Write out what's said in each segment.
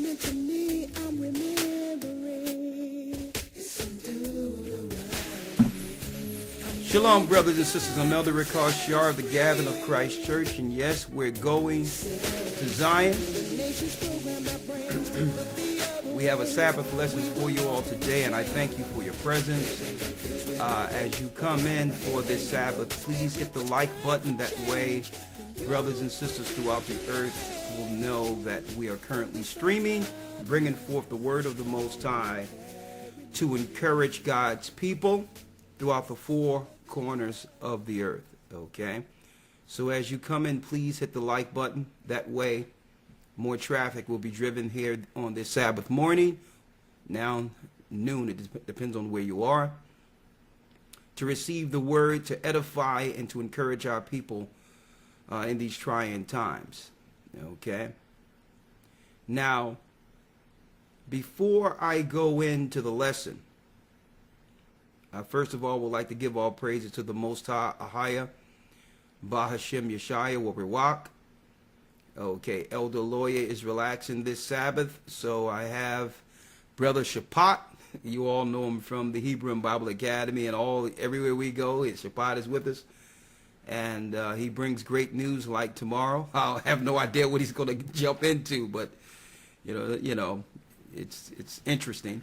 meant to me, I'm remembering. It's undoable. Shalom, brothers and sisters. I'm Elder Ricard Shar of the Gathering of Christ Church, and yes, we're going to Zion. We have a Sabbath lesson for you all today, and I thank you for your presence. As you come in for this Sabbath, please hit the like button. That way, brothers and sisters throughout the earth will know that we are currently streaming, bringing forth the word of the Most High to encourage God's people throughout the four corners of the earth. Okay, so as you come in, please hit the like button. That way more traffic will be driven here on this Sabbath morning, now noon, it depends on where you are, to receive the word, to edify and to encourage our people in these trying times. Okay, now before I go into the lesson, first of all, we'd like to give all praises to the Most High, Ahaya, Bahashem Yeshaya, Wabirwak. Okay, Elder Lawyer is relaxing this Sabbath, so I have Brother Shapat. You all know him from the Hebrew and Bible Academy, and everywhere we go, Shapat is with us. And he brings great news like tomorrow. I have no idea what he's going to jump into, but you know, it's interesting.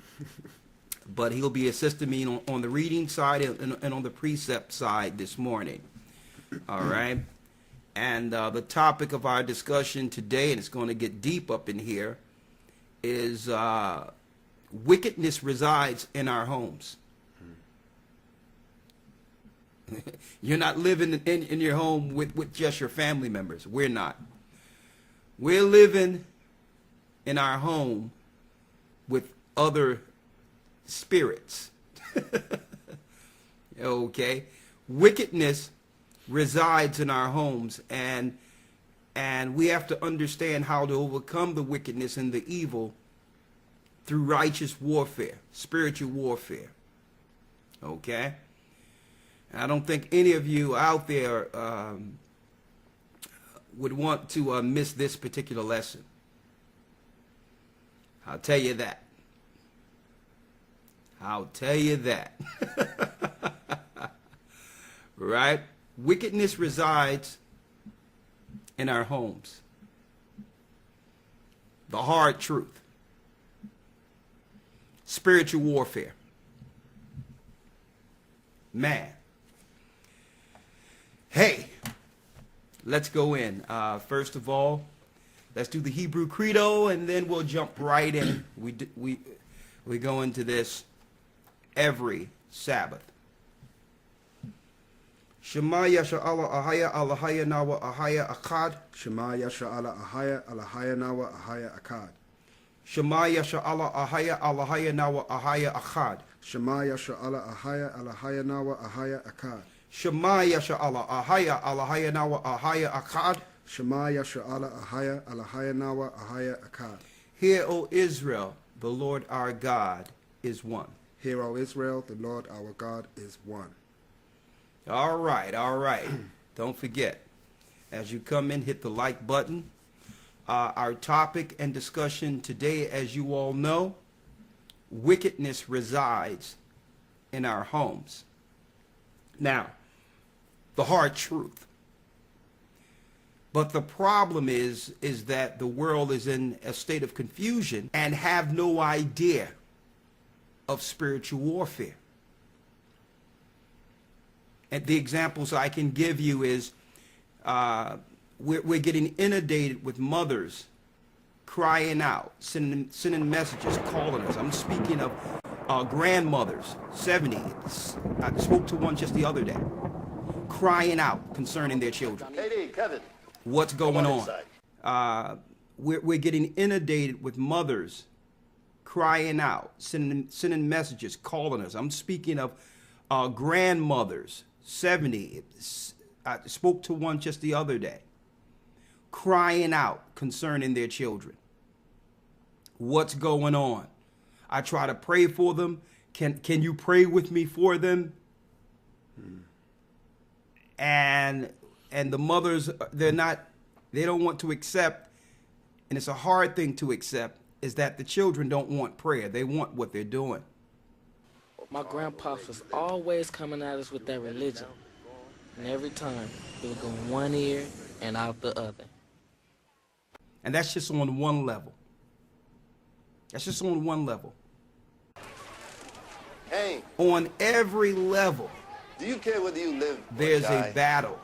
But he'll be assisting me on the reading side and on the precept side this morning. All right. And the topic of our discussion today, and it's going to get deep up in here, is wickedness resides in our homes. You're not living in your home with just your family members. We're not. We're living in our home with other spirits. Okay, wickedness resides in our homes, and we have to understand how to overcome the wickedness and the evil through righteous warfare, spiritual warfare. Okay, I don't think any of you out there would want to miss this particular lesson. I'll tell you that. I'll tell you that. Right? Wickedness resides in our homes. The hard truth. Spiritual warfare. Man. Hey, let's go in. First of all, let's do the Hebrew Credo, and then we'll jump right in. We go into this every Sabbath. Shema Yasha'Allah Ahaya Alahaya Nawa Ahaya Akkad. Shema Yasha'Allah Ahaya Alahaya Nawa Ahaya Akkad. Shema Yasha'Allah Ahaya Alahaya Nawa Ahaya Akkad. Shema Yasha'Allah Ahaya Alahaya Nawa Ahaya Akkad. Shema Yasha'Allah Ahaya Alahaya Nawa Ahaya Akkad. Shema Yasha'Allah Ahaya Alahaya Nawa Ahaya Akkad. Hear, O Israel, the Lord our God is one. Hear, O Israel, the Lord our God is one. All right, all right. Don't forget, as you come in, hit the like button. Our topic and discussion today, as you all know, wickedness resides in our homes. Now, the hard truth. But the problem is that the world is in a state of confusion and have no idea of spiritual warfare. And the examples I can give you is we're getting inundated with mothers crying out, sending messages, calling us. I'm speaking of grandmothers, 70. I spoke to one just the other day, crying out concerning their children. Katie, Kevin. What's going on? We're getting inundated with mothers crying out, sending messages, calling us. I'm speaking of grandmothers, 70. I spoke to one just the other day, crying out concerning their children. What's going on? I try to pray for them. Can you pray with me for them? And the mothers, they don't want to accept, and it's a hard thing to accept, is that the children don't want prayer. They want what they're doing. My grandpa was always coming at us with that religion. And every time, it would go in one ear and out the other. And that's just on one level. That's just on one level. Hey, On every level, do you care whether you live or there's die? a battle.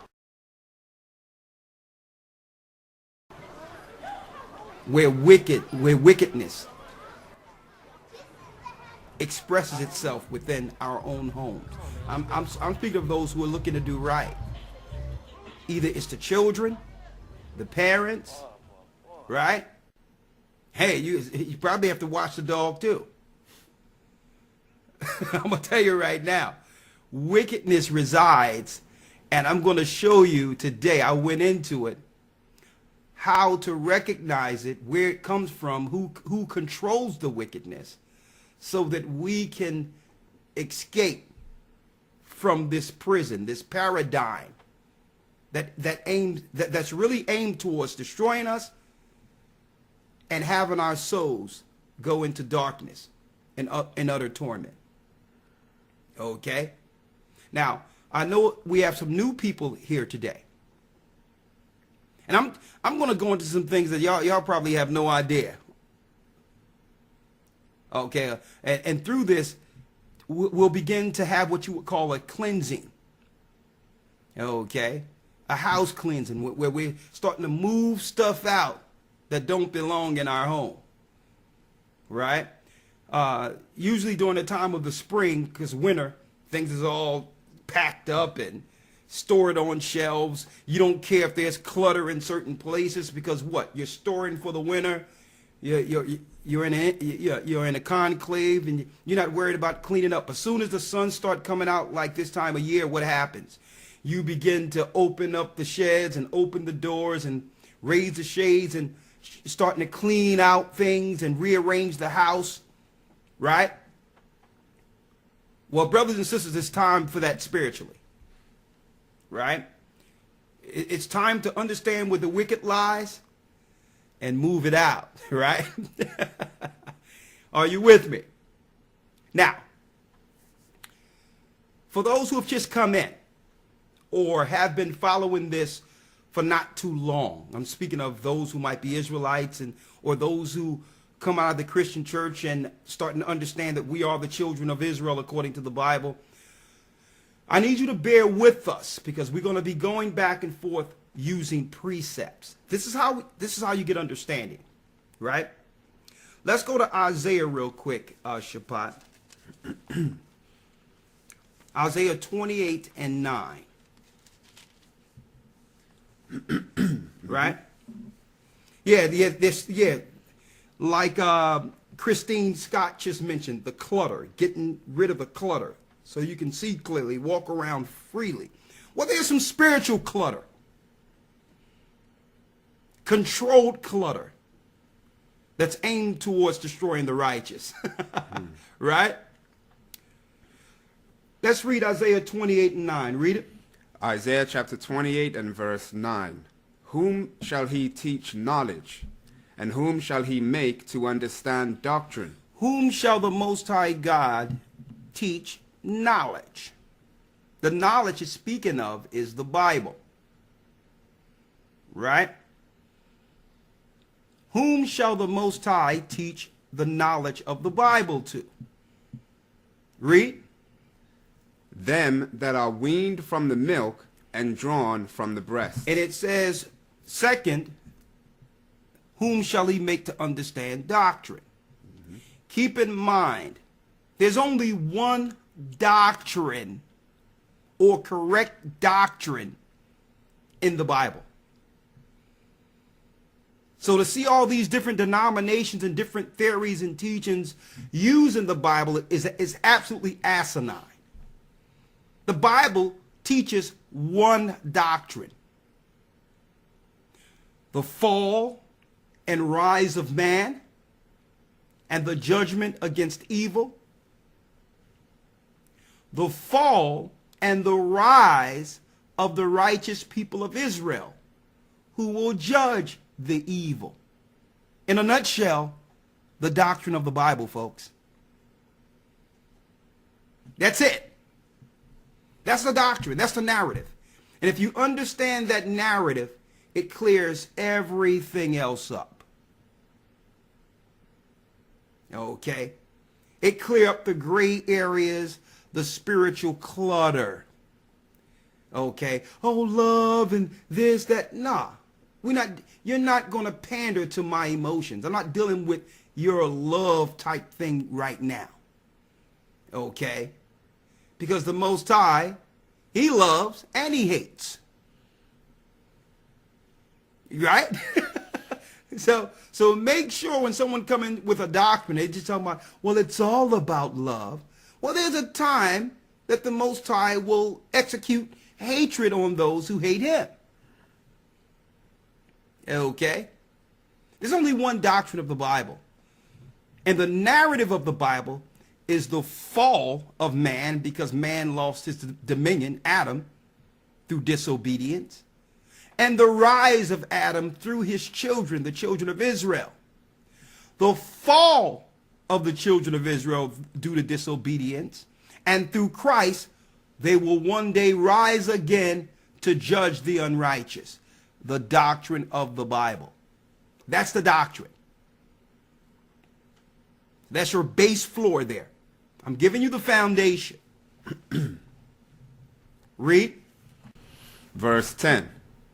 Where wickedness expresses itself within our own homes. I'm speaking of those who are looking to do right. Either it's the children, the parents, right? Hey, you probably have to watch the dog too. I'm going to tell you right now, wickedness resides, and I'm going to show you today, I went into it, how to recognize it, where it comes from, who controls the wickedness, so that we can escape from this prison, this paradigm that's really aimed towards destroying us and having our souls go into darkness and utter torment. Okay? Now, I know we have some new people here today. And I'm going to go into some things that y'all probably have no idea. Okay? And through this, we'll begin to have what you would call a cleansing. Okay? A house cleansing where we're starting to move stuff out that don't belong in our home. Right? Usually during the time of the spring, because winter, things is all packed up and stored on shelves. You don't care if there's clutter in certain places because what? You're storing for the winter. You're in a conclave and you're not worried about cleaning up. As soon as the sun starts coming out like this time of year, what happens? You begin to open up the sheds and open the doors and raise the shades and starting to clean out things and rearrange the house, right? Well, brothers and sisters, it's time for that spiritually, right? It's time to understand where the wicked lies and move it out, right? Are you with me? Now, for those who have just come in or have been following this for not too long, I'm speaking of those who might be Israelites or those who come out of the Christian church and starting to understand that we are the children of Israel according to the Bible. I need you to bear with us because we're going to be going back and forth using precepts. This is how you get understanding, right? Let's go to Isaiah real quick, Shapat. Isaiah 28 and 9. Right? Yeah, like Christine Scott just mentioned, the clutter, getting rid of the clutter so you can see clearly, walk around freely. Well, there's some spiritual clutter, controlled clutter that's aimed towards destroying the righteous, right? Let's read Isaiah 28 and 9. Read it. Isaiah chapter 28 and verse 9. Whom shall he teach knowledge? And whom shall he make to understand doctrine? Whom shall the Most High God teach knowledge? The knowledge it's speaking of is the Bible. Right? Whom shall the Most High teach the knowledge of the Bible to? Read. Them that are weaned from the milk and drawn from the breast. And it says, second, whom shall he make to understand doctrine? Mm-hmm. Keep in mind, there's only one doctrine or correct doctrine in the Bible. So to see all these different denominations and different theories and teachings used in the Bible is absolutely asinine. The Bible teaches one doctrine. The fall and rise of man and the judgment against evil. The fall and the rise of the righteous people of Israel who will judge the evil. In a nutshell, the doctrine of the Bible, folks. That's it. That's the doctrine. That's the narrative. And if you understand that narrative, it clears everything else up. Okay? It clears up the gray areas, the spiritual clutter. Okay? Oh, love and this, that. Nah. You're not going to pander to my emotions. I'm not dealing with your love type thing right now. Okay? Because the Most High, he loves and he hates. Right? So make sure when someone comes in with a doctrine, they just talking about, well, it's all about love. Well, there's a time that the Most High will execute hatred on those who hate him. Okay? There's only one doctrine of the Bible. And the narrative of the Bible is the fall of man, because man lost his dominion, Adam, through disobedience, and the rise of Adam through his children, the children of Israel. The fall of the children of Israel due to disobedience, and through Christ, they will one day rise again to judge the unrighteous. The doctrine of the Bible. That's the doctrine. That's your base floor there. I'm giving you the foundation. Read. Verse 10.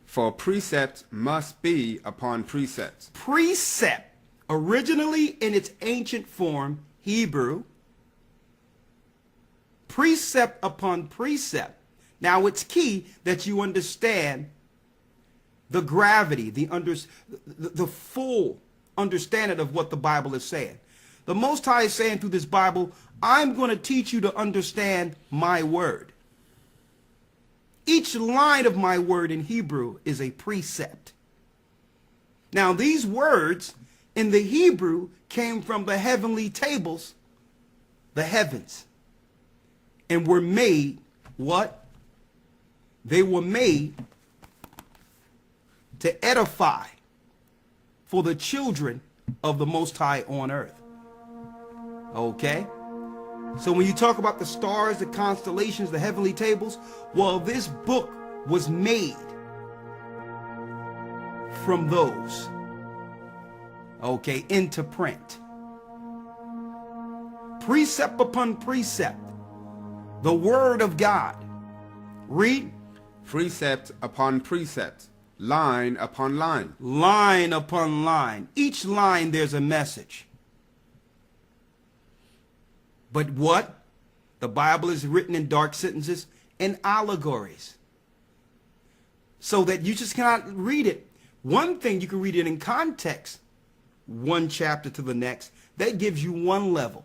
For precept must be upon precept. Precept, originally in its ancient form, Hebrew. Precept upon precept. Now it's key that you understand the gravity, the full understanding of what the Bible is saying. The Most High is saying through this Bible, I'm going to teach you to understand my word. Each line of my word in Hebrew is a precept. Now, these words in the Hebrew came from the heavenly tables, the heavens, and were made what? They were made to edify for the children of the Most High on earth. Okay? So when you talk about the stars, the constellations, the heavenly tables, well, this book was made from those, okay, into print. Precept upon precept, the word of God. Read. Precept upon precept, line upon line. Line upon line. Each line there's a message. But what? The Bible is written in dark sentences and allegories. So that you just cannot read it. One thing, you can read it in context, one chapter to the next. That gives you one level.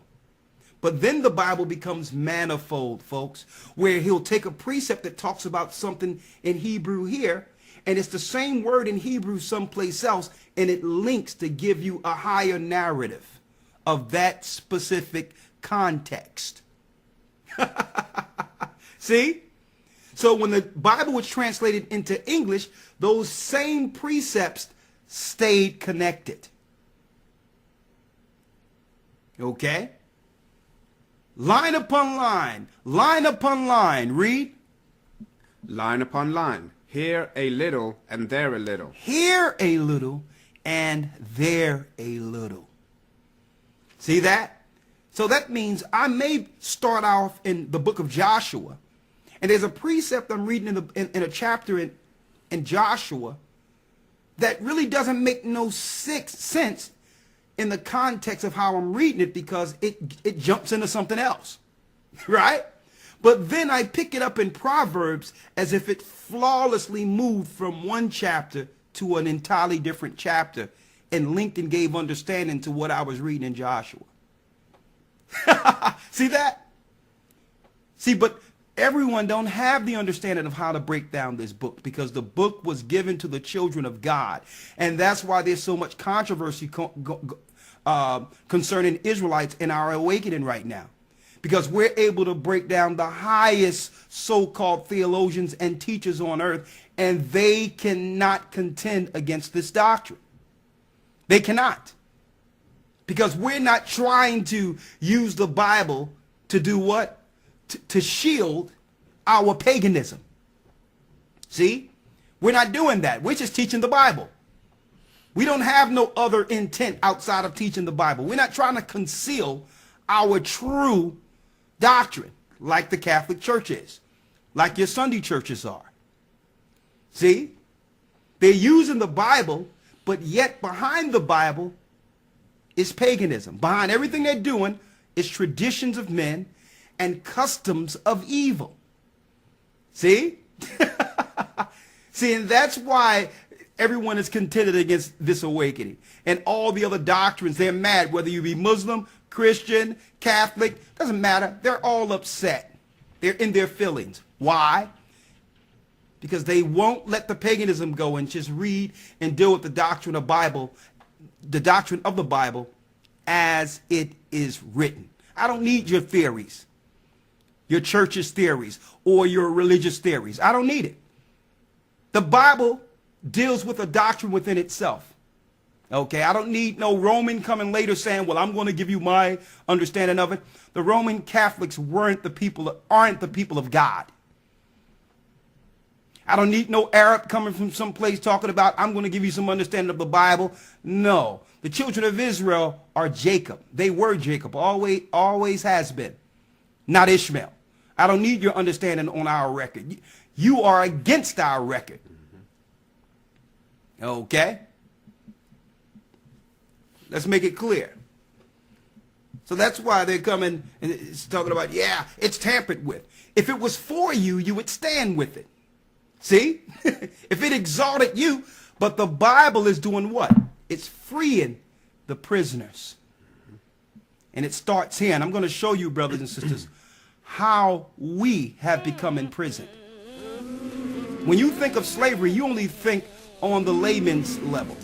But then the Bible becomes manifold, folks, where he'll take a precept that talks about something in Hebrew here, and it's the same word in Hebrew someplace else, and it links to give you a higher narrative of that specific context. See? So when the Bible was translated into English, those same precepts stayed connected. Okay? Line upon line, line upon line. Read. Line upon line. Here a little and there a little. Here a little and there a little. See that? So that means I may start off in the book of Joshua, and there's a precept I'm reading in a chapter in Joshua that really doesn't make no sense in the context of how I'm reading it, because it jumps into something else, right? But then I pick it up in Proverbs as if it flawlessly moved from one chapter to an entirely different chapter and linked and gave understanding to what I was reading in Joshua. See that? See, but everyone don't have the understanding of how to break down this book, because the book was given to the children of God. And that's why there's so much controversy concerning Israelites in our awakening right now. Because we're able to break down the highest so-called theologians and teachers on earth, and they cannot contend against this doctrine. They cannot. Because we're not trying to use the Bible to do what? To shield our paganism. See? We're not doing that. We're just teaching the Bible. We don't have no other intent outside of teaching the Bible. We're not trying to conceal our true doctrine like the Catholic Church is, like your Sunday churches are. See? They're using the Bible, but yet behind the Bible is paganism. Behind everything they're doing is traditions of men and customs of evil. See? See, and that's why everyone is contended against this awakening. And all the other doctrines, they're mad, whether you be Muslim, Christian, Catholic, doesn't matter. They're all upset. They're in their feelings. Why? Because they won't let the paganism go and just read and deal with the doctrine of Bible, the doctrine of the Bible as it is written. I don't need your theories, your church's theories, or your religious theories. I don't need it. The Bible deals with a doctrine within itself. Okay, I don't need no Roman coming later saying, well, I'm going to give you my understanding of it. The Roman Catholics aren't the people of God. I don't need no Arab coming from someplace talking about, I'm going to give you some understanding of the Bible. No, the children of Israel are Jacob. They were Jacob, always has been, not Ishmael. I don't need your understanding on our record. You are against our record. Okay? Let's make it clear. So that's why they're coming and it's talking about, yeah, it's tampered with. If it was for you, you would stand with it. See? If it exalted you, but the Bible is doing what? It's freeing the prisoners. And it starts here. And I'm going to show you, brothers and sisters, how we have become imprisoned. When you think of slavery, you only think on the layman's level.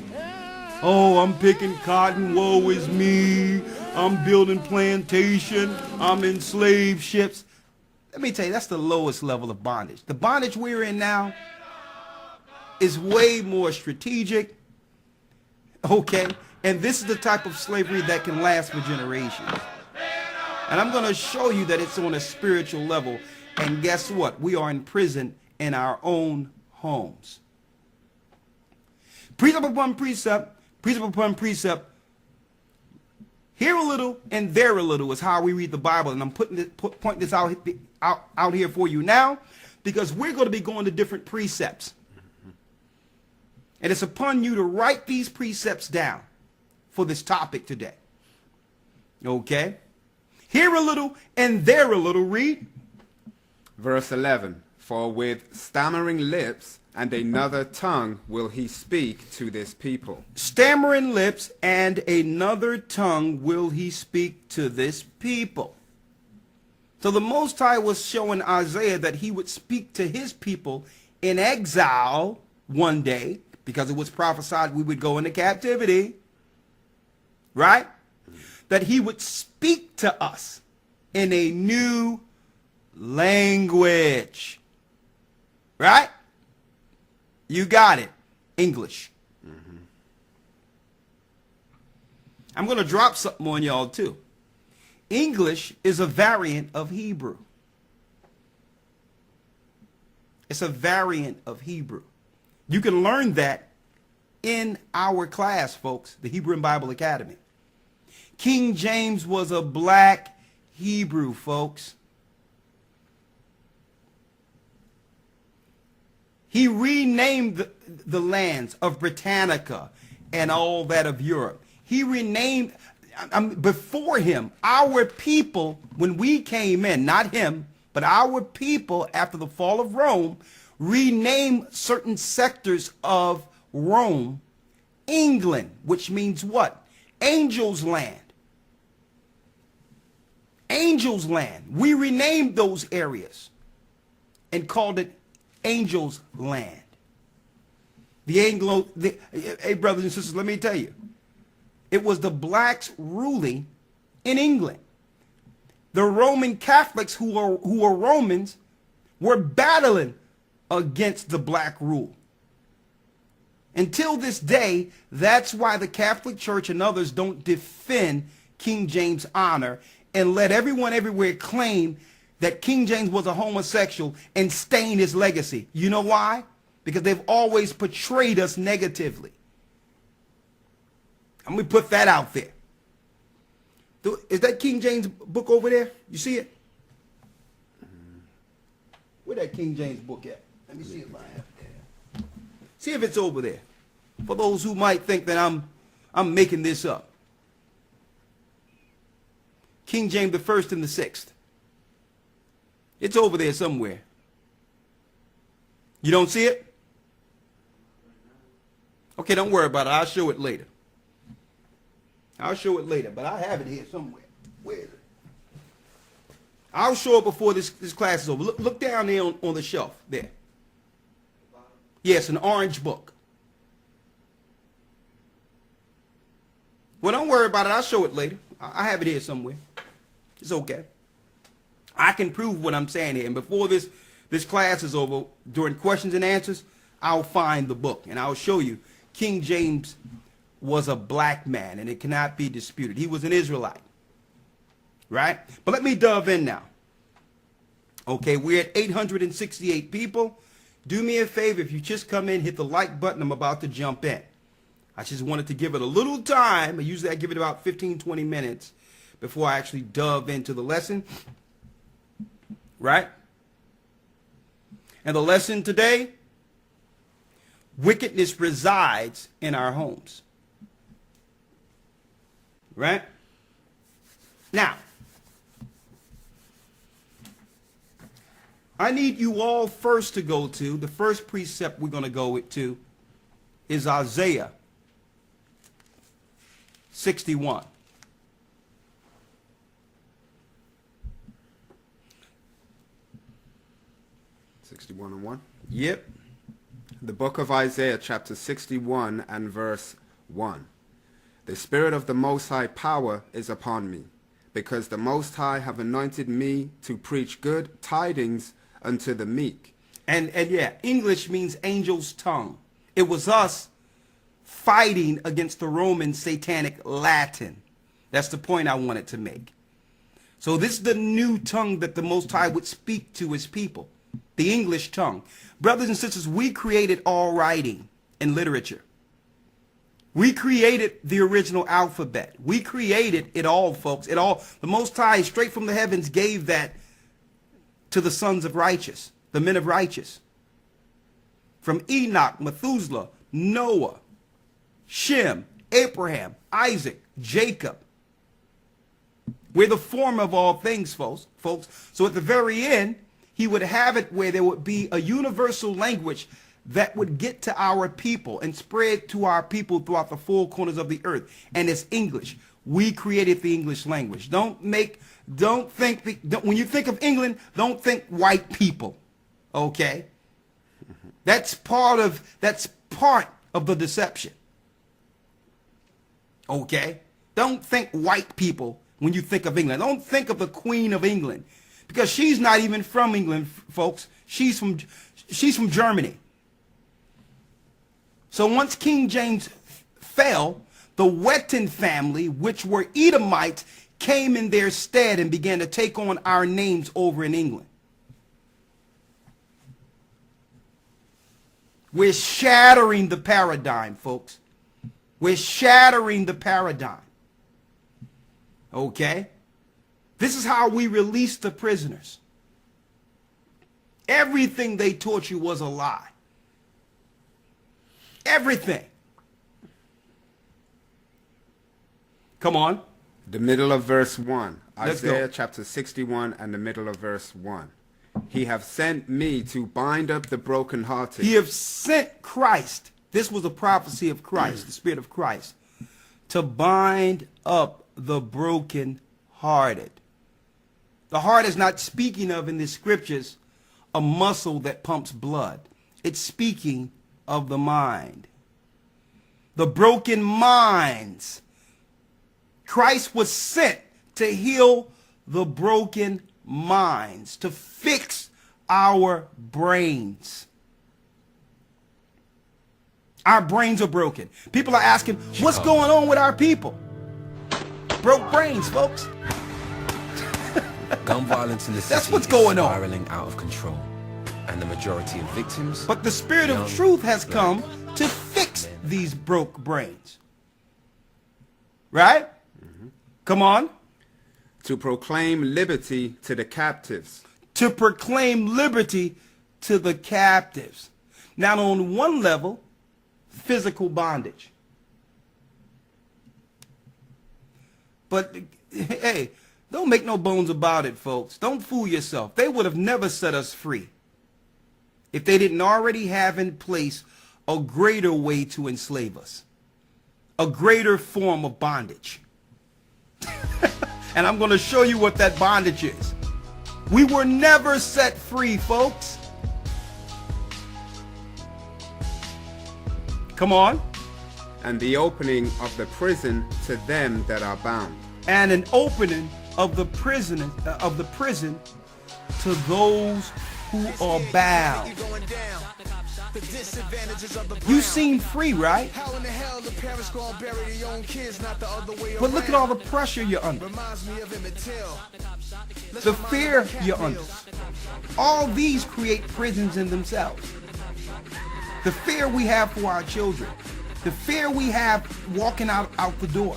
Oh, I'm picking cotton, woe is me. I'm building plantation. I'm in slave ships. Let me tell you, that's the lowest level of bondage. The bondage we're in now is way more strategic. Okay? And this is the type of slavery that can last for generations. And I'm going to show you that it's on a spiritual level. And guess what? We are in prison in our own homes. Precept upon precept, precept upon precept. Here a little and there a little is how we read the Bible. And I'm pointing this out here for you now because we're going to be going to different precepts. And it's upon you to write these precepts down for this topic today. Okay? Here a little and there a little. Read. Verse 11. For with stammering lips and another tongue will he speak to this people. Stammering lips and another tongue will he speak to this people. So the Most High was showing Isaiah that he would speak to his people in exile one day, because it was prophesied we would go into captivity, right? That he would speak to us in a new language, right? You got it. English. I'm going to drop something on y'all too. English is a variant of Hebrew. It's a variant of Hebrew. You can learn that in our class, folks, the Hebrew and Bible Academy. King James was a black Hebrew, folks. He renamed the lands of Britannica and all that of Europe. He renamed, before him, our people, when we came in, not him, but our people after the fall of Rome, renamed certain sectors of Rome, England, which means what? Angel's land. Angel's land. We renamed those areas and called it Angel's land. Hey, brothers and sisters, let me tell you, it was the blacks ruling in England. The Roman Catholics who were Romans were battling against the black rule. Until this day, that's why the Catholic Church and others don't defend King James' honor and let everyone everywhere claim that King James was a homosexual and stain his legacy. You know why? Because they've always portrayed us negatively. I'm going to put that out there. Is that King James book over there? You see it? Where that King James book at? Let me see if I have it there. See if it's over there. For those who might think that I'm making this up. King James the 1st and the 6th. It's over there somewhere. You don't see it? Okay, don't worry about it. I'll show it later. I'll show it later, but I have it here somewhere. Where is it? I'll show it before this class is over. Look down there on the shelf there. Yes, an orange book. Well, don't worry about it. I'll show it later. I have it here somewhere. It's okay. I can prove what I'm saying here. And before this class is over, during questions and answers, I'll find the book and I'll show you. King James was a black man, and it cannot be disputed. He was an Israelite. Right? But let me delve in now. Okay, we're at 868 people. Do me a favor, if you just come in, hit the like button. I'm about to jump in. I just wanted to give it a little time. Usually I give it about 15, 20 minutes before I actually delve into the lesson. Right? And the lesson today, wickedness resides in our homes. Right? Now, I need you all first to go to, the first precept we're going to go to is Isaiah 61. (61 and 1). Yep. The book of Isaiah, chapter 61 and verse 1. The Spirit of the Most High power is upon me, because the Most High have anointed me to preach good tidings unto the meek. And yeah, English means angel's tongue. It was us fighting against the Roman satanic Latin. That's the point I wanted to make. So this is the new tongue that the Most High would speak to his people. The English tongue. Brothers and sisters, we created all writing and literature. We created the original alphabet. We created it all, folks. It all. The Most High, straight from the heavens, gave that to the sons of righteous, the men of righteous. From Enoch, Methuselah, Noah, Shem, Abraham, Isaac, Jacob. We're the form of all things, folks. So at the very end, he would have it where there would be a universal language that would get to our people and spread to our people throughout the four corners of the earth. And it's English. We created the English language. When you think of England, don't think white people. Okay? That's part of the deception. Okay? Don't think white people when you think of England. Don't think of the Queen of England, because she's not even from England, folks. She's from Germany. So once King James fell, the Wettin family, which were Edomites, came in their stead and began to take on our names over in England. We're shattering the paradigm, folks. We're shattering the paradigm. Okay? This is how we release the prisoners. Everything they taught you was a lie. Everything. Come on. The middle of verse 1. Let's Isaiah go. chapter 61 and the middle of verse 1. He have sent me to bind up the brokenhearted. He have sent Christ. This was a prophecy of Christ, the Spirit of Christ, to bind up the brokenhearted. The heart is not speaking of in the scriptures a muscle that pumps blood. It's speaking of the mind. The broken minds. Christ was sent to heal the broken minds, to fix our brains. Our brains are broken. People are asking, what's going on with our people? Broke brains, folks. Gun violence in the city That's what's going on. spiraling out of control, and the majority of victims. But the Spirit of truth has come to fix these broke brains. Right? Come on. To proclaim liberty to the captives. To proclaim liberty to the captives. Now, on one level, physical bondage. But, hey, don't make no bones about it, folks. Don't fool yourself. They would have never set us free if they didn't already have in place a greater way to enslave us, a greater form of bondage. And I'm going to show you what that bondage is. We were never set free, folks. Come on. And the opening of the prison to them that are bound. And an opening of the prison to those who are bound. You seem free, right? But look at all the pressure you're under. The fear you're under. All these create prisons in themselves. The fear we have for our children. The fear we have walking out the door.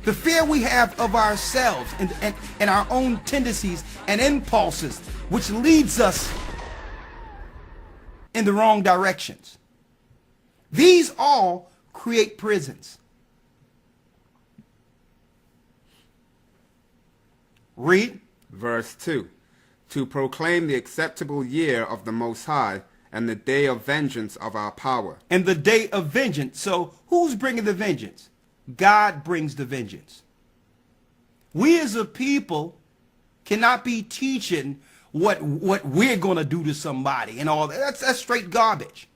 The fear we have of ourselves and our own tendencies and impulses, which leads us in the wrong directions. These all create prisons. Read. Verse 2. To proclaim the acceptable year of the Most High and the day of vengeance of our power. And the day of vengeance. So who's bringing the vengeance? God brings the vengeance. We as a people cannot be teaching what we're going to do to somebody and all that. That's straight garbage.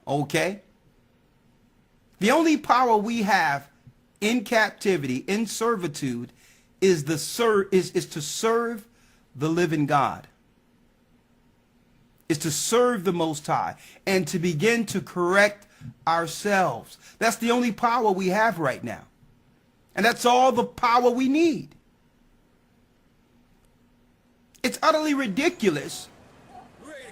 Okay? The only power we have in captivity, in servitude, is to serve the living God. Is to serve the Most High and to begin to correct ourselves. That's the only power we have right now. And that's all the power we need. It's utterly ridiculous.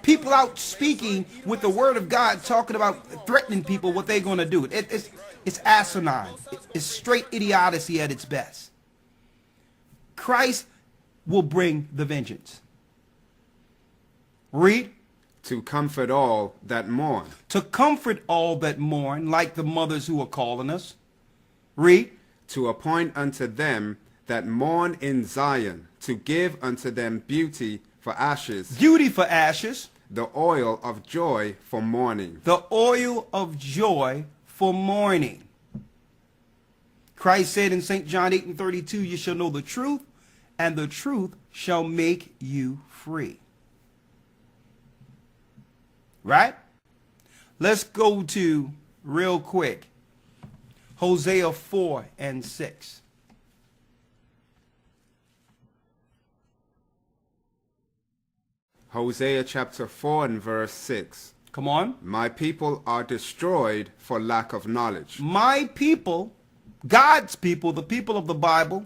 People out speaking with the word of God, talking about threatening people what they're going to do. It's asinine. It's straight idiocy at its best. Christ will bring the vengeance. Read. To comfort all that mourn. To comfort all that mourn, like the mothers who are calling us. Read. To appoint unto them that mourn in Zion, to give unto them beauty for ashes. Beauty for ashes. The oil of joy for mourning. The oil of joy for mourning. Christ said in St. John 8:32, you shall know the truth, and the truth shall make you free. Right? Let's go to, real quick, Hosea 4 and 6. Hosea chapter 4 and verse 6. Come on. My people are destroyed for lack of knowledge. My people, God's people, the people of the Bible,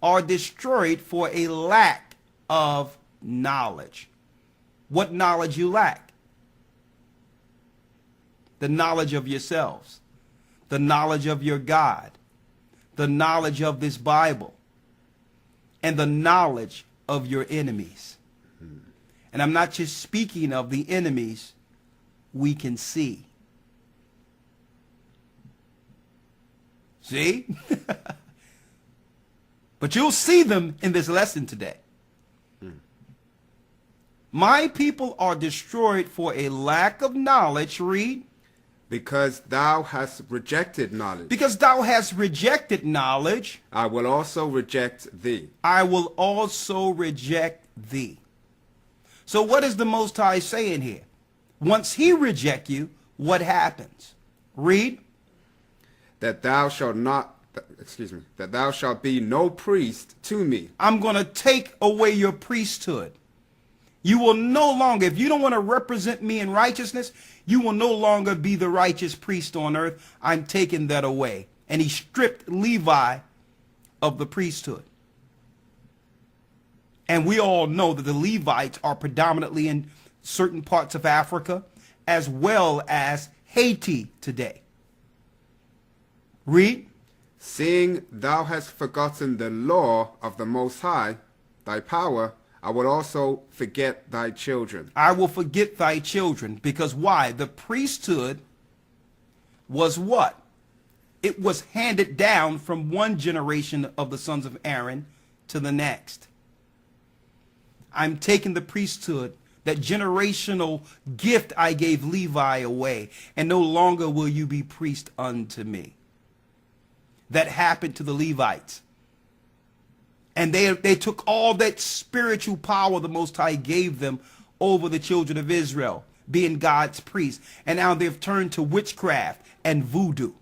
are destroyed for a lack of knowledge. What knowledge you lack? The knowledge of yourselves, the knowledge of your God, the knowledge of this Bible, and the knowledge of your enemies. And I'm not just speaking of the enemies we can see. See? But you'll see them in this lesson today. My people are destroyed for a lack of knowledge. Read. Because thou hast rejected knowledge. Because thou hast rejected knowledge. I will also reject thee. I will also reject thee. So what is the Most High saying here? Once he reject you, what happens? Read. That thou shalt that thou shalt be no priest to me. I'm going to take away your priesthood. You will no longer, if you don't want to represent me in righteousness, you will no longer be the righteous priest on earth. I'm taking that away. And he stripped Levi of the priesthood. And we all know that the Levites are predominantly in certain parts of Africa as well as Haiti today. Read. Seeing thou hast forgotten the law of the Most High, thy power, I will also forget thy children. I will forget thy children. Because why? The priesthood was what? It was handed down from one generation of the sons of Aaron to the next. I'm taking the priesthood, that generational gift I gave Levi, away, and no longer will you be priest unto me. That happened to the Levites. And they took all that spiritual power the Most High gave them over the children of Israel, being God's priests. And now they've turned to witchcraft and voodoo.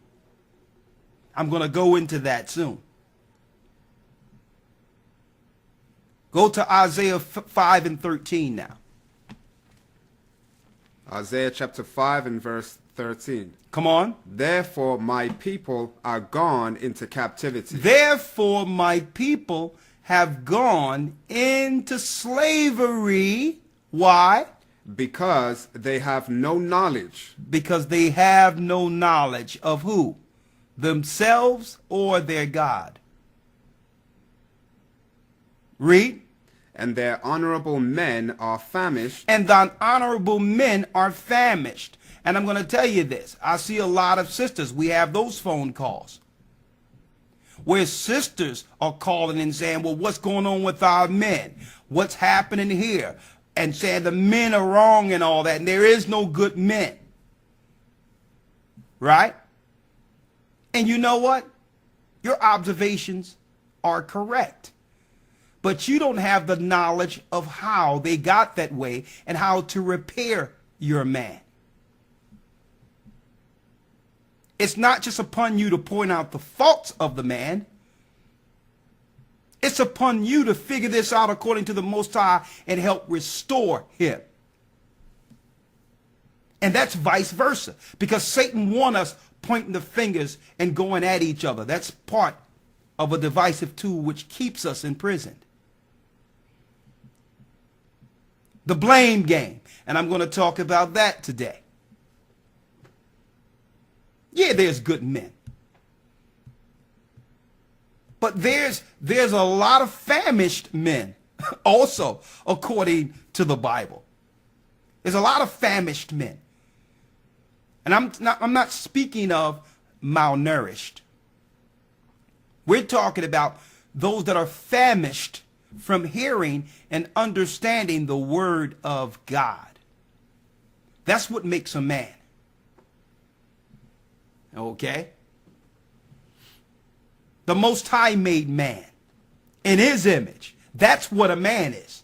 I'm going to go into that soon. Go to Isaiah 5 and 13 now. Isaiah chapter 5 and verse 13. Come on. Therefore my people are gone into captivity. Therefore my people have gone into slavery. Why? Because they have no knowledge. Because they have no knowledge of who? Themselves or their God. Read. And their honorable men are famished. And thine honorable men are famished. And I'm going to tell you this. I see a lot of sisters. We have those phone calls where sisters are calling and saying, well, what's going on with our men? What's happening here? And saying the men are wrong and all that. And there is no good men. Right? And you know what? Your observations are correct. But you don't have the knowledge of how they got that way and how to repair your man. It's not just upon you to point out the faults of the man. It's upon you to figure this out according to the Most High and help restore him. And that's vice versa. Because Satan wants us pointing the fingers and going at each other. That's part of a divisive tool which keeps us imprisoned. The blame game. And I'm going to talk about that today. Yeah, there's good men. But there's a lot of famished men also, according to the Bible. There's a lot of famished men. And I'm not speaking of malnourished. We're talking about those that are famished from hearing and understanding the word of God. That's what makes a man. Okay? The Most High made man in his image. That's what a man is.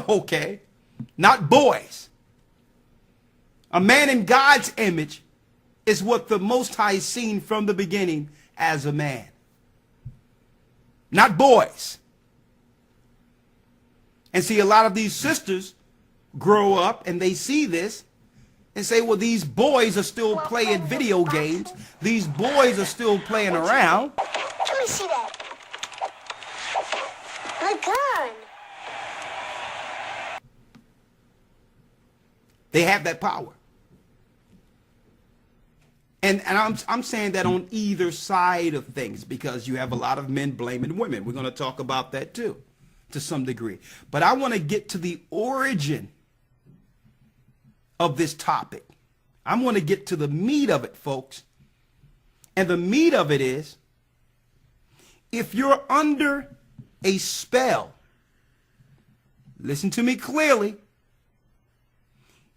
Okay? Not boys. A man in God's image is what the Most High seen from the beginning as a man. Not boys. And see, a lot of these sisters grow up and they see this and say, well, these boys are still playing video games. These boys are still playing around. Let me see that. My gun. They have that power. And I'm saying that on either side of things, because you have a lot of men blaming women. We're going to talk about that too, to some degree. But I want to get to the origin of this topic. I'm going to get to the meat of it, folks. And the meat of it is, if you're under a spell, listen to me clearly.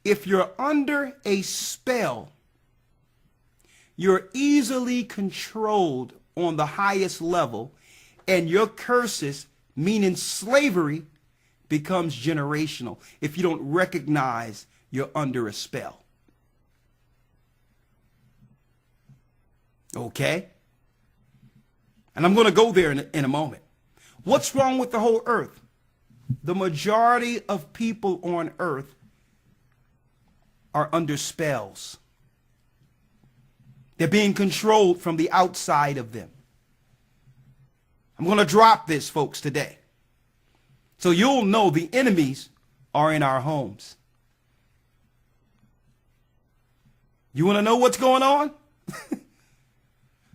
If you're under a spell, you're easily controlled on the highest level, and your curses, meaning slavery, becomes generational if you don't recognize you're under a spell. Okay? And I'm going to go there in a moment. What's wrong with the whole earth? The majority of people on earth are under spells. They're being controlled from the outside of them. I'm going to drop this, folks, today. So you'll know the enemies are in our homes. You want to know what's going on?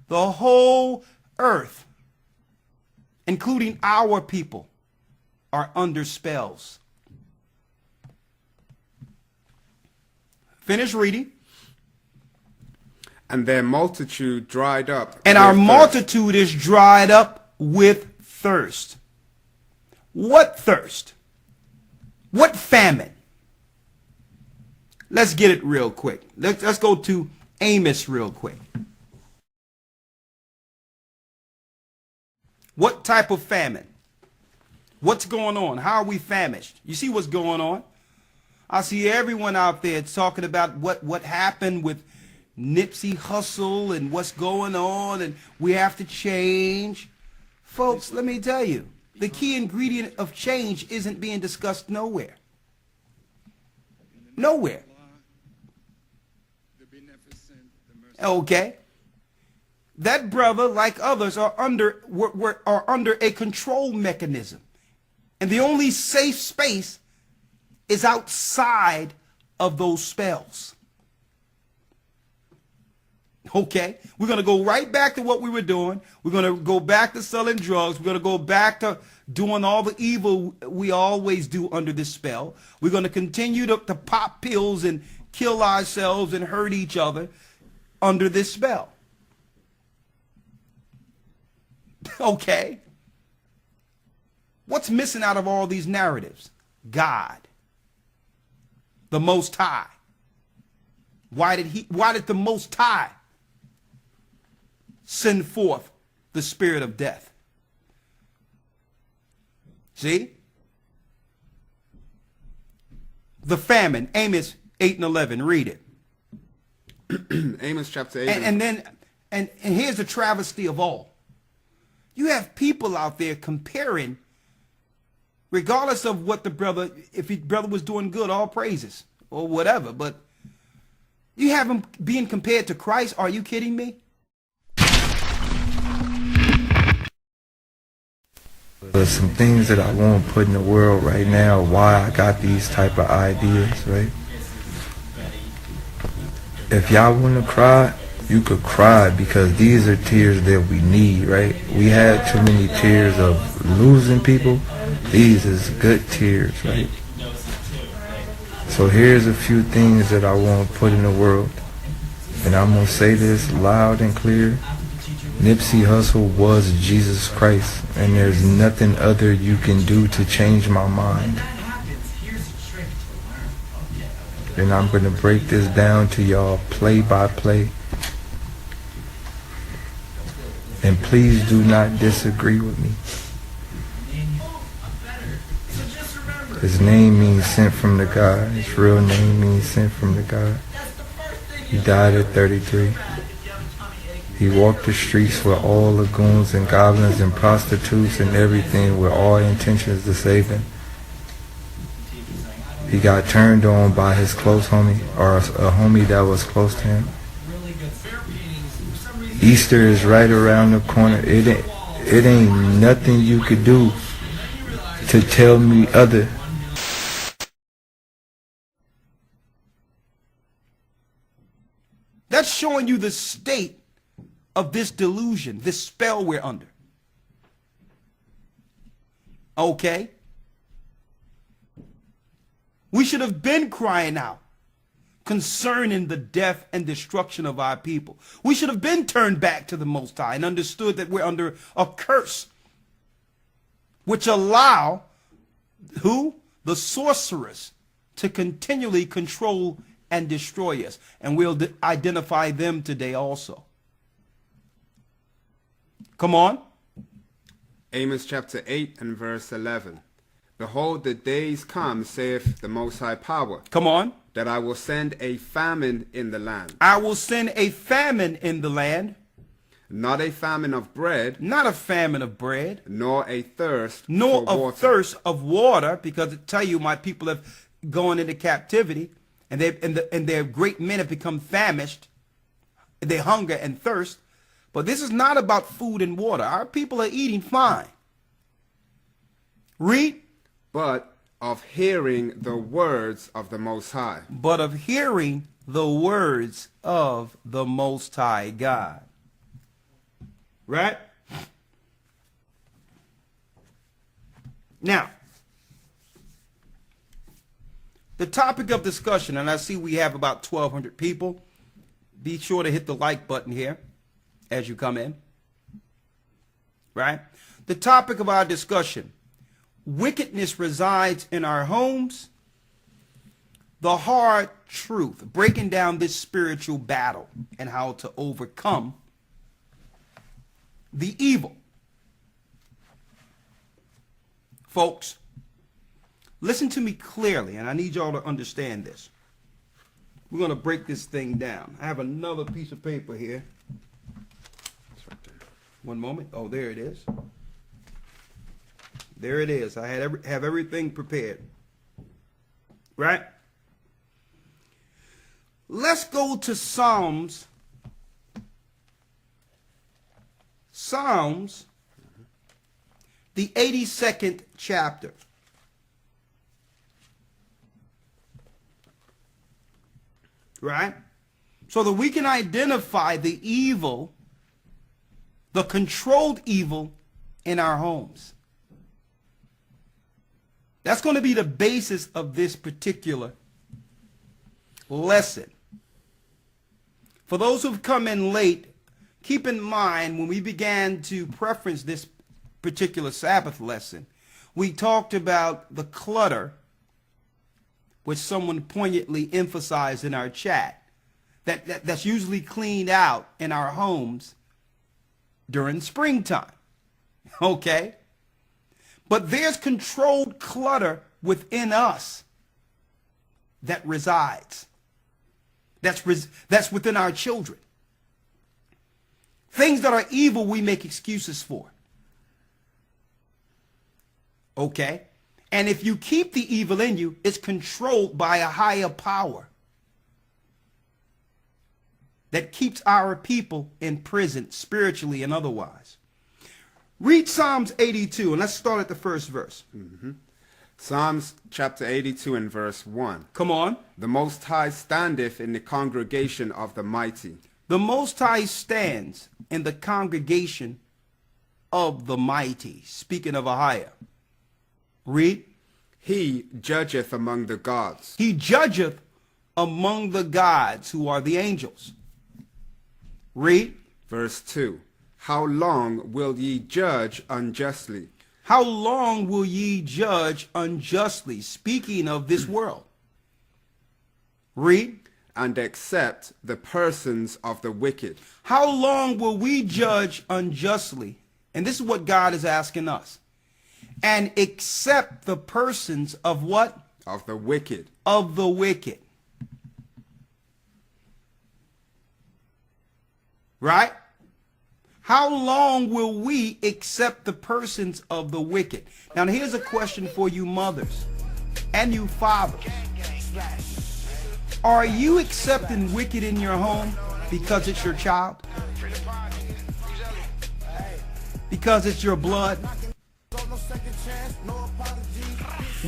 The whole earth, including our people, are under spells. Finish reading. And their multitude dried up. And our multitude is dried up with thirst. What thirst? What famine? Let's get it real quick. Let's go to Amos real quick. What type of famine? What's going on? How are we famished? You see what's going on? I see everyone out there talking about what happened with Nipsey Hussle and what's going on, and we have to change. Folks, let me tell you, the key ingredient of change isn't being discussed nowhere. Nowhere. Okay. That brother, like others, are under a control mechanism. And the only safe space is outside of those spells. Okay? We're going to go right back to what we were doing. We're going to go back to selling drugs. We're going to go back to doing all the evil we always do under this spell. We're going to continue to pop pills and kill ourselves and hurt each other under this spell. Okay? What's missing out of all these narratives? God. The Most High. Why did the Most High send forth the spirit of death? See? The famine, Amos 8 and 11, read it. Amos chapter 8. And here's the travesty of all. You have people out there comparing, regardless of what the brother, if his brother was doing good, all praises or whatever, but you have him being compared to Christ. Are you kidding me? There's some things that I want to put in the world right now, why I got these type of ideas, right? If y'all want to cry, you could cry, because these are tears that we need, right? We had too many tears of losing people. These is good tears, right? So here's a few things that I want to put in the world. And I'm going to say this loud and clear. Nipsey Hussle was Jesus Christ, and there's nothing other you can do to change my mind. And I'm going to break this down to y'all play by play. And please do not disagree with me. His name means sent from the God. His real name means sent from the God. He died at 33. He walked the streets with all the goons and goblins and prostitutes and everything with all intentions to save him. He got turned on by his close homie, or a homie that was close to him. Easter is right around the corner. It ain't nothing you could do to tell me other. That's showing you the state of this delusion, this spell we're under. Okay? We should have been crying out concerning the death and destruction of our people. We should have been turned back to the Most High and understood that we're under a curse which allow who? The sorcerers to continually control and destroy us. And we'll identify them today also. Come on. Amos chapter 8 and verse 11. Behold, the days come, saith the Most High Power. Come on. That I will send a famine in the land. I will send a famine in the land. Not a famine of bread, not a famine of bread, nor a thirst nor for a water. thirst of water, because I tell you, my people have gone into captivity, and their great men have become famished. They hunger and thirst. But this is not about food and water. Our people are eating fine. Read. But of hearing the words of the Most High. But of hearing the words of the Most High God. Right? Now, the topic of discussion, and I see we have about 1,200 people. Be sure to hit the like button here as you come in. Right? The topic of our discussion: wickedness resides in our homes. The hard truth, breaking down this spiritual battle and how to overcome the evil. Folks, listen to me clearly, and I need y'all to understand this. We're going to break this thing down. I have another piece of paper here. One moment. Oh, there it is. There it is. I have everything prepared. Right? Let's go to Psalms. Psalms, the 82nd chapter. Right? So that we can identify the evil, the controlled evil in our homes. That's going to be the basis of this particular lesson. For those who've come in late, keep in mind when we began to preference this particular Sabbath lesson, we talked about the clutter, which someone poignantly emphasized in our chat, that's usually cleaned out in our homes during springtime. Okay? But there's controlled clutter within us that resides. That's within our children. Things that are evil we make excuses for. Okay? And if you keep the evil in you, it's controlled by a higher power that keeps our people in prison, spiritually and otherwise. Read Psalms 82, and let's start at the first verse. Psalms chapter 82 and verse 1. Come on. The Most High standeth in the congregation of the mighty. The Most High stands in the congregation of the mighty. Speaking of a higher. Read. He judgeth among the gods. He judgeth among the gods, who are the angels. Read. Verse 2. How long will ye judge unjustly? How long will ye judge unjustly? Speaking of this world. Read. And accept the persons of the wicked. How long will we judge unjustly? And this is what God is asking us. And accept the persons of what? Of the wicked. Of the wicked. Right? How long will we accept the persons of the wicked? Now here's a question for you mothers and you fathers. Are you accepting wicked in your home because it's your child? Because it's your blood?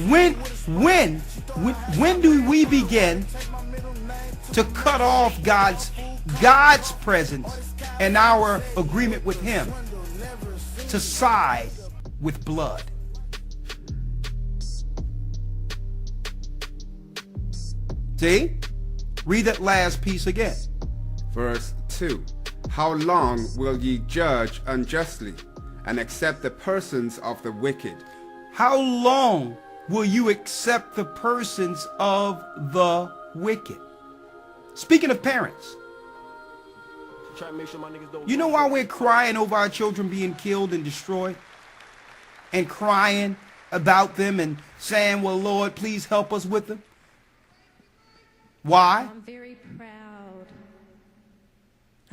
When do we begin to cut off God's presence and our agreement with him to side with blood? See? Read that last piece again. Verse 2. How long will ye judge unjustly and accept the persons of the wicked? How long will you accept the persons of the wicked? Speaking of parents, you know why we're crying over our children being killed and destroyed? And crying about them and saying, well, Lord, please help us with them? Why? I'm very proud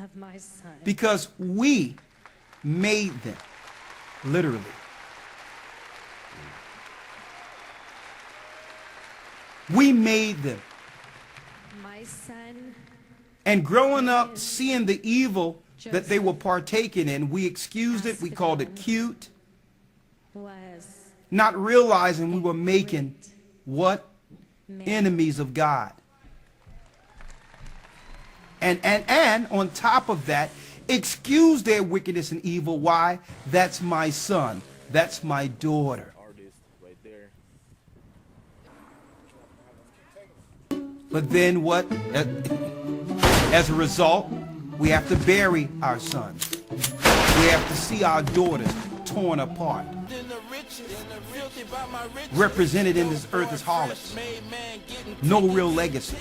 of my son. Because we made them, literally. We made them. My son And growing up, seeing the evil that they were partaking in, we excused it, we called it cute, was not realizing we were making what? Enemies of God. And on top of that, excuse their wickedness and evil. Why? That's my son. That's my daughter. But then what? As a result, we have to bury our sons. We have to see our daughters torn apart, represented in this earth as harlots. No real legacy.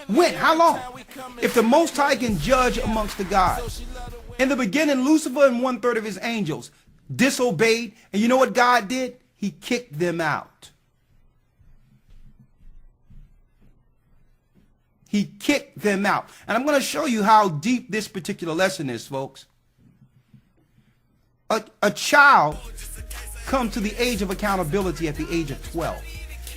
When? How long? If the Most High can judge amongst the gods. In the beginning, Lucifer and 1/3 of his angels disobeyed, and you know what God did? He kicked them out. He kicked them out. And I'm going to show you how deep this particular lesson is, folks. A child comes to the age of accountability at the age of 12.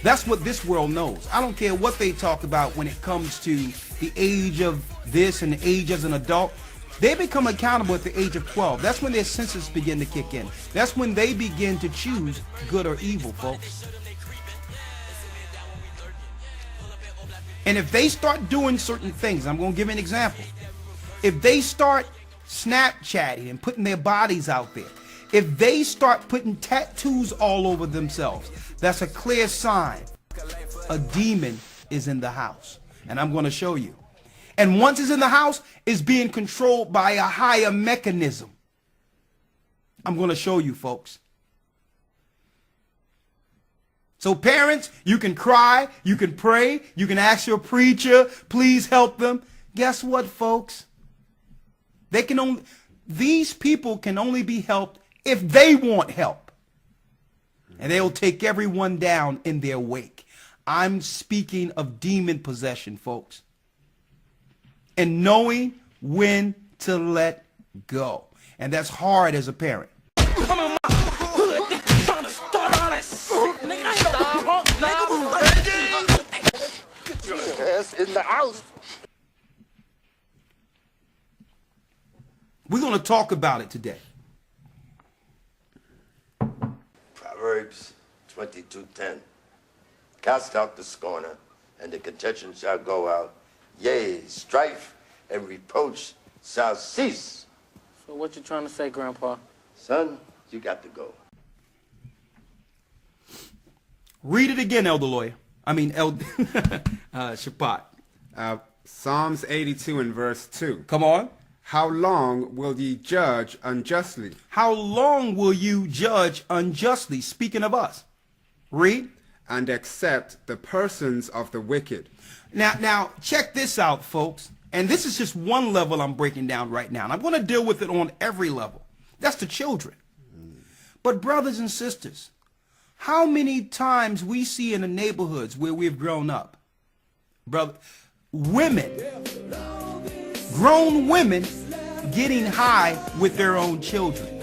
That's what this world knows. I don't care what they talk about when it comes to the age of this and the age as an adult. They become accountable at the age of 12. That's when their senses begin to kick in. That's when they begin to choose good or evil, folks. And if they start doing certain things, I'm going to give an example. If they start Snapchatting and putting their bodies out there, if they start putting tattoos all over themselves, that's a clear sign a demon is in the house. And I'm going to show you. And once it's in the house, it's being controlled by a higher mechanism. I'm going to show you, folks. So parents, you can cry, you can pray, you can ask your preacher, please help them. Guess what, folks? These people can only be helped if they want help. And they'll take everyone down in their wake. I'm speaking of demon possession, folks. And knowing when to let go. And that's hard as a parent. In the house. We're going to talk about it today. Proverbs 22:10. Cast out the scorner, and the contention shall go out. Yea, strife and reproach shall cease. So what you trying to say, Grandpa? Son, you got to go. Read it again, Elder Lawyer. Elder Shapat. Psalms 82 and verse 2. Come on. How long will ye judge unjustly? How long will you judge unjustly? Speaking of us. Read. And accept the persons of the wicked. Now, check this out, folks. And this is just one level I'm breaking down right now. And I'm going to deal with it on every level. That's the children. But brothers and sisters, how many times we see in the neighborhoods where we've grown up, women, grown women getting high with their own children?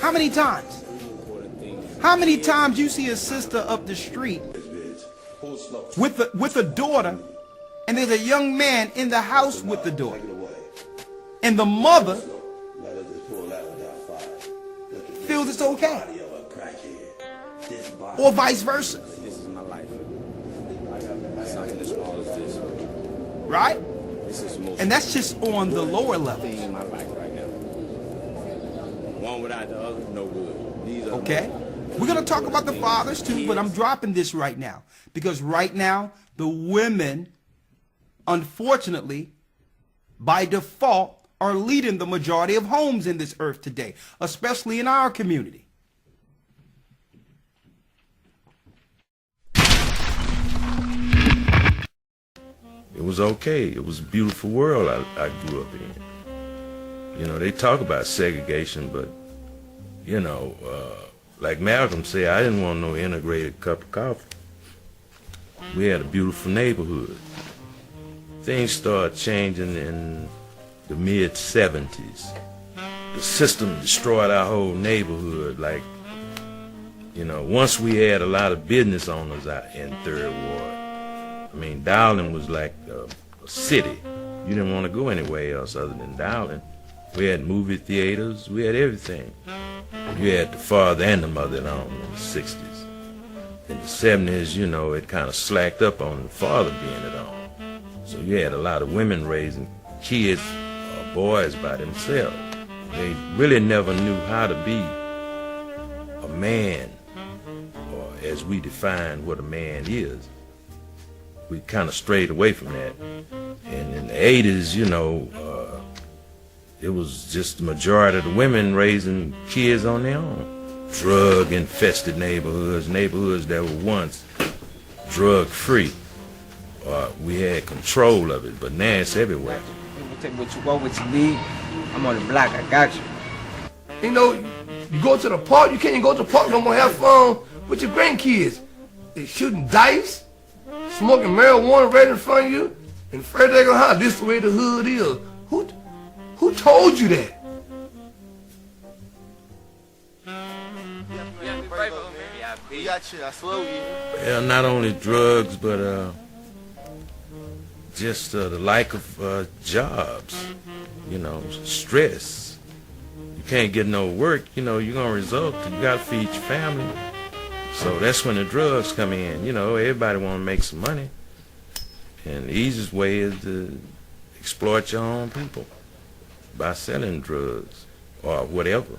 How many times? How many times you see a sister up the street with a daughter, and there's a young man in the house with the daughter, and the mother feels it's okay, or vice versa? This is my life. Something as small as this. Right? This is the most And that's just on the lower level. thing in my life right now. One without the other, no good. These are Okay? We're going to talk about the fathers too, but I'm dropping this right now. Because right now, the women, unfortunately, by default, are leading the majority of homes in this earth today, especially in our community. It was okay. It was a beautiful world I grew up in. You know, they talk about segregation, but, you know, like Malcolm said, I didn't want no integrated cup of coffee. We had a beautiful neighborhood. Things started changing in the mid-70s. The system destroyed our whole neighborhood. Like, you know, once we had a lot of business owners out in Third Ward. I mean, Dowling was like a city. You didn't want to go anywhere else other than Dowling. We had movie theaters. We had everything. You had the father and the mother in the 60s. In the 70s, you know, it kind of slacked up on the father being at home. So you had a lot of women raising kids or boys by themselves. They really never knew how to be a man, or as we define what a man is. We kind of strayed away from that. And in the 80s, you know, it was just the majority of the women raising kids on their own. Drug-infested neighborhoods, neighborhoods that were once drug-free. We had control of it, but now it's everywhere. What you need? I'm on the block, I got you. You know, you go to the park, you can't even go to the park no more, have fun with your grandkids. They shooting dice, smoking marijuana right in front of you, and afraid they're gonna holler, this is the way the hood is. Who told you that? Well, not only drugs, but just the lack of jobs, you know, stress. You can't get no work, you know, you're gonna result, you gotta feed your family. So that's when the drugs come in. You know, everybody wanna make some money. And the easiest way is to exploit your own people by selling drugs or whatever.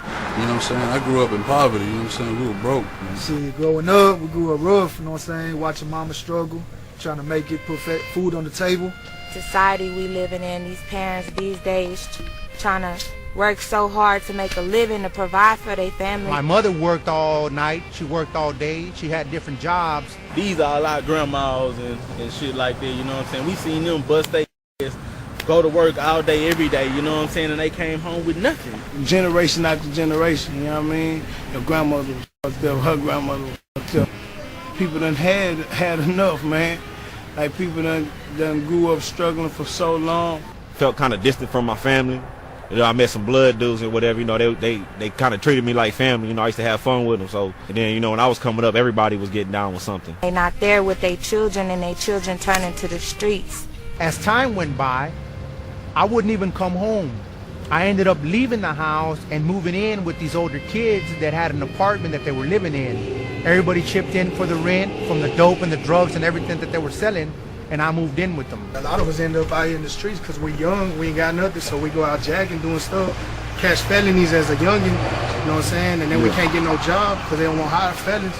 You know what I'm saying? I grew up in poverty, you know what I'm saying? We were broke. Man. See, growing up, we grew up rough, you know what I'm saying? Watching mama struggle, trying to make it, put food on the table. Society we living in, these parents these days trying to work so hard to make a living to provide for their family. My mother worked all night, she worked all day, she had different jobs. These are a lot of grandmas and shit like that, you know what I'm saying? We seen them bust their ass, go to work all day, every day, you know what I'm saying? And they came home with nothing. Generation after generation, you know what I mean? Your grandmother was there, her grandmother was there. People done had enough, man. Like people done grew up struggling for so long. Felt kind of distant from my family. You know, I met some blood dudes and whatever, you know, they kind of treated me like family, you know, I used to have fun with them. So, and then, you know, when I was coming up, everybody was getting down with something. They not there with their children and their children turning to the streets. As time went by, I wouldn't even come home. I ended up leaving the house and moving in with these older kids that had an apartment that they were living in. Everybody chipped in for the rent from the dope and the drugs and everything that they were selling, and I moved in with them. A lot of us end up out here in the streets because we're young, we ain't got nothing, so we go out jacking, doing stuff, catch felonies as a youngin', you know what I'm saying? And then we can't get no job because they don't want to hire felons.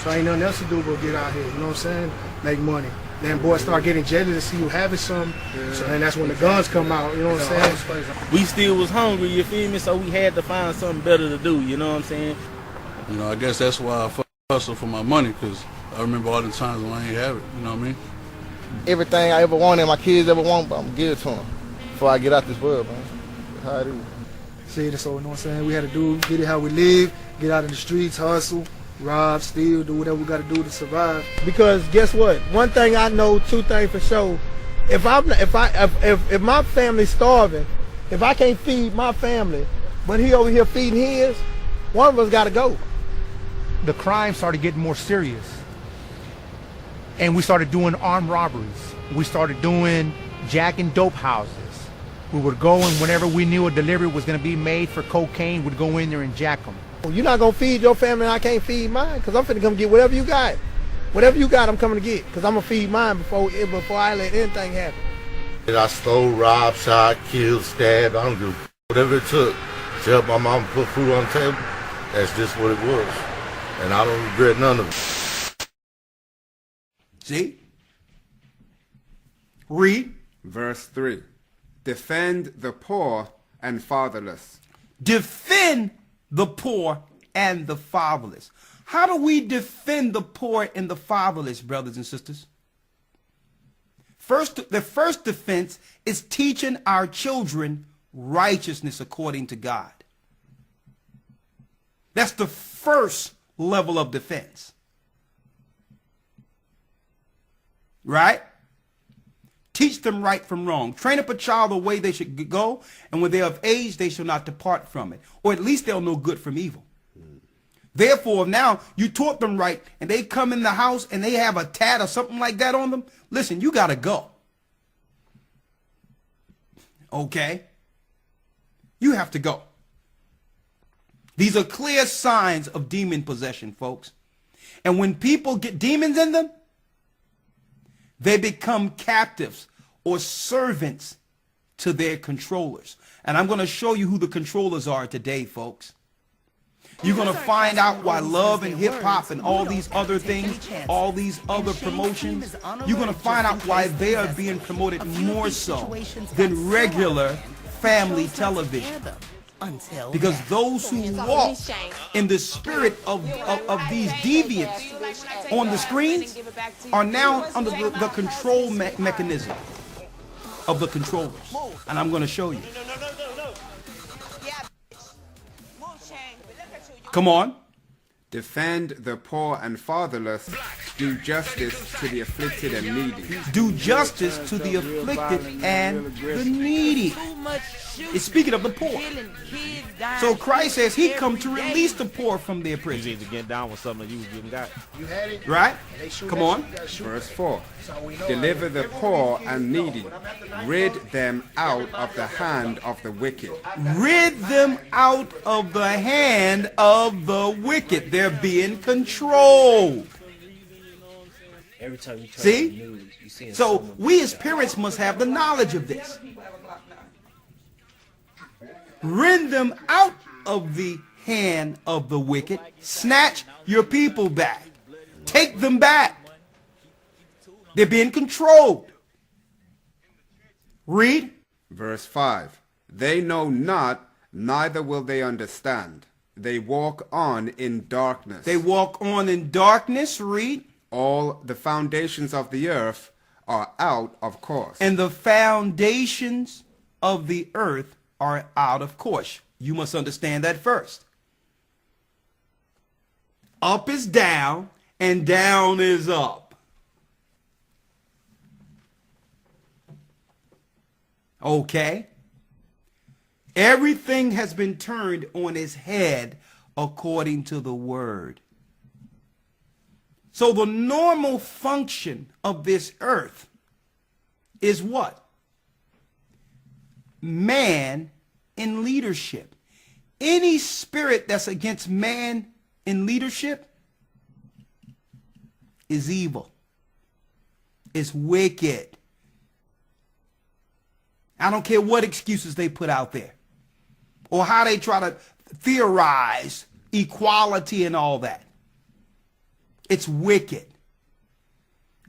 So ain't nothing else to do but get out here, you know what I'm saying? Make money. Then boys start getting jealous to see you having something, so then that's when the guns come out, you know what I'm saying? We still was hungry, you feel me? So we had to find something better to do, you know what I'm saying? You know, I guess that's why I hustle for my money, because I remember all the times when I ain't have it, you know what I mean? Everything I ever wanted, my kids ever want, I'm gonna give it to them before I get out this world, man. That's how it is. See, so you know what I'm saying? We had to do, get it how we live, get out in the streets, hustle, rob, steal, do whatever we got to do to survive. Because guess what? One thing I know, two things for sure. If my family's starving, if I can't feed my family, but he over here feeding his, one of us got to go. The crime started getting more serious. And we started doing armed robberies. We started doing jacking dope houses. We would go, and whenever we knew a delivery was going to be made for cocaine, we'd go in there and jack them. Well, you're not going to feed your family and I can't feed mine, because I'm finna come get whatever you got. Whatever you got, I'm coming to get, because I'm going to feed mine before I let anything happen. I stole, robbed, shot, killed, stabbed, I don't give whatever it took to help my mom put food on the table. That's just what it was. And I don't regret none of it. See? Read. Verse 3. Defend the poor and fatherless. Defend the poor and the fatherless. How do we defend the poor and the fatherless, brothers and sisters? The first defense is teaching our children righteousness according to God. That's the first level of defense. right? Teach them right from wrong. Train up a child the way they should go, and when they are of age, they shall not depart from it. Or at least they'll know good from evil. Therefore, now you taught them right, and they come in the house and they have a tat or something like that on them, listen, you got to go. Okay? You have to go. These are clear signs of demon possession, folks. And when people get demons in them, they become captives or servants to their controllers. And I'm going to show you who the controllers are today, folks. You're going to find out why love and hip-hop and all these other things, all these other promotions, you're going to find out why they are being promoted more so than regular family television. Because those who walk in the spirit of these deviants on the screens are now under the control mechanism of the controllers. And I'm going to show you. Come on. Defend the poor and fatherless. Do justice to the afflicted and needy. Do justice to the afflicted and the needy. It's speaking of the poor. So Christ says he come to release the poor from their prison. You need to get down with something you didn't got. Right? Come on. Verse 4. Deliver the poor and needy. Rid them out of the hand of the wicked. Rid them out of the hand of the wicked. They're being controlled. Every time you turn See? on the news, you see So we as parents must have the knowledge of this. Rend them out of the hand of the wicked. Snatch your people back. Take them back. They're being controlled. Read. Verse 5. They know not, neither will they understand. They walk on in darkness. They walk on in darkness. Read. All the foundations of the earth are out of course. And the foundations of the earth are out of course. You must understand that first. Up is down and down is up. Okay? Everything has been turned on its head according to the word. So the normal function of this earth is what? Man in leadership. Any spirit that's against man in leadership is evil. It's wicked. I don't care what excuses they put out there or how they try to theorize equality and all that. It's wicked.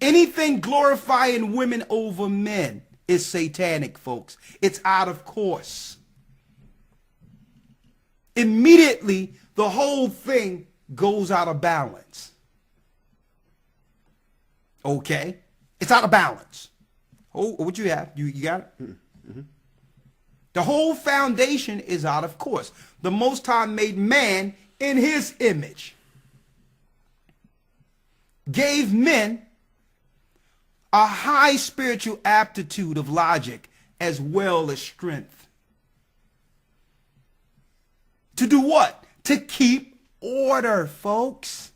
Anything glorifying women over men is satanic, folks. It's out of course. Immediately, the whole thing goes out of balance. Okay? It's out of balance. Oh, what you have? You got it? Mm-hmm. The whole foundation is out of course. The Most High made man in his image. Gave men a high spiritual aptitude of logic as well as strength. To do what? To keep order, folks.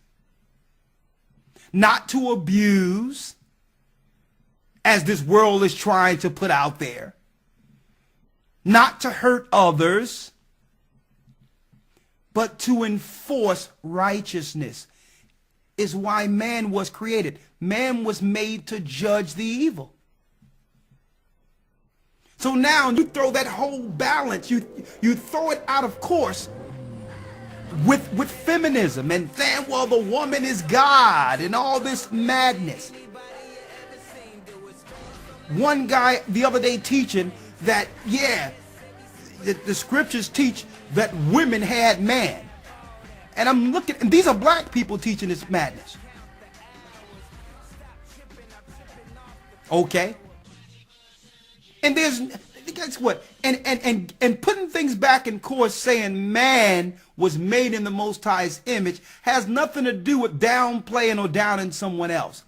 Not to abuse, as this world is trying to put out there. Not to hurt others, but to enforce righteousness. Is why man was created. Man was made to judge the evil. So now you throw that whole balance, you throw it out of course with feminism and saying, well, the woman is God and all this madness. One guy the other day teaching that, yeah, the scriptures teach that women had man. And I'm looking, and these are black people teaching this madness. Okay? And there's, guess what? And putting things back in course, saying man was made in the Most High's image has nothing to do with downplaying or downing someone else.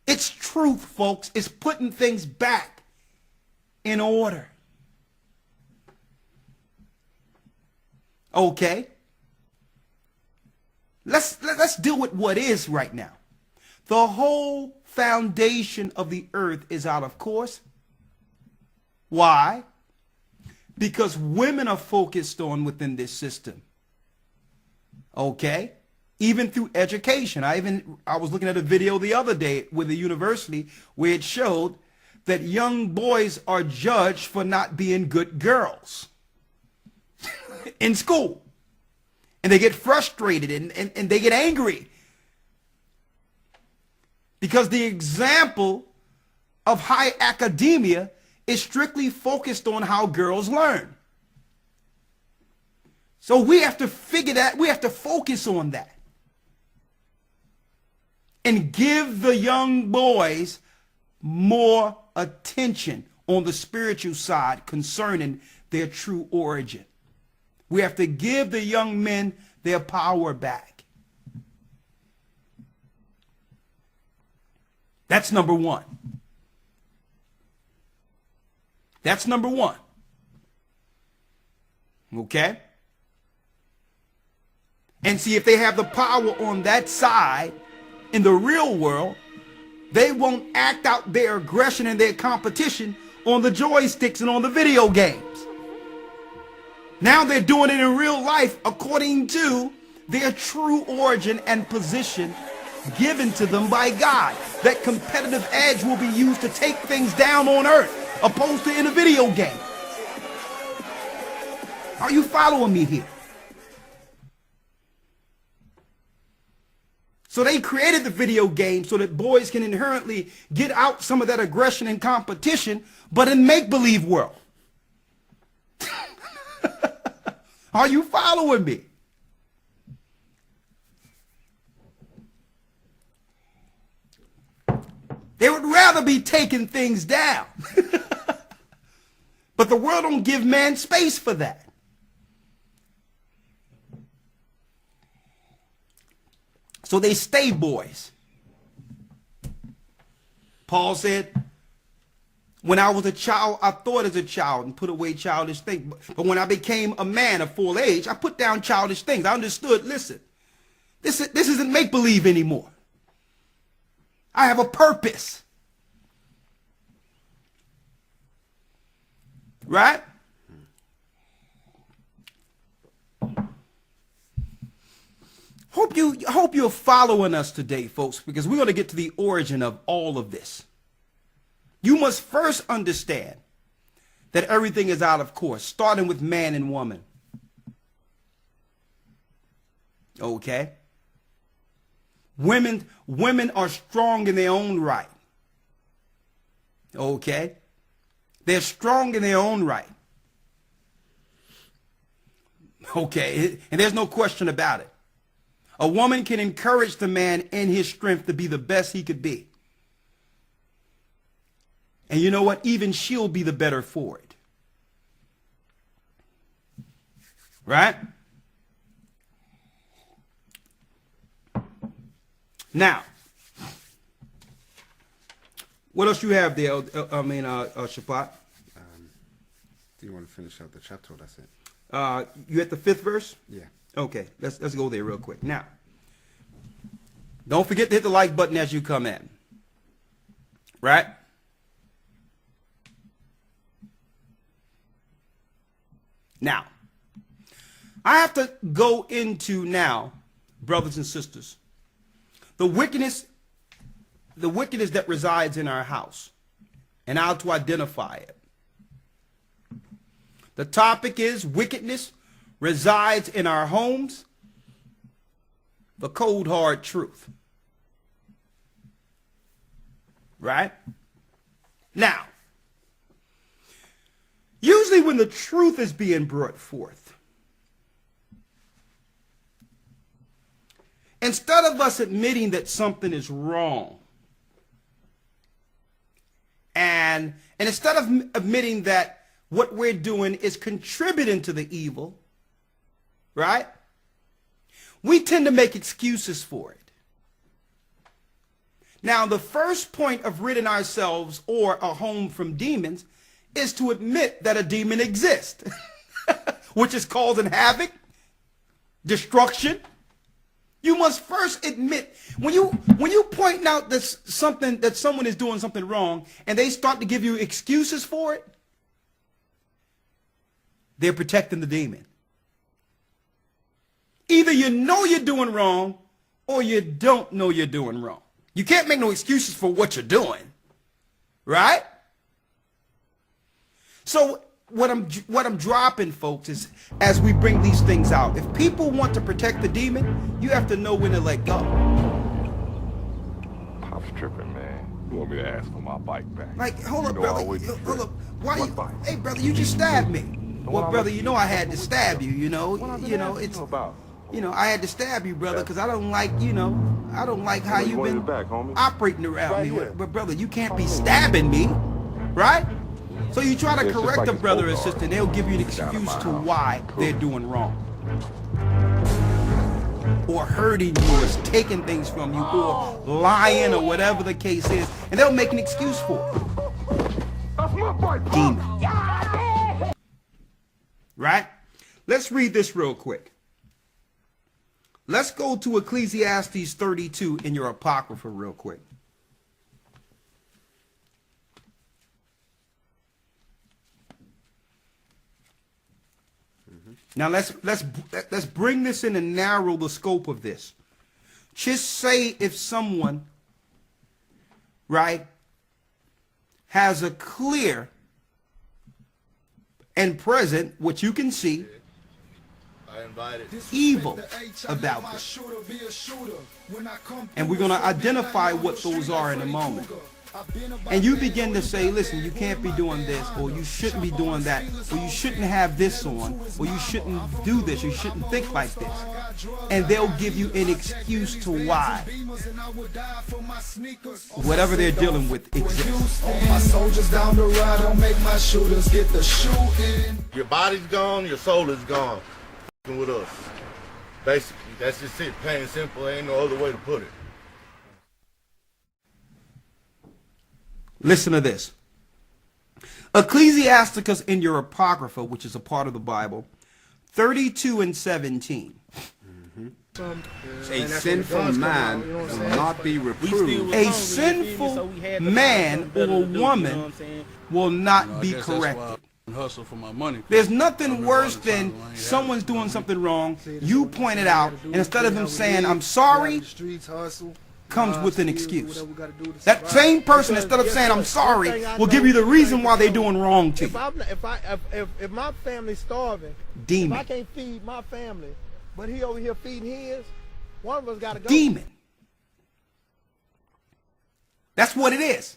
It's truth, folks. It's putting things back in order. Okay? Let's deal with what is right now. The whole foundation of the earth is out of course. Why? Because women are focused on within this system. Okay? Even through education. I was looking at a video the other day with a university where it showed that young boys are judged for not being good girls in school. And they get frustrated and they get angry. Because the example of high academia is strictly focused on how girls learn. So we have to figure that, we have to focus on that. And give the young boys more attention on the spiritual side concerning their true origin. We have to give the young men their power back. That's number one. That's number one. Okay? And see, if they have the power on that side, in the real world, they won't act out their aggression and their competition on the joysticks and on the video games. Now they're doing it in real life according to their true origin and position given to them by God. That competitive edge will be used to take things down on earth, opposed to in a video game. Are you following me here? So they created the video game so that boys can inherently get out some of that aggression and competition, but in make-believe world. Are you following me? They would rather be taking things down. But the world don't give man space for that. So they stay boys. Paul said, when I was a child, I thought as a child and put away childish things. But when I became a man of full age, I put down childish things. I understood, listen, this isn't make-believe anymore. I have a purpose. Right? Hope you're following us today, folks, because we're going to get to the origin of all of this. You must first understand that everything is out of course, starting with man and woman. Okay? Women are strong in their own right. Okay? They're strong in their own right. Okay? And there's no question about it. A woman can encourage the man in his strength to be the best he could be. And you know what? Even she'll be the better for it. Right? Now, what else you have there, Shapat? Do you want to finish out the chapter or that's it? You at the 5th verse? Yeah. Okay, let's go there real quick. Now, don't forget to hit the like button as you come in. Right? Now, I have to go into now, brothers and sisters, the wickedness that resides in our house and how to identify it. The topic is wickedness resides in our homes, the cold hard truth. Right? Now, usually when the truth is being brought forth, instead of us admitting that something is wrong, and instead of admitting that what we're doing is contributing to the evil, right? We tend to make excuses for it. Now, the first point of ridding ourselves or a home from demons is to admit that a demon exists, which is causing havoc, destruction. You must first admit, when you point out that someone is doing something wrong and they start to give you excuses for it, they're protecting the demon. Either you know you're doing wrong or you don't know you're doing wrong. You can't make no excuses for what you're doing, right? So what I'm dropping, folks, is as we bring these things out, if people want to protect the demon, you have to know when to let go. Pop's tripping, man. You want me to ask for my bike back? Like, hold up, You know I brother. always Hold up. Why What you? bike? Hey, brother, you just stabbed me. Well, I brother, let you you know I know had to stab you. You know, it's about? I had to stab you, brother, because I don't like, I don't like how you you've want been it back, homie? operating around Right me. here. But brother, you can't be stabbing me, right? So you try to It's just correct like a it's brother or Bogart. sister, and they'll give you an Get out of excuse my to house. why Cool. they're doing wrong, or hurting you, or taking things from you, or lying, or whatever the case is, and they'll make an excuse for it. That's my bike. Demon. Right? Let's read this real quick. Let's go to Ecclesiastes 32 in your Apocrypha real quick. Now let's bring this in and narrow the scope of this. Just say if someone, right, has a clear and present, what you can see, evil about this. And we're going to identify what those are in a moment. And you begin to say, listen, you can't be doing this, or you shouldn't be doing that, or you shouldn't have this on, or you shouldn't do this, or you shouldn't think like this. And they'll give you an excuse to why. Whatever they're dealing with exists. My soldiers down the ride, don't make my shooters get the shooting. Your body's gone, your soul is gone. With us. Basically, that's just it. Plain and simple. Ain't no other way to put it. Listen to this. Ecclesiasticus in your Apocrypha, which is a part of the Bible, 32 and 17. A sinful man will not be reproved. A sinful man or woman will not be corrected. Hustle for my money. There's nothing worse than someone's doing something wrong, you point it out, and instead of him saying, I'm sorry, comes with an excuse. That same person, instead of saying, I'm sorry, will give you the reason why they're doing wrong to you. If my family's starving, Demon. if I can't feed my family, but he over here feeding his, one of us got to go. Demon. That's what it is.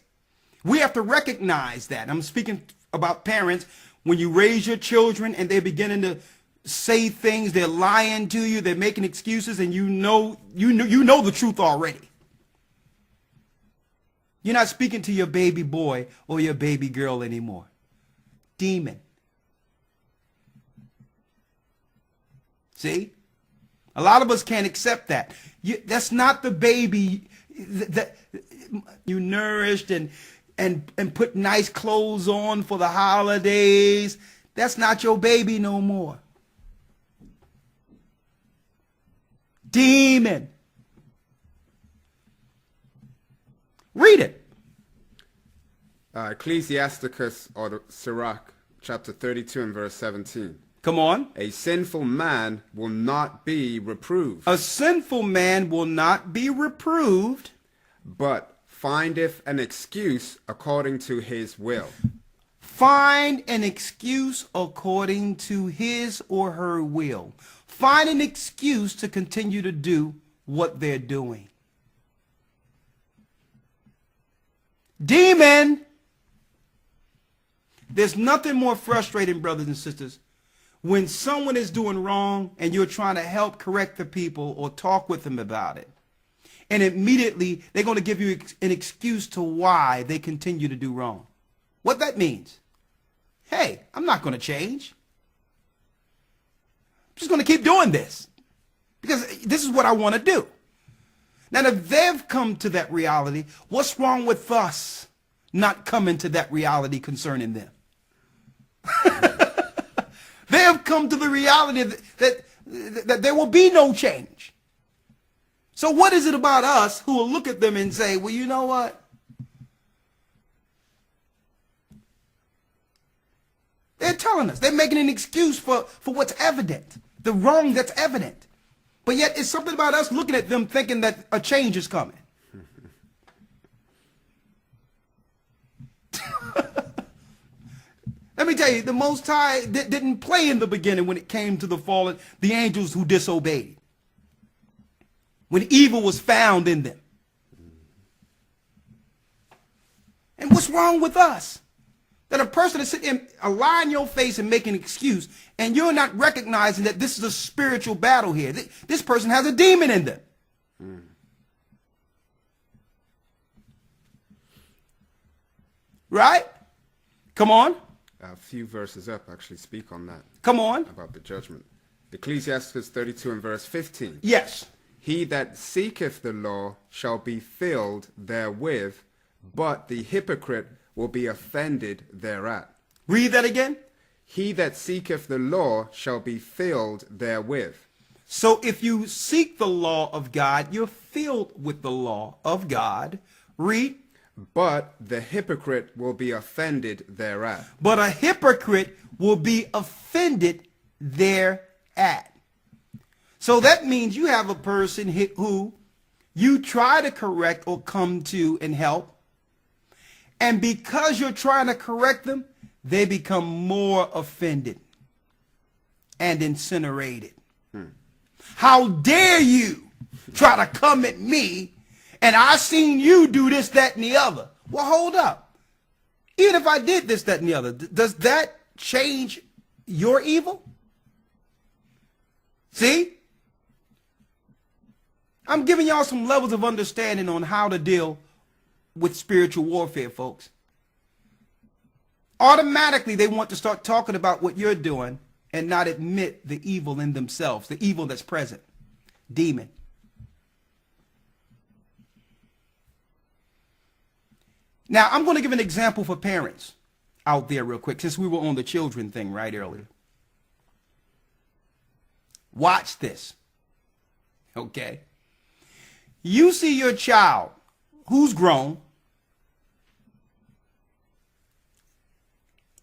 We have to recognize that. I'm speaking about parents. When you raise your children and they're beginning to say things, they're lying to you, they're making excuses, and you know the truth already. You're not speaking to your baby boy or your baby girl anymore. Demon. See? A lot of us can't accept that. That's not the baby that you nourished and put nice clothes on for the holidays. That's not your baby no more. Demon. Read it. Ecclesiasticus, or the Sirach, chapter 32 and verse 17. Come on. A sinful man will not be reproved. A sinful man will not be reproved, but findeth an excuse according to his will. Find an excuse according to his or her will. Find an excuse to continue to do what they're doing. Demon! There's nothing more frustrating, brothers and sisters, when someone is doing wrong and you're trying to help correct the people or talk with them about it. And immediately they're going to give you an excuse to why they continue to do wrong. What that means? Hey, I'm not going to change. I'm just going to keep doing this because this is what I want to do. Now, if they've come to that reality, what's wrong with us not coming to that reality concerning them? They have come to the reality that there will be no change. So what is it about us who will look at them and say, well, you know what? They're telling us. They're making an excuse for what's evident, the wrong that's evident. But yet it's something about us looking at them thinking that a change is coming. Let me tell you, the Most High didn't play in the beginning when it came to the fallen, the angels who disobeyed. When evil was found in them. And what's wrong with us? That a person is sitting and lie in your face and make an excuse, and you're not recognizing that this is a spiritual battle here. This person has a demon in them. Right? Come on. A few verses up actually speak on that. Come on. About the judgment. Ecclesiastes 32 and verse 15. Yes. He that seeketh the law shall be filled therewith, but the hypocrite will be offended thereat. Read that again. He that seeketh the law shall be filled therewith. So if you seek the law of God, you're filled with the law of God. Read. But the hypocrite will be offended thereat. But a hypocrite will be offended thereat. So that means you have a person who you try to correct or come to and help. And because you're trying to correct them, they become more offended and incinerated. How dare you try to come at me and I seen you do this, that, and the other. Well, hold up. Even if I did this, that, and the other, does that change your evil? See? I'm giving y'all some levels of understanding on how to deal with spiritual warfare, folks. Automatically, they want to start talking about what you're doing and not admit the evil in themselves, the evil that's present. Demon. Now, I'm going to give an example for parents out there real quick, since we were on the children thing right earlier. Watch this. Okay? You see your child who's grown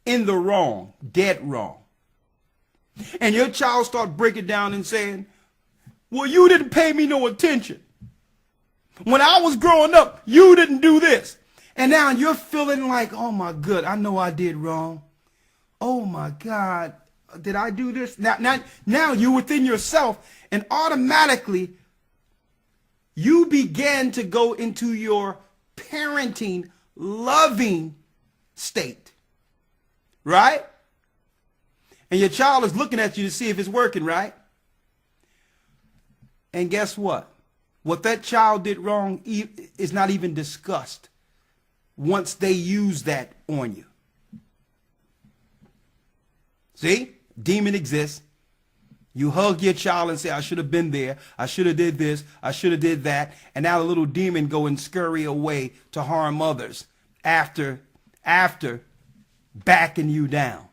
in the wrong, dead wrong. And your child start breaking down and saying, well, you didn't pay me no attention. When I was growing up, you didn't do this. And now you're feeling like, oh my God, I know I did wrong. Oh my God, did I do this? Now you're within yourself, and automatically you begin to go into your parenting, loving state. Right? And your child is looking at you to see if it's working, right? And guess what? What that child did wrong is not even discussed once they use that on you. See? Demon exists. You hug your child and say, I should have been there. I should have did this. I should have did that. And now the little demon go and scurry away to harm others after backing you down.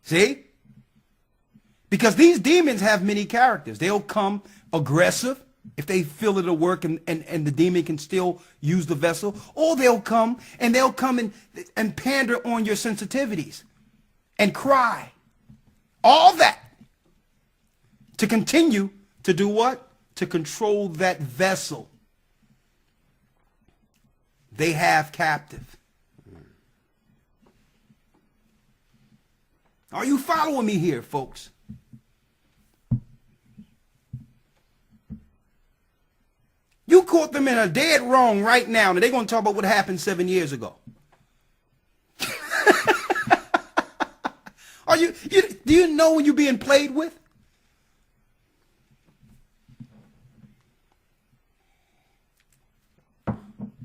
See? Because these demons have many characters. They'll come aggressive if they feel it'll work and the demon can still use the vessel. Or they'll come and pander on your sensitivities and cry. All that to continue to do what? To control that vessel they have captive. Are you following me here, folks? You caught them in a dead wrong right now, and they're going to talk about what happened 7 years ago. Do you know when you're being played with?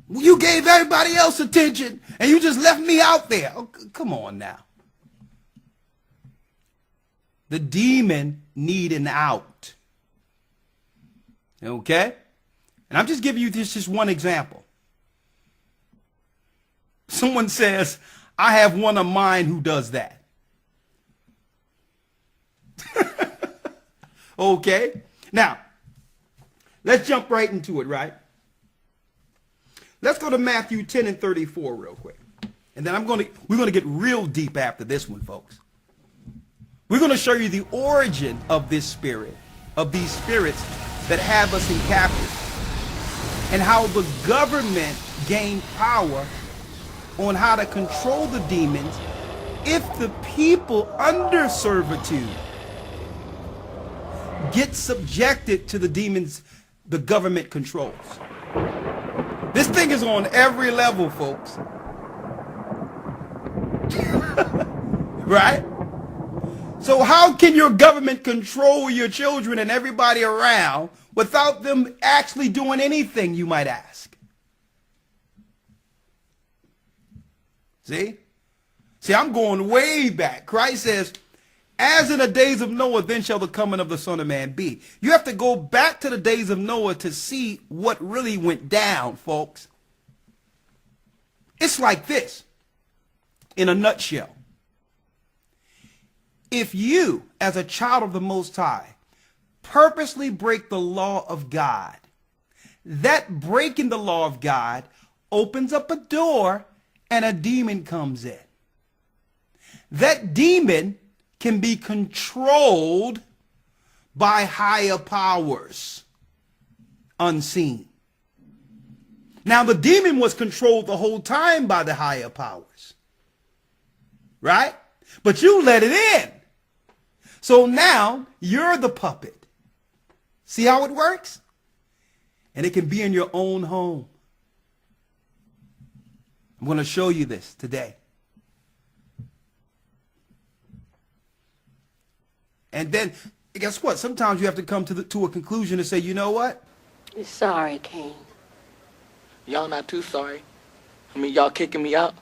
You gave everybody else attention, and you just left me out there. Oh, come on now. The demon need an out. Okay? And I'm just giving you just one example. Someone says, I have one of mine who does that. Okay? Now, let's jump right into it, right? Let's go to Matthew 10 and 34 real quick. And then we're going to get real deep after this one, folks. We're going to show you the origin of this spirit, of these spirits that have us in captivity, and how the government gained power on how to control the demons if the people under servitude get subjected to the demons the government controls. This thing is on every level, folks. Right? So how can your government control your children and everybody around without them actually doing anything, you might ask? See? See, I'm going way back. Christ says, as in the days of Noah, then shall the coming of the Son of Man be. You have to go back to the days of Noah to see what really went down, folks. It's like this, in a nutshell. If you, as a child of the Most High, purposely break the law of God, that breaking the law of God opens up a door and a demon comes in. That demon can be controlled by higher powers, unseen. Now, the demon was controlled the whole time by the higher powers, right? But you let it in. So now you're the puppet. See how it works? And it can be in your own home. I'm going to show you this today. And then, guess what? Sometimes you have to come to a conclusion and say, you know what? You're sorry, King. Y'all not too sorry. I mean, y'all kicking me out.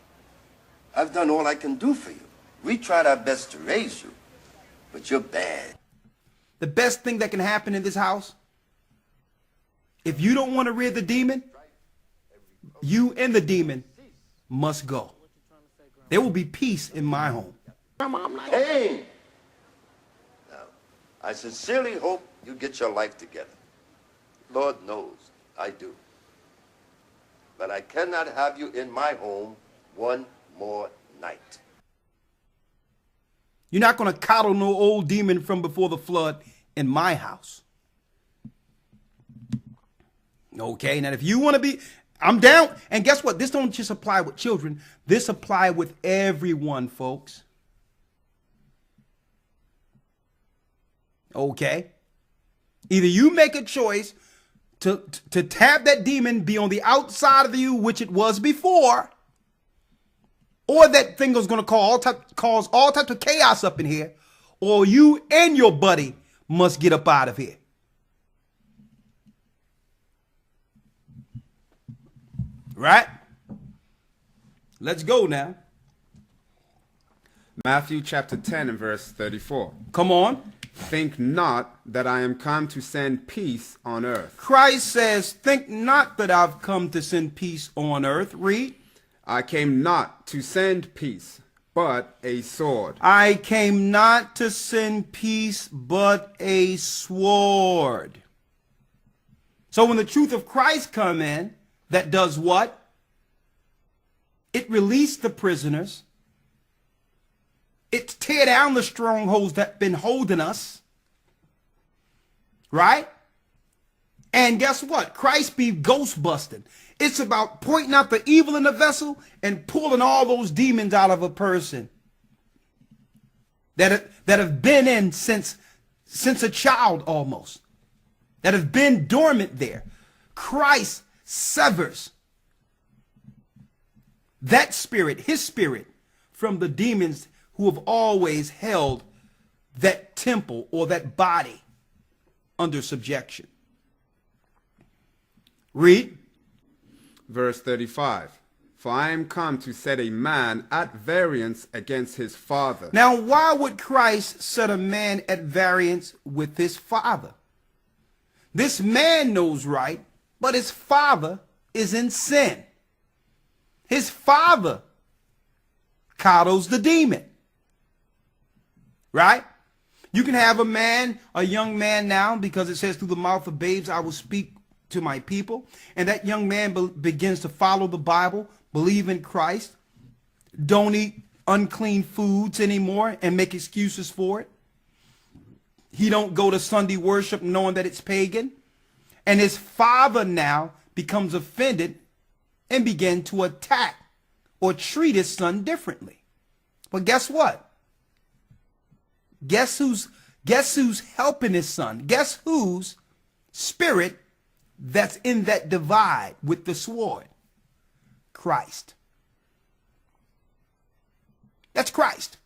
I've done all I can do for you. We tried our best to raise you, but you're bad. The best thing that can happen in this house, if you don't want to rid the demon, you and the demon must go. There will be peace in my home. Hey! Now, I sincerely hope you get your life together. Lord knows I do. But I cannot have you in my home one more night. You're not going to coddle no old demon from before the flood in my house. Okay, now if you want to be, I'm down. And guess what? This don't just apply with children. This apply with everyone, folks. Okay? Either you make a choice to tap that demon, be on the outside of you, which it was before, or that thing was going to cause all types of chaos up in here, or you and your buddy must get up out of here. Right? Let's go now. Matthew chapter 10 and verse 34. Come on. Think not that I am come to send peace on earth. Christ says, think not that I've come to send peace on earth. Read. I came not to send peace, but a sword. I came not to send peace, but a sword. So when the truth of Christ come in, that does what? It released the prisoners. It tear down the strongholds that been holding us. Right? And guess what? Christ be ghost busting. It's about pointing out the evil in the vessel and pulling all those demons out of a person that have been in since a child almost, that have been dormant there. Christ severs that spirit, his spirit, from the demons who have always held that temple or that body under subjection. Read. Verse 35. For I am come to set a man at variance against his father. Now, why would Christ set a man at variance with his father? This man knows right, but his father is in sin. His father coddles the demon. Right? You can have a young man now, because it says through the mouth of babes I will speak to my people. And that young man begins to follow the Bible, believe in Christ, don't eat unclean foods anymore and make excuses for it. He don't go to Sunday worship knowing that it's pagan. And his father now becomes offended and begin to attack or treat his son differently. But guess what? Guess who's helping his son? Guess whose spirit that's in that divide with the sword? Christ. That's Christ.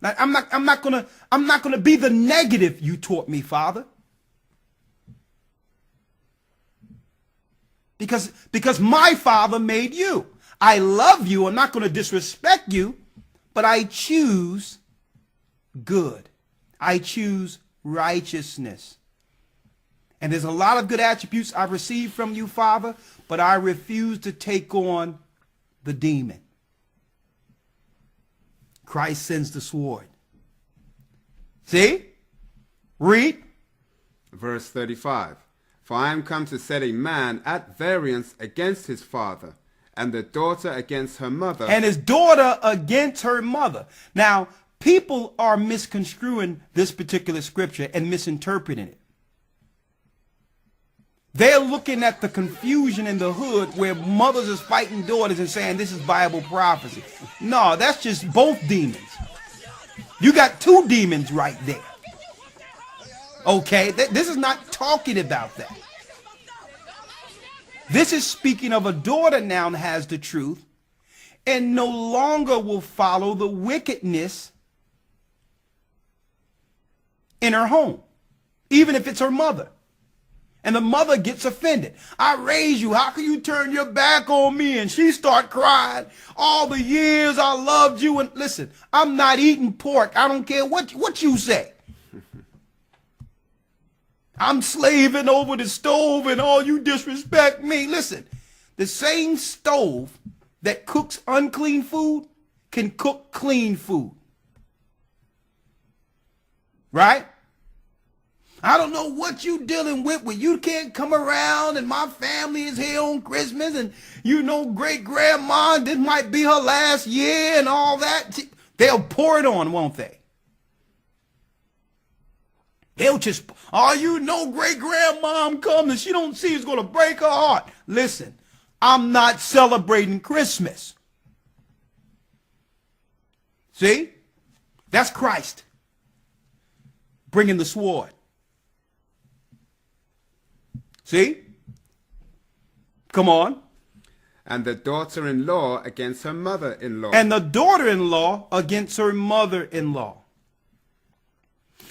Now, I'm not gonna be the negative you taught me, Father. Because my Father made you. I love you. I'm not going to disrespect you, but I choose good. I choose righteousness. And there's a lot of good attributes I've received from you, Father, but I refuse to take on the demon. Christ sends the sword. See? Read. Verse 35. For I am come to set a man at variance against his father, and the daughter against her mother. And his daughter against her mother. Now, people are misconstruing this particular scripture and misinterpreting it. They're looking at the confusion in the hood where mothers is fighting daughters and saying this is Bible prophecy. No, that's just both demons. You got two demons right there. Okay, this is not talking about that. This is speaking of a daughter now has the truth and no longer will follow the wickedness in her home, even if it's her mother. And the mother gets offended. I raised you. How can you turn your back on me? And she start crying. All the years I loved you. And listen, I'm not eating pork. I don't care what you say. I'm slaving over the stove and all you disrespect me. Listen, the same stove that cooks unclean food can cook clean food. Right? I don't know what you dealing with when you can't come around and my family is here on Christmas and you know great grandma, this might be her last year and all that. They'll pour it on, won't they? They'll just, oh, you know great grandma coming. She don't see it's going to break her heart. Listen, I'm not celebrating Christmas. See? That's Christ bringing the sword. See? Come on. And the daughter-in-law against her mother-in-law. And the daughter-in-law against her mother-in-law.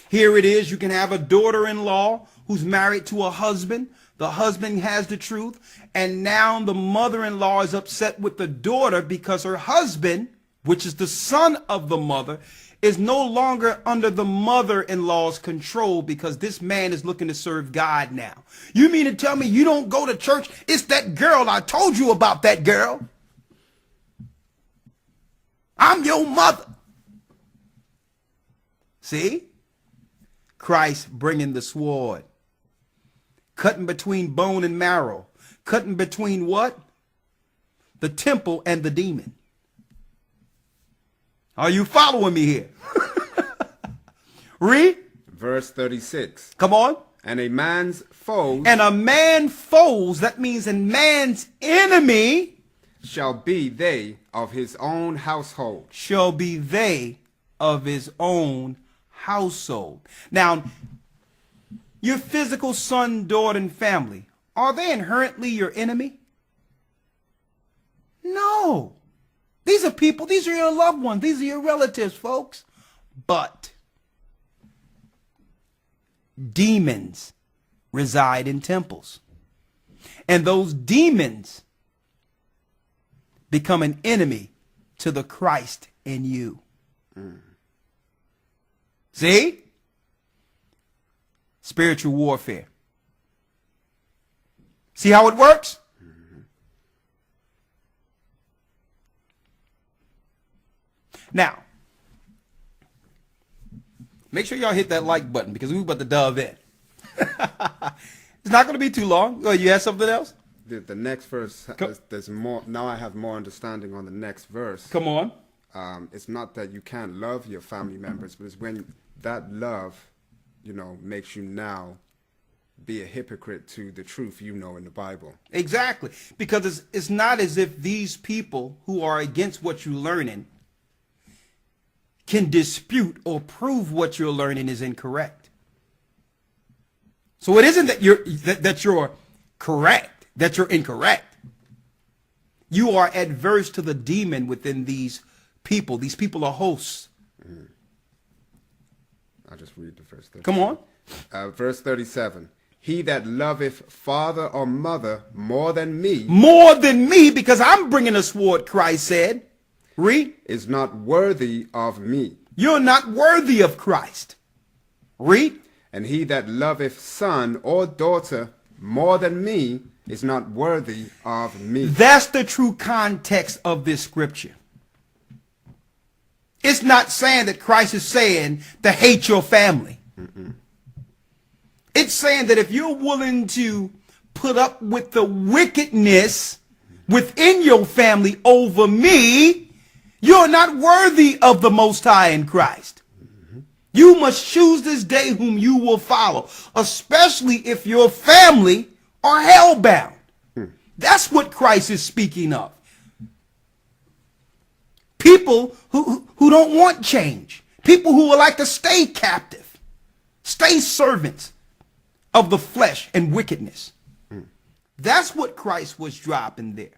Here it is. You can have a daughter-in-law who's married to a husband. The husband has the truth. And now the mother-in-law is upset with the daughter because her husband, which is the son of the mother, is no longer under the mother-in-law's control because this man is looking to serve God now. You mean to tell me you don't go to church? It's that girl. I told you about that girl. I'm your mother. See? Christ bringing the sword. Cutting between bone and marrow. Cutting between what? The temple and the demon. Are you following me here? Read. Verse 36. Come on. And a man's foes. And a man foes, that means a man's enemy. Shall be they of his own household. Shall be they of his own household. Now, your physical son, daughter, and family, are they inherently your enemy? No. These are people, these are your loved ones, these are your relatives, folks. But demons reside in temples. And those demons become an enemy to the Christ in you. See? Spiritual warfare. See how it works? Now, make sure y'all hit that like button because we're about to dive in. It's not going to be too long. Oh, you have something else? The next verse, there's more. Now I have more understanding on the next verse. Come on. It's not that you can't love your family members, but it's when that love, makes you now be a hypocrite to the truth in the Bible. Exactly. Because it's not as if these people who are against what you're learning can dispute or prove what you're learning is incorrect. So it isn't that you're correct, that you're incorrect. You are adverse to the demon within these people. These people are hosts. I'll just read the verse. Come on. Verse 37. He that loveth father or mother more than me. More than me, because I'm bringing a sword, Christ said. Read. Is not worthy of me. You're not worthy of Christ. Read. And he that loveth son or daughter more than me is not worthy of me. That's the true context of this scripture. It's not saying that Christ is saying to hate your family. It's saying that if you're willing to put up with the wickedness within your family over me, you're not worthy of the Most High in Christ. You must choose this day whom you will follow, especially if your family are hellbound. That's what Christ is speaking of. People who don't want change. People who would like to stay captive. Stay servants of the flesh and wickedness. That's what Christ was dropping there.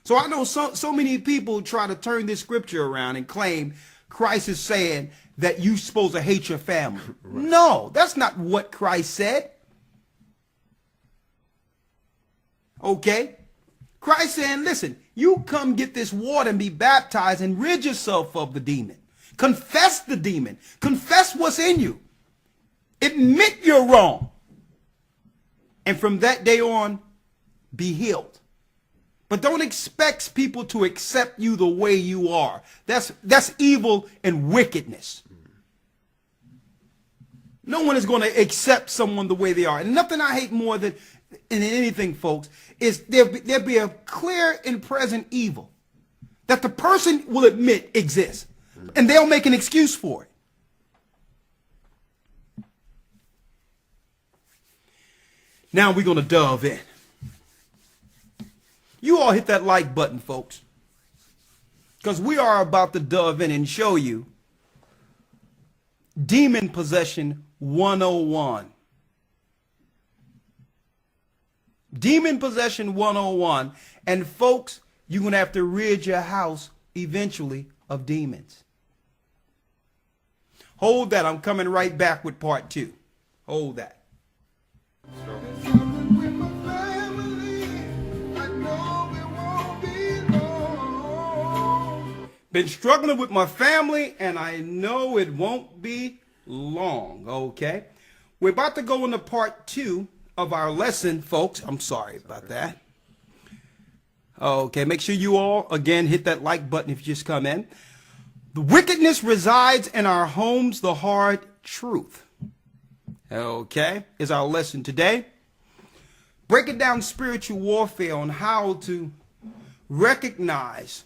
So I know so many people try to turn this scripture around and claim Christ is saying that you're supposed to hate your family. Right. No, that's not what Christ said. Okay? Christ saying, listen, you come get this water and be baptized and rid yourself of the demon. Confess the demon. Confess what's in you. Admit you're wrong. And from that day on, be healed. But don't expect people to accept you the way you are. That's evil and wickedness. No one is going to accept someone the way they are. And nothing I hate more than anything, folks, is there be a clear and present evil that the person will admit exists. And they'll make an excuse for it. Now we're going to delve in. You all hit that like button, folks, because we are about to delve in and show you Demon Possession 101. Demon Possession 101. And folks, you're going to have to rid your house eventually of demons. Hold that. I'm coming right back with part 2. Hold that. Been struggling with my family, and I know it won't be long, okay? We're about to go into part 2 of our lesson, folks. I'm sorry about that. Okay, make sure you all, again, hit that like button if you just come in. The wickedness resides in our homes, the hard truth. Okay, is our lesson today. Breaking down spiritual warfare on how to recognize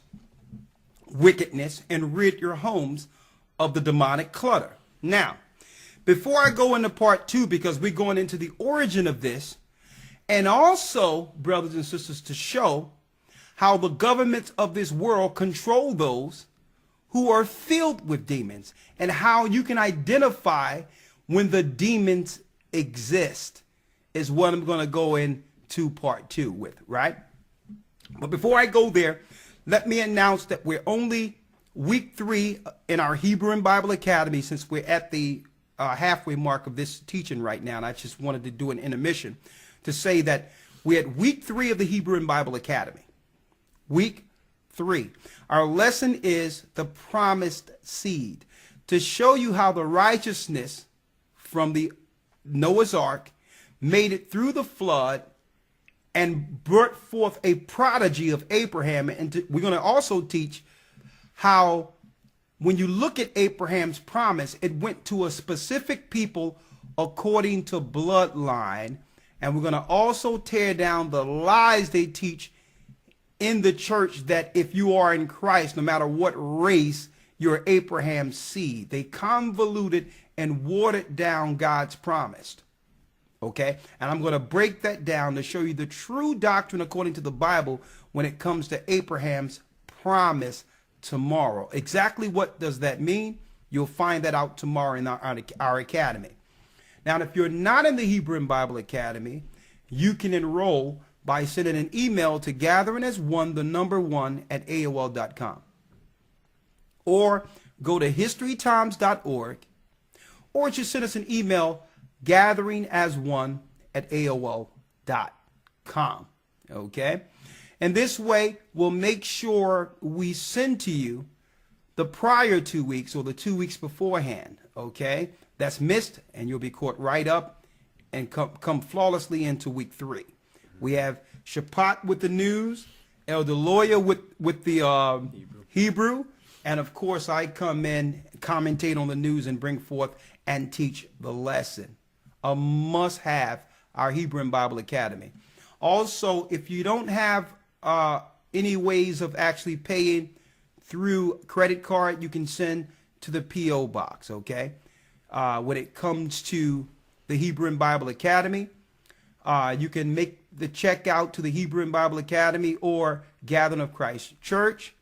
wickedness and rid your homes of the demonic clutter. Now, before I go into part 2, because we're going into the origin of this, and also, brothers and sisters, to show how the governments of this world control those who are filled with demons, and how you can identify when the demons exist, is what I'm going to go into part 2 with, right? But before I go there, let me announce that we're only week 3 in our Hebrew and Bible Academy, since we're at the halfway mark of this teaching right now. And I just wanted to do an intermission to say that we're at week 3 of the Hebrew and Bible Academy. Week 3. Our lesson is the promised seed, to show you how the righteousness from the Noah's Ark, made it through the flood, and brought forth a prodigy of Abraham. And we're going to also teach how when you look at Abraham's promise, it went to a specific people according to bloodline. And we're going to also tear down the lies they teach in the church that if you are in Christ, no matter what race, you're Abraham's seed. They convoluted and watered down God's promise. Okay? And I'm going to break that down to show you the true doctrine according to the Bible when it comes to Abraham's promise tomorrow. Exactly what does that mean? You'll find that out tomorrow in our academy. Now, if you're not in the Hebrew and Bible Academy, you can enroll by sending an email to gatheringas1 or go to historytimes.org, or just send us an email, gatheringas1@aol.com. Okay? And this way, we'll make sure we send to you the prior 2 weeks or the 2 weeks beforehand. Okay? That's missed, and you'll be caught right up and come flawlessly into week 3. We have Shapat with the news, Elder Lawyer with the Hebrew, and of course I come in, commentate on the news, and bring forth and teach the lesson. A must-have, our Hebrew and Bible Academy. Also, if you don't have any ways of actually paying through credit card, you can send to the P.O. Box, okay? When it comes to the Hebrew and Bible Academy, you can make the check out to the Hebrew and Bible Academy or Gathering of Christ Church.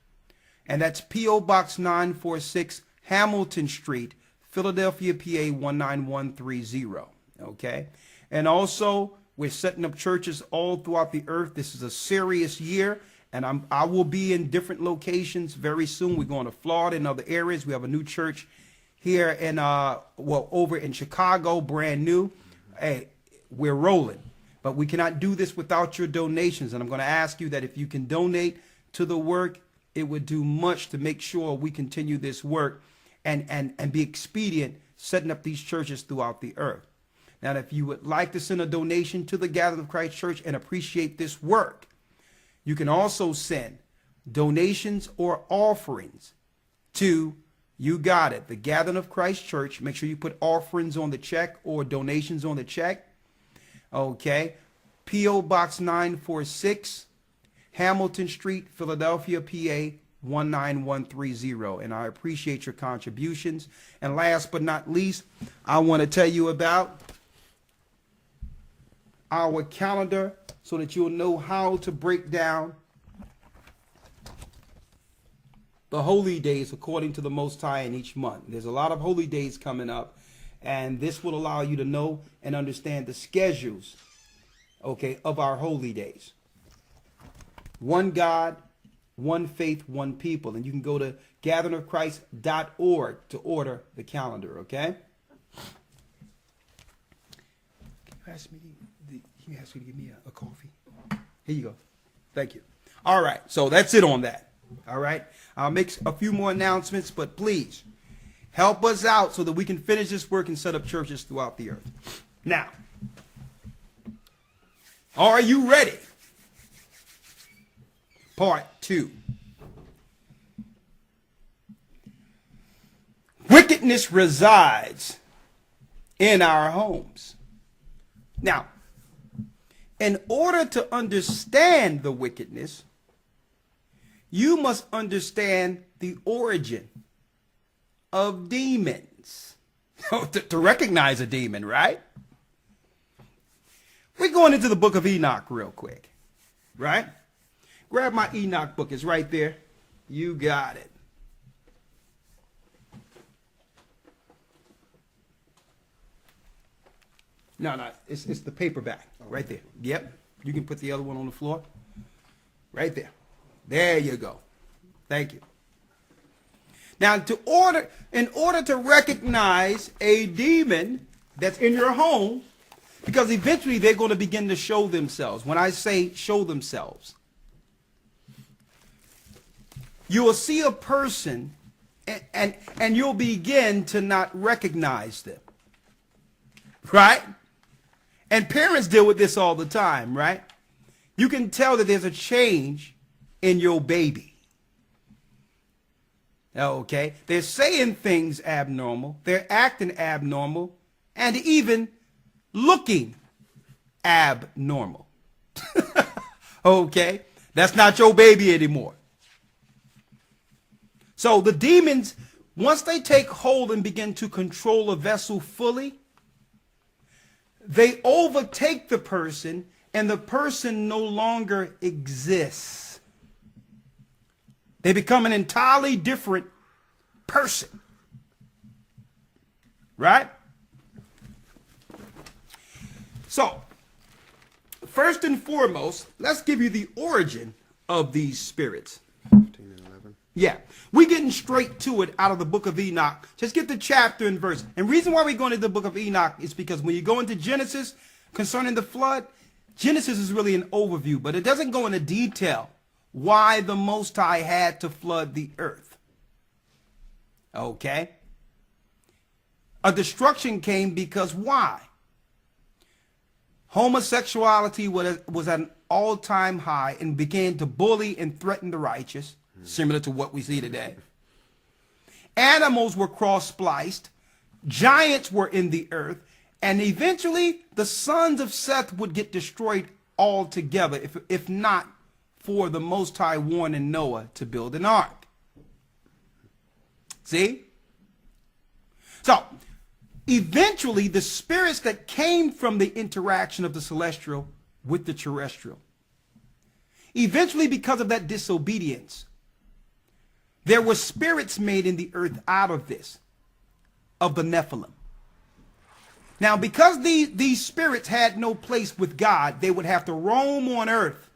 And that's P.O. Box 946, Hamilton Street, Philadelphia, PA 19130. Okay? And also, we're setting up churches all throughout the earth. This is a serious year, and I will be in different locations very soon. We're going to Florida and other areas. We have a new church here in, over in Chicago, brand new. Hey, we're rolling. But we cannot do this without your donations. And I'm going to ask you that if you can donate to the work, it would do much to make sure we continue this work and be expedient setting up these churches throughout the earth. Now, if you would like to send a donation to the Gathering of Christ Church and appreciate this work, you can also send donations or offerings to, you got it, the Gathering of Christ Church. Make sure you put offerings on the check or donations on the check. Okay. P.O. Box 946, Hamilton Street, Philadelphia, PA 19130. And I appreciate your contributions. And last but not least, I want to tell you about our calendar so that you'll know how to break down the holy days according to the Most High in each month. There's a lot of holy days coming up, and this will allow you to know and understand the schedules, okay, of our holy days. One God, one faith, one people. And you can go to gatheringofchrist.org to order the calendar, okay? Can you ask me to give me a coffee? Here you go. Thank you. All right, so that's it on that. All right, I'll make a few more announcements, but please help us out so that we can finish this work and set up churches throughout the earth. Now, are you ready? Part 2. Wickedness resides in our homes. Now, in order to understand the wickedness, you must understand the origin of demons. to recognize a demon, right? We're going into the book of Enoch real quick, right? Grab my Enoch book. It's right there. You got it. No, it's the paperback right there. Yep. You can put the other one on the floor. Right there. There you go. Thank you. Now, in order to recognize a demon that's in your home, because eventually they're going to begin to show themselves. When I say show themselves, you will see a person and you'll begin to not recognize them. right? And parents deal with this all the time, right? You can tell that there's a change in your baby. Okay? They're saying things abnormal. They're acting abnormal. And even looking abnormal. Okay? That's not your baby anymore. So the demons, once they take hold and begin to control a vessel fully, they overtake the person, and the person no longer exists. They become an entirely different person. Right? So, first and foremost, let's give you the origin of these spirits. 15 and 11. Yeah, we're getting straight to it out of the book of Enoch. Just get the chapter and verse. And reason why we're going to the book of Enoch is because when you go into Genesis concerning the flood, Genesis is really an overview, but it doesn't go into detail why the Most High had to flood the earth. Okay? A destruction came because why? Homosexuality was at an all-time high and began to bully and threaten the righteous, similar to what we see today. Animals were cross-spliced, giants were in the earth, and eventually the sons of Seth would get destroyed altogether, if not for the Most High warning Noah to build an ark. See? So, eventually the spirits that came from the interaction of the celestial with the terrestrial, eventually because of that disobedience, there were spirits made in the earth out of this, of the Nephilim. Now, because these spirits had no place with God, they would have to roam on earth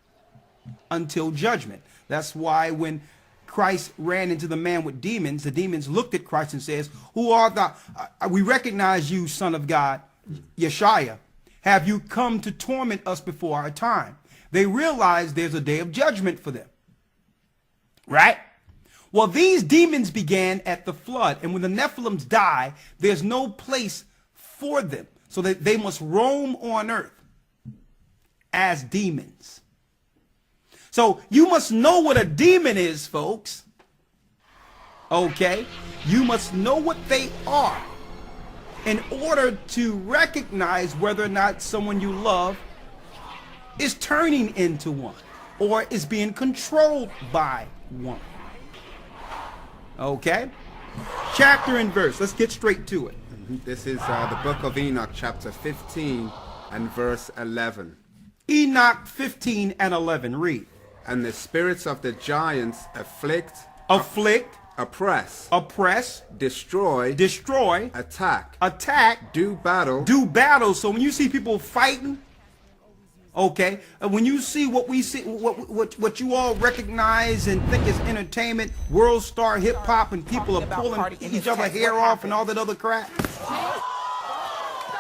until judgment. That's why when Christ ran into the man with demons, the demons looked at Christ and says, "Who art thou? We recognize you, Son of God, Yeshua. Have you come to torment us before our time?" They realized there's a day of judgment for them. Right? Well, these demons began at the flood, and when the Nephilims die, there's no place for them. So that they must roam on earth as demons. So you must know what a demon is, folks. Okay? You must know what they are in order to recognize whether or not someone you love is turning into one or is being controlled by one. Okay? Chapter and verse. Let's get straight to it. This is the book of Enoch, chapter 15 and verse 11. Enoch 15 and 11. Read. And the spirits of the giants afflict, oppress, destroy, attack, do battle. So when you see people fighting, okay, when you see what we see, what you all recognize and think is entertainment, world star hip hop, and people are pulling each other hair off and all that other crap.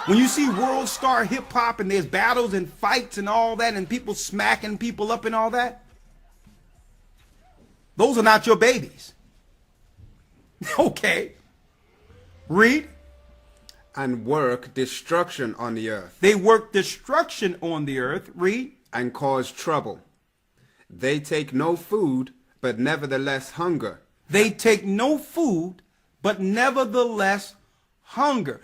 When you see world star hip hop and there's battles and fights and all that and people smacking people up and all that, those are not your babies. Okay. Read. And work destruction on the earth. They work destruction on the earth. Read. And cause trouble. They take no food, but nevertheless hunger. They take no food, but nevertheless hunger.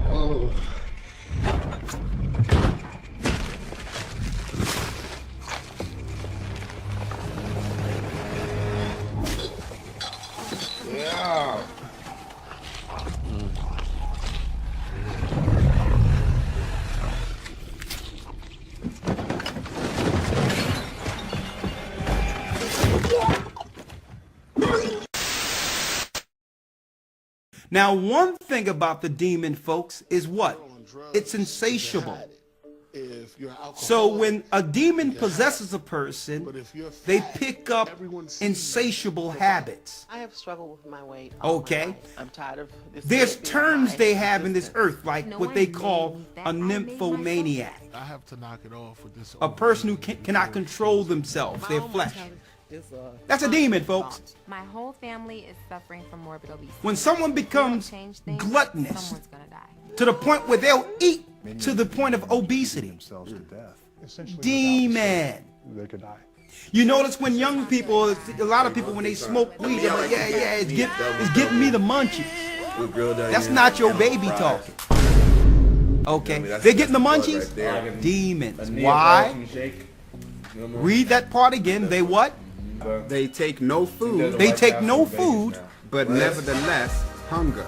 Oh. Yeah. Now, one thing about the demon, folks, is what? It's insatiable. So when a demon possesses a person, they pick up insatiable habits. I have struggled with my weight. Okay. I'm tired of this. There's terms they have in this earth, like what they call a nymphomaniac. I have to knock it off with this. A person who cannot control themselves, their flesh. That's a demon, folks. My whole family is suffering from morbid obesity. When someone becomes gluttonous someone's gonna die. to the point where they'll eat to the point of obesity, demon. They could die. You notice when young people, a lot of people, when they smoke weed, they're like, yeah, it's getting me the munchies. That's not your baby talking. Okay, they're getting the munchies? Demons. Why? Read that part again. They what? They take no food. They take no food. But nevertheless, hunger.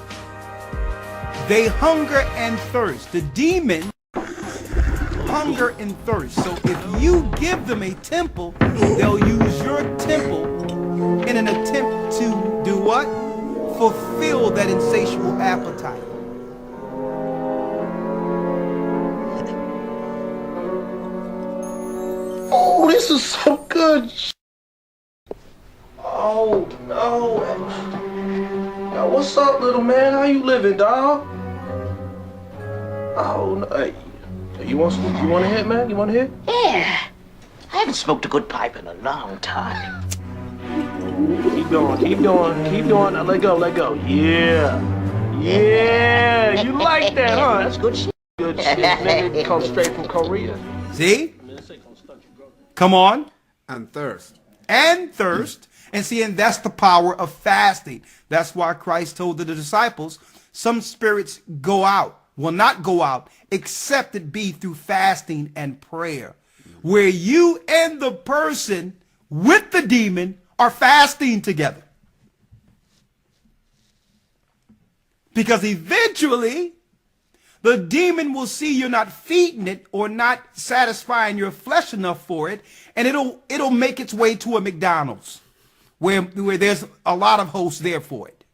They hunger and thirst. The demon hunger and thirst. So if you give them a temple, they'll use your temple in an attempt to do what? Fulfill that insatiable appetite. Oh, this is so good. Oh no. Yo, what's up, little man? How you living, dog? Oh no. Hey, you want a hit, man? You want a hit? Yeah. I haven't smoked a good pipe in a long time. Keep doing. Now let go. Yeah. You like that, huh? That's good shit. Good shit, nigga. Come straight from Korea. See? Come on. And thirst. And thirst. And see, and that's the power of fasting. That's why Christ told the disciples, some spirits will not go out, except it be through fasting and prayer. Where you and the person with the demon are fasting together. Because eventually, the demon will see you're not feeding it or not satisfying your flesh enough for it, and it'll make its way to a McDonald's where there's a lot of hosts there for it.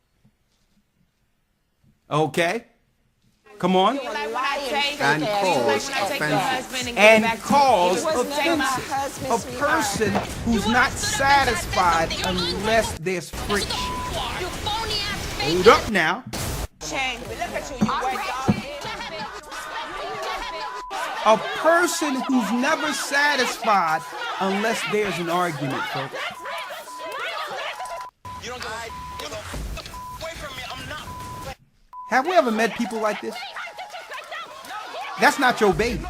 Okay? Come on. And cause offenses. And cause offenses. A person who's not satisfied unless there's friction. Hold up now. A person who's never satisfied unless there's an argument, folks. Have we ever met people like this? That's not your baby.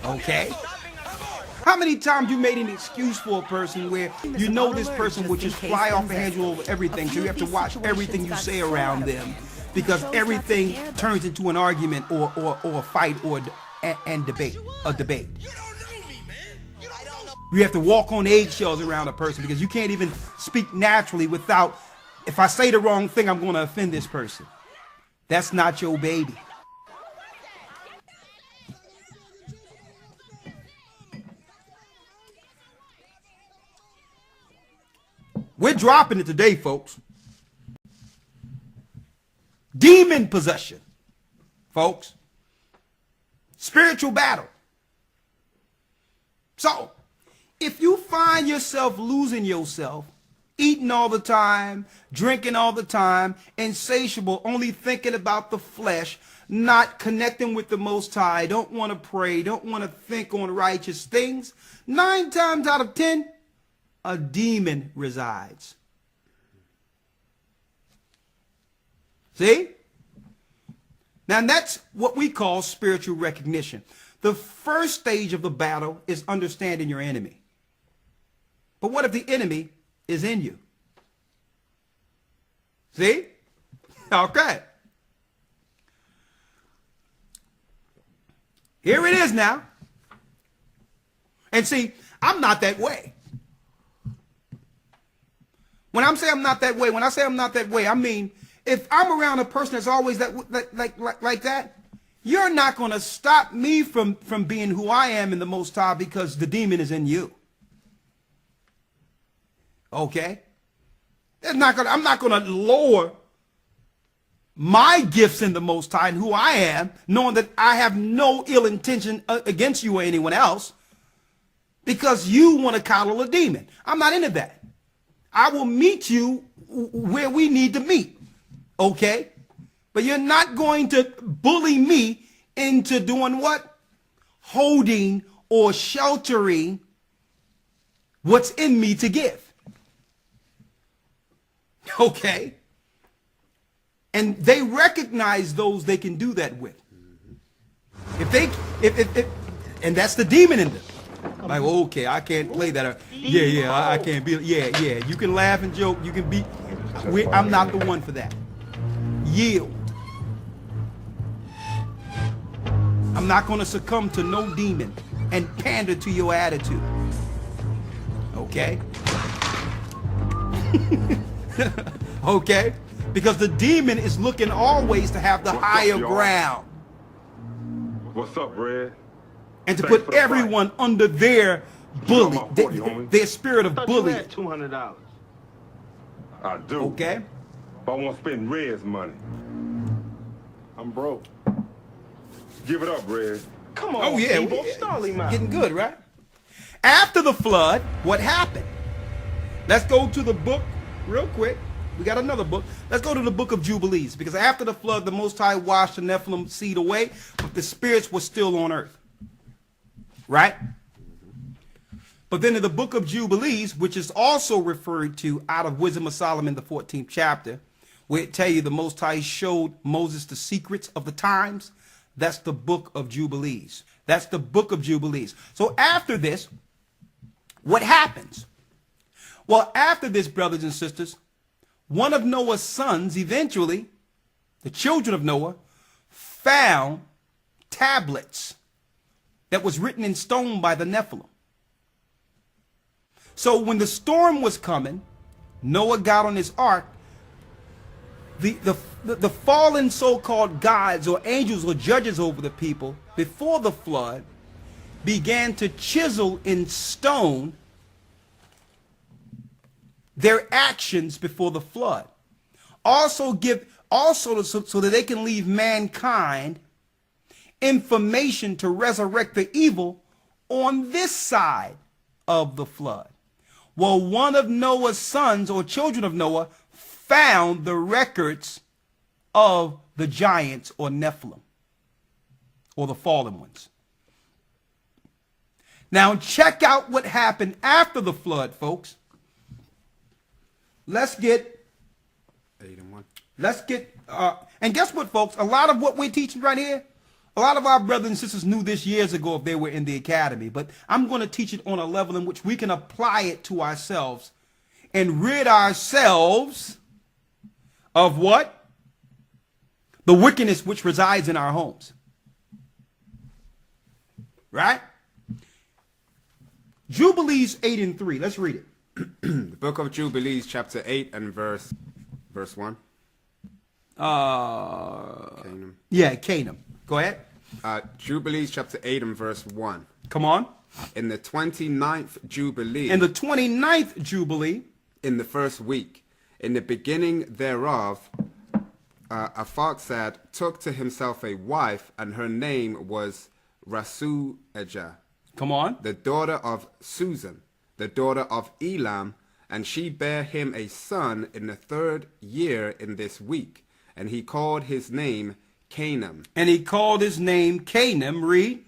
Okay? How many times you made an excuse for a person where you know this person would just fly off and hand you over everything, so you have to watch everything you say around them because everything turns into an argument or a fight or a debate. You have to walk on eggshells around a person because you can't even speak naturally without, if I say the wrong thing, I'm going to offend this person. That's not your baby. We're dropping it today, folks. Demon possession, folks. Spiritual battle. So, if you find yourself losing yourself, eating all the time, drinking all the time, insatiable, only thinking about the flesh, not connecting with the Most High, don't want to pray, don't want to think on righteous things, 9 times out of 10, a demon resides. See? Now that's what we call spiritual recognition. The first stage of the battle is understanding your enemy. But what if the enemy is in you? See? Okay. Here it is now. And see, I'm not that way. When I say I'm not that way, I mean, if I'm around a person that's always like that, you're not going to stop me from being who I am in the Most High because the demon is in you. Okay? I'm not going to lower my gifts in the Most High and who I am, knowing that I have no ill intention against you or anyone else because you want to coddle a demon. I'm not into that. I will meet you where we need to meet. Okay? But you're not going to bully me into doing what? Holding or sheltering what's in me to give. Okay? And they recognize those they can do that with. And that's the demon in them. Like, okay, I can't play that. I can't be. Yeah. You can laugh and joke. You can be. I'm not the one for that. Yield. I'm not going to succumb to no demon and pander to your attitude. Okay? Okay? Because the demon is looking always to have the higher ground. What's up, Red? And to put everyone under their bully, their spirit of bullying. $200. I do. Okay. But I won't spend Red's money. I'm broke. Give it up, Red. Come on, oh yeah, getting good, right? After the flood, what happened? Let's go to the book real quick. We got another book. Let's go to the book of Jubilees, because after the flood, the Most High washed the Nephilim seed away, but the spirits were still on earth. Right? But then in the book of Jubilees, which is also referred to out of Wisdom of Solomon, the 14th chapter, where it tell you the Most High showed Moses the secrets of the times, that's the book of Jubilees. That's the book of Jubilees. So after this, what happens? Well, after this, brothers and sisters, one of Noah's sons, eventually, the children of Noah, found tablets that was written in stone by the Nephilim. So when the storm was coming, Noah got on his ark. The fallen so-called gods or angels or judges over the people before the flood began to chisel in stone their actions before the flood. Also so that they can leave mankind information to resurrect the evil on this side of the flood. Well, one of Noah's sons or children of Noah found the records of the giants or Nephilim, or the fallen ones. Now check out what happened after the flood, folks. Let's get 8 and 1. Let's get and guess what, folks? A lot of what we're teaching right here, a lot of our brothers and sisters knew this years ago if they were in the academy, but I'm going to teach it on a level in which we can apply it to ourselves and rid ourselves of what? The wickedness which resides in our homes. Right? Jubilees 8 and 3. Let's read it. The book of Jubilees, chapter 8 and verse 1. Canaan. Yeah, Canaan. Go ahead. Jubilees, chapter 8 and verse 1. Come on. In the 29th Jubilee. In the 29th Jubilee. In the first week. In the beginning thereof, Arphaxad took to himself a wife, and her name was Rasuajah. Come on. The daughter of Susan, the daughter of Elam, and she bare him a son in the 3rd year in this week, and he called his name Canaan. And he called his name Canaan. Read.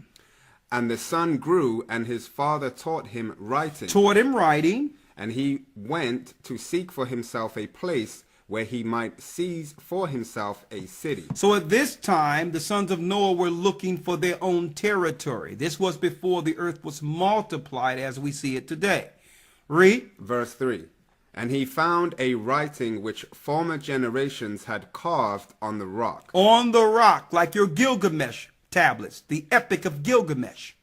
And the son grew, and his father taught him writing. Taught him writing. And he went to seek for himself a place where he might seize for himself a city. So at this time, the sons of Noah were looking for their own territory. This was before the earth was multiplied as we see it today. Read. Verse 3. And he found a writing which former generations had carved on the rock. On the rock, like your Gilgamesh tablets, the Epic of Gilgamesh.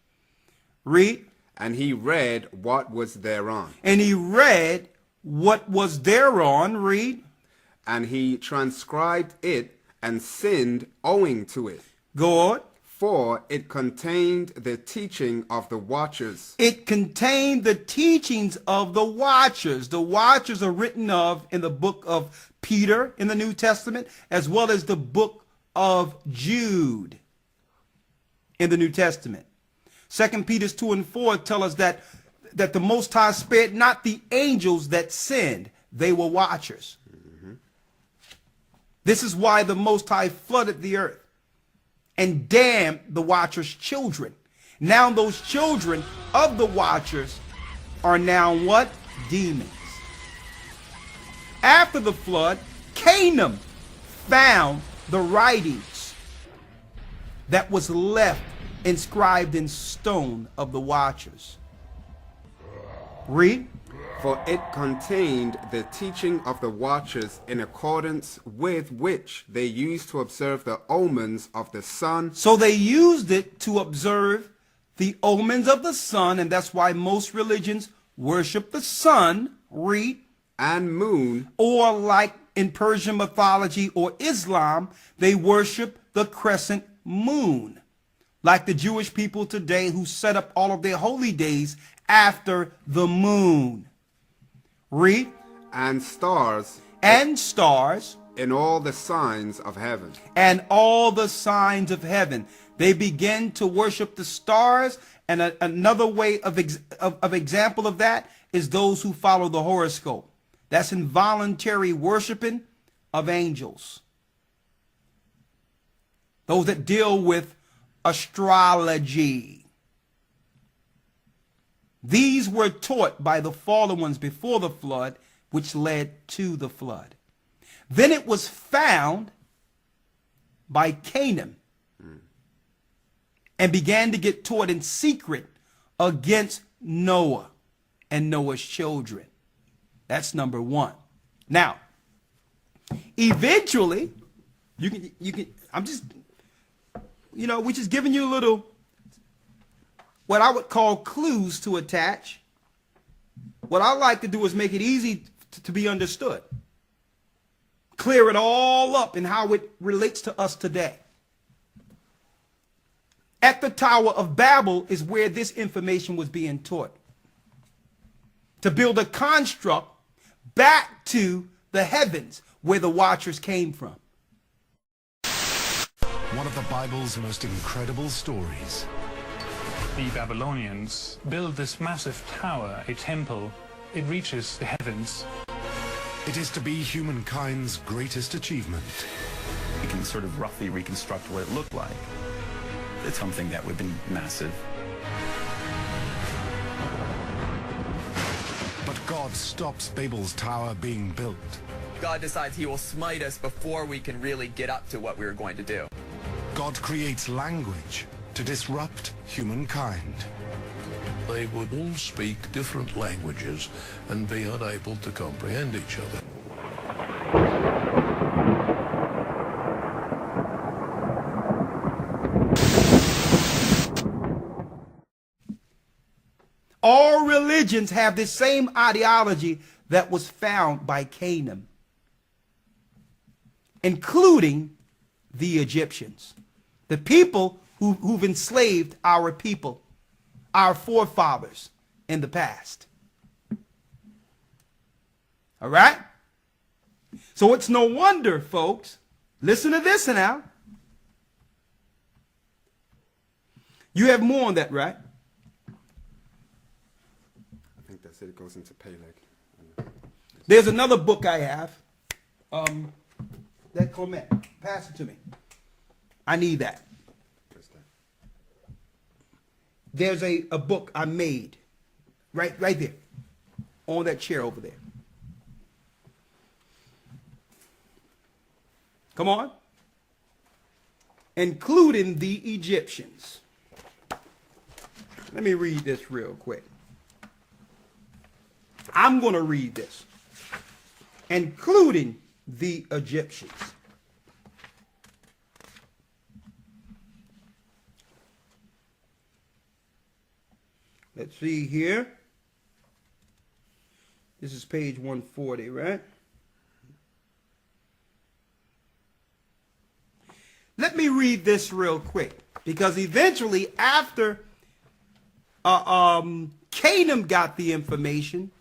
Read. And he read what was thereon. And he read what was thereon. Read. And he transcribed it and sinned owing to it. Go on. For it contained the teaching of the watchers. It contained the teachings of the watchers. The watchers are written of in the book of Peter in the New Testament, as well as the book of Jude in the New Testament. 2 Peter 2 and 4 tell us that the Most High spared not the angels that sinned. They were watchers. This is why the Most High flooded the earth and damned the watchers' children. Now those children of the watchers are now what? Demons. After the flood, Canaan found the writings that was left inscribed in stone of the watchers. Read. For it contained the teaching of the watchers, in accordance with which they used to observe the omens of the sun. So they used it to observe the omens of the sun, and that's why most religions worship the sun. Read. And moon. Or like in Persian mythology or Islam, they worship the crescent moon. Like the Jewish people today who set up all of their holy days after the moon. Read. And stars. And stars. In all the signs of heaven. And all the signs of heaven. They begin to worship the stars. And another way of example of that is those who follow the horoscope. That's involuntary worshiping of angels. Those that deal with astrology. These were taught by the fallen ones before the flood, which led to the flood. Then it was found by Canaan and began to get taught in secret against Noah and Noah's children. That's number one. Now, eventually, you can, I'm just, we're just giving you a little, what I would call clues to attach. What I like to do is make it easy to be understood. Clear it all up in how it relates to us today. At the Tower of Babel is where this information was being taught. To build a construct back to the heavens where the watchers came from. One of the Bible's most incredible stories. The Babylonians build this massive tower, a temple. It reaches the heavens. It is to be humankind's greatest achievement. We can sort of roughly reconstruct what it looked like. It's something that would have been massive. But God stops Babel's tower being built. God decides he will smite us before we can really get up to what we were going to do. God creates language to disrupt humankind. They would all speak different languages and be unable to comprehend each other. All religions have this same ideology that was found by Canaan, including the Egyptians, the people who've enslaved our people, our forefathers in the past. All right? So it's no wonder, folks, listen to this now. You have more on that, right? I think that's it. It goes into Peleg. There's another book I have. That Clement. Pass it to me. I need that. There's a book I made right there on that chair over there. Come on. Including the Egyptians. Let me read this real quick. I'm going to read this. Including the Egyptians. Let's see here. This is page 140, right? Let me read this real quick, because eventually after Canaan got the information,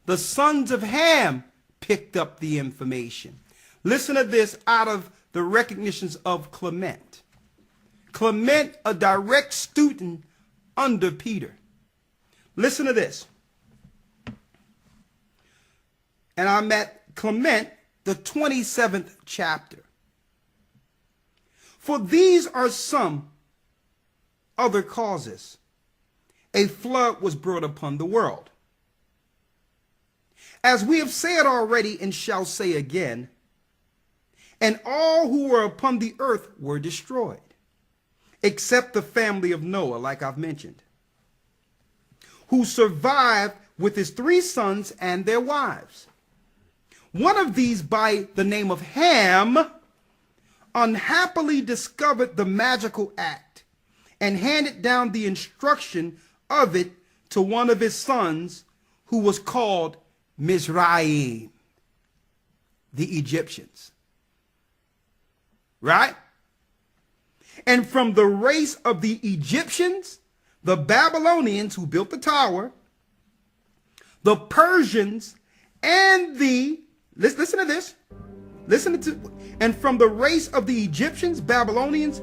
the sons of Ham picked up the information. Listen to this out of the recognitions of Clement. Clement, a direct student under Peter. Listen to this. And I'm at Clement, the 27th chapter. For these are some other causes. A flood was brought upon the world. As we have said already and shall say again, and all who were upon the earth were destroyed, except the family of Noah, like I've mentioned, who survived with his 3 sons and their wives. One of these, by the name of Ham, unhappily discovered the magical act and handed down the instruction of it to one of his sons, who was called Mizraim, the Egyptians. Right? And from the race of the Egyptians, the Babylonians who built the tower, the Persians, and the, listen to this, and from the race of the Egyptians, Babylonians,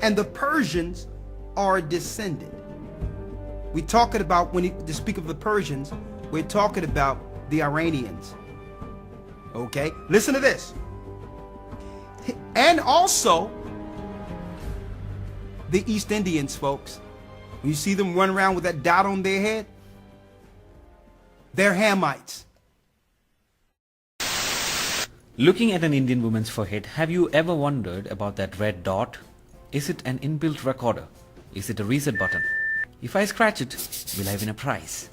and the Persians are descended. We're talking about, when you speak of the Persians, we're talking about the Iranians. Okay, listen to this. And also the East Indians, folks. When you see them run around with that dot on their head, they're Hamites. Looking at an Indian woman's forehead, have you ever wondered about that red dot? Is it an inbuilt recorder? Is it a reset button? If I scratch it, will I win a prize?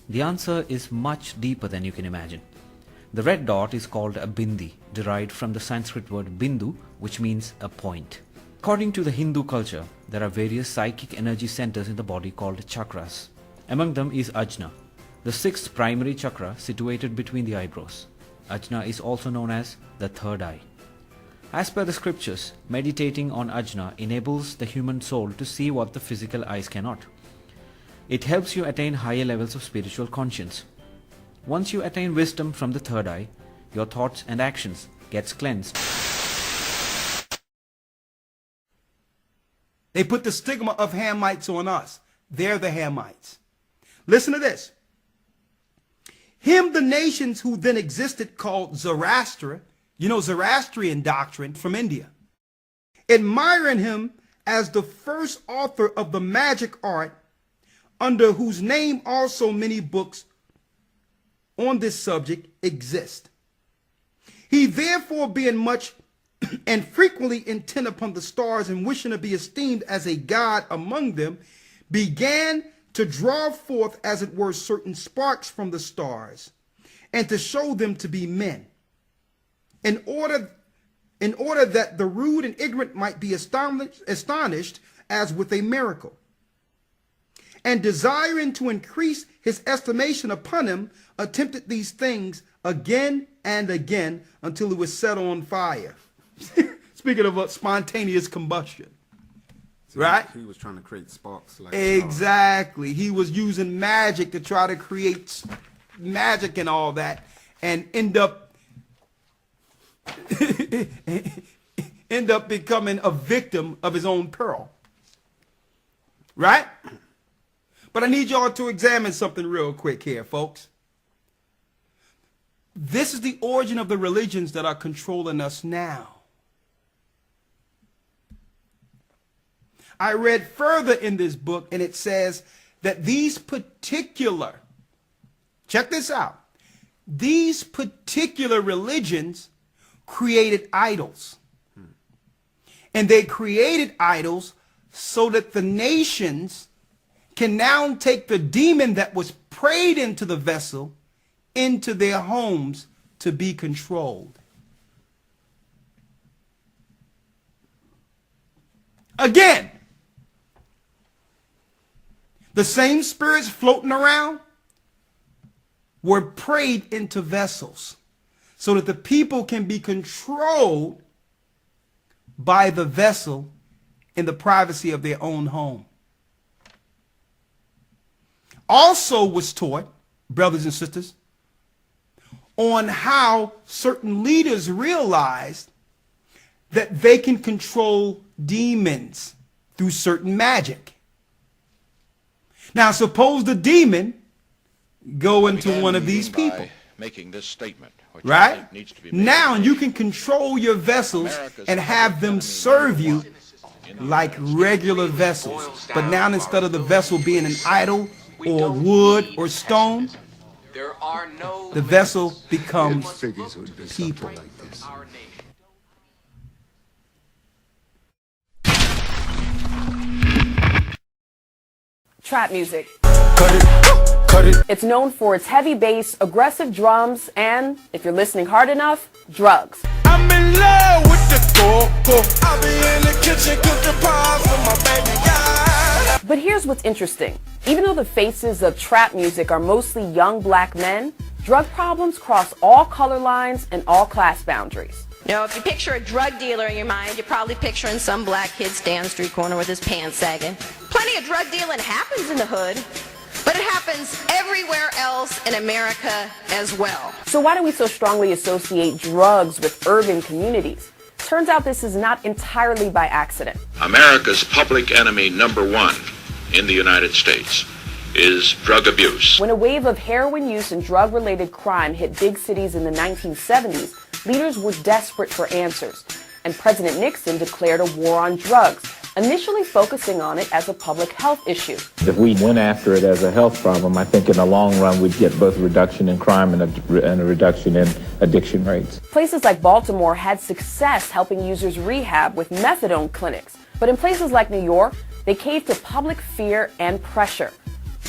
The answer is much deeper than you can imagine. The red dot is called a bindi, derived from the Sanskrit word bindu, which means a point. According to the Hindu culture, there are various psychic energy centers in the body called chakras. Among them is Ajna, the 6th primary chakra situated between the eyebrows. Ajna is also known as the third eye. As per the scriptures, meditating on Ajna enables the human soul to see what the physical eyes cannot. It helps you attain higher levels of spiritual conscience. Once you attain wisdom from the third eye, your thoughts and actions gets cleansed. They put the stigma of Hamites on us. They're the Hamites. Listen to this. Him the nations who then existed called Zoroaster, you know, Zoroastrian doctrine from India, admiring him as the first author of the magic art, under whose name also many books on this subject exist. He therefore, being much and frequently intent upon the stars and wishing to be esteemed as a god among them, began to draw forth, as it were, certain sparks from the stars, and to show them to be men, in order that the rude and ignorant might be astonished as with a miracle. And desiring to increase his estimation upon him, attempted these things again and again until it was set on fire. Speaking of a spontaneous combustion. Right? He was trying to create sparks. Like exactly. He was using magic to try to create magic and all that, and end up becoming a victim of his own peril. Right? But I need y'all to examine something real quick here, folks. This is the origin of the religions that are controlling us now. I read further in this book, and it says that these particular, check this out, these particular religions created idols. And they created idols so that the nations can now take the demon that was prayed into the vessel into their homes to be controlled. Again, the same spirits floating around were prayed into vessels so that the people can be controlled by the vessel in the privacy of their own home. Also was taught, brothers and sisters, on how certain leaders realized that they can control demons through certain magic. Now, suppose the demon go into one of these people. Making this statement, which right? Needs to be now you can control your vessels and have them serve you like regular vessels. But now instead of the vessel being an idol or wood or stone, There are no The vessel becomes people. Trap music. Cut it. It's known for its heavy bass, aggressive drums, and, if you're listening hard enough, drugs. I'm in love with the coco. I'll be in the kitchen cooking pies for my baby guy. But here's what's interesting. Even though the faces of trap music are mostly young black men, drug problems cross all color lines and all class boundaries. You know, if you picture a drug dealer in your mind, you're probably picturing some black kid standing street corner with his pants sagging. Plenty of drug dealing happens in the hood, but it happens everywhere else in America as well. So why do we so strongly associate drugs with urban communities? Turns out this is not entirely by accident. America's public enemy number one in the United States is drug abuse. When a wave of heroin use and drug-related crime hit big cities in the 1970s, leaders were desperate for answers, and President Nixon declared a war on drugs, initially focusing on it as a public health issue. If we went after it as a health problem, I think in the long run we'd get both a reduction in crime and a reduction in addiction rates. Places like Baltimore had success helping users rehab with methadone clinics, but in places like New York, they caved to public fear and pressure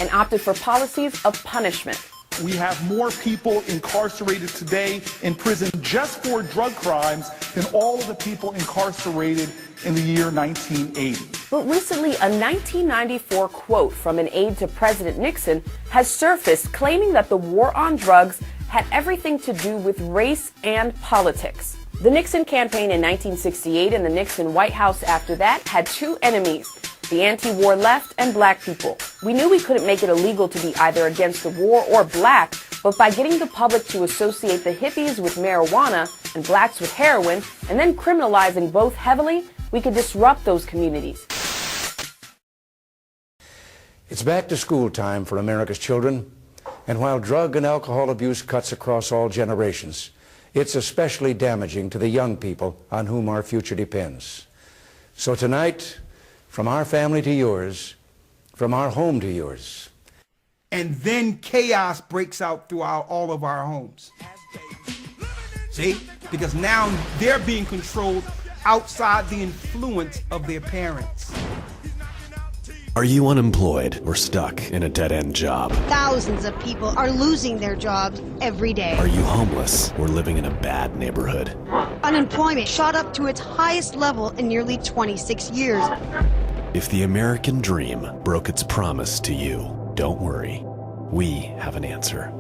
and opted for policies of punishment. We have more people incarcerated today in prison just for drug crimes than all of the people incarcerated in the year 1980. But recently, a 1994 quote from an aide to President Nixon has surfaced claiming that the war on drugs had everything to do with race and politics. The Nixon campaign in 1968 and the Nixon White House after that had two enemies: the anti-war left and black people. We knew we couldn't make it illegal to be either against the war or black, but by getting the public to associate the hippies with marijuana and blacks with heroin, and then criminalizing both heavily, we could disrupt those communities. It's back to school time for America's children, and while drug and alcohol abuse cuts across all generations, it's especially damaging to the young people on whom our future depends. So tonight, from our family to yours, from our home to yours. And then chaos breaks out throughout all of our homes. See? Because now they're being controlled outside the influence of their parents. Are you unemployed or stuck in a dead-end job? Thousands of people are losing their jobs every day. Are you homeless or living in a bad neighborhood? Unemployment shot up to its highest level in nearly 26 years. If the American dream broke its promise to you, don't worry. We have an answer.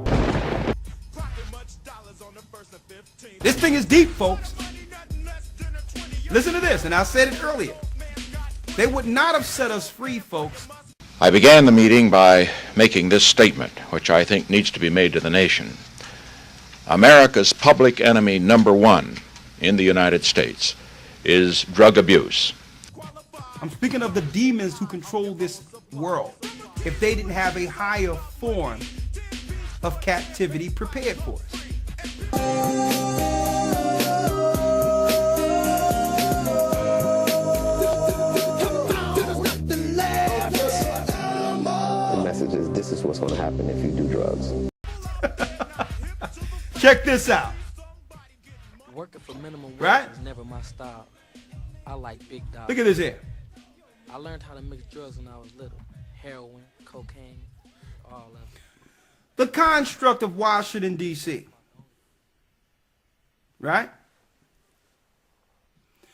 This thing is deep, folks. Listen to this, and I said it earlier. They would not have set us free, folks. I began the meeting by making this statement, which I think needs to be made to the nation. America's public enemy number one in the United States is drug abuse. I'm speaking of the demons who control this world. If they didn't have a higher form of captivity prepared for us. This is what's going to happen if you do drugs. Check this out. Working for minimum wage Right? is never my style. I like big dollars. Look at this here. I learned how to mix drugs when I was little. Heroin, cocaine, all of it. The construct of Washington, D.C. Right?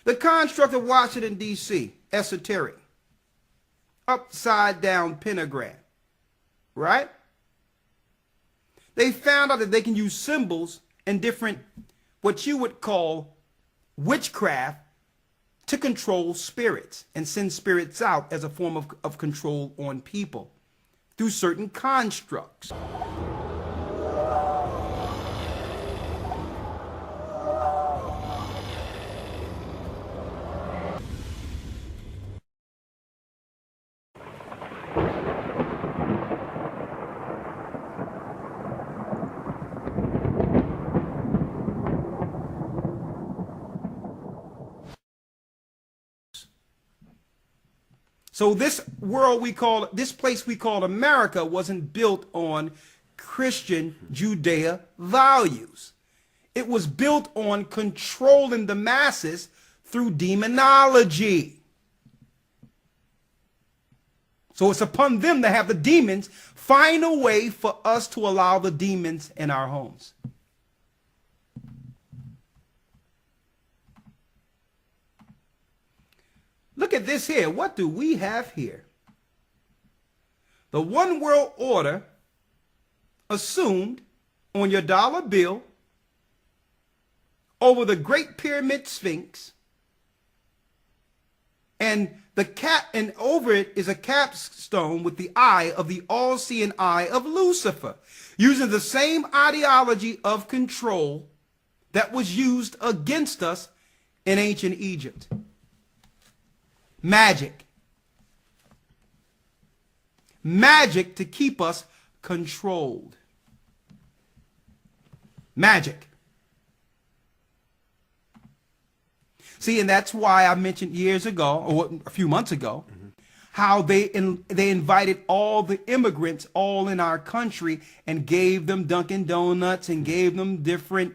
The construct of Washington, D.C. Esoteric. Upside down pentagram. Right? They found out that they can use symbols and different, what you would call witchcraft, to control spirits and send spirits out as a form of control on people through certain constructs. So this world we call, this place we call America wasn't built on Christian Judea values. It was built on controlling the masses through demonology. So it's upon them to have the demons find a way for us to allow the demons in our homes. Look at this here. What do we have here? The one world order assumed on your dollar bill over the Great Pyramid Sphinx, and the cap, and over it is a capstone with the eye of the all-seeing eye of Lucifer, using the same ideology of control that was used against us in ancient Egypt. Magic. Magic to keep us controlled. Magic. See, and that's why I mentioned years ago, or a few months ago, how they invited all the immigrants all in our country and gave them Dunkin' Donuts and gave them different,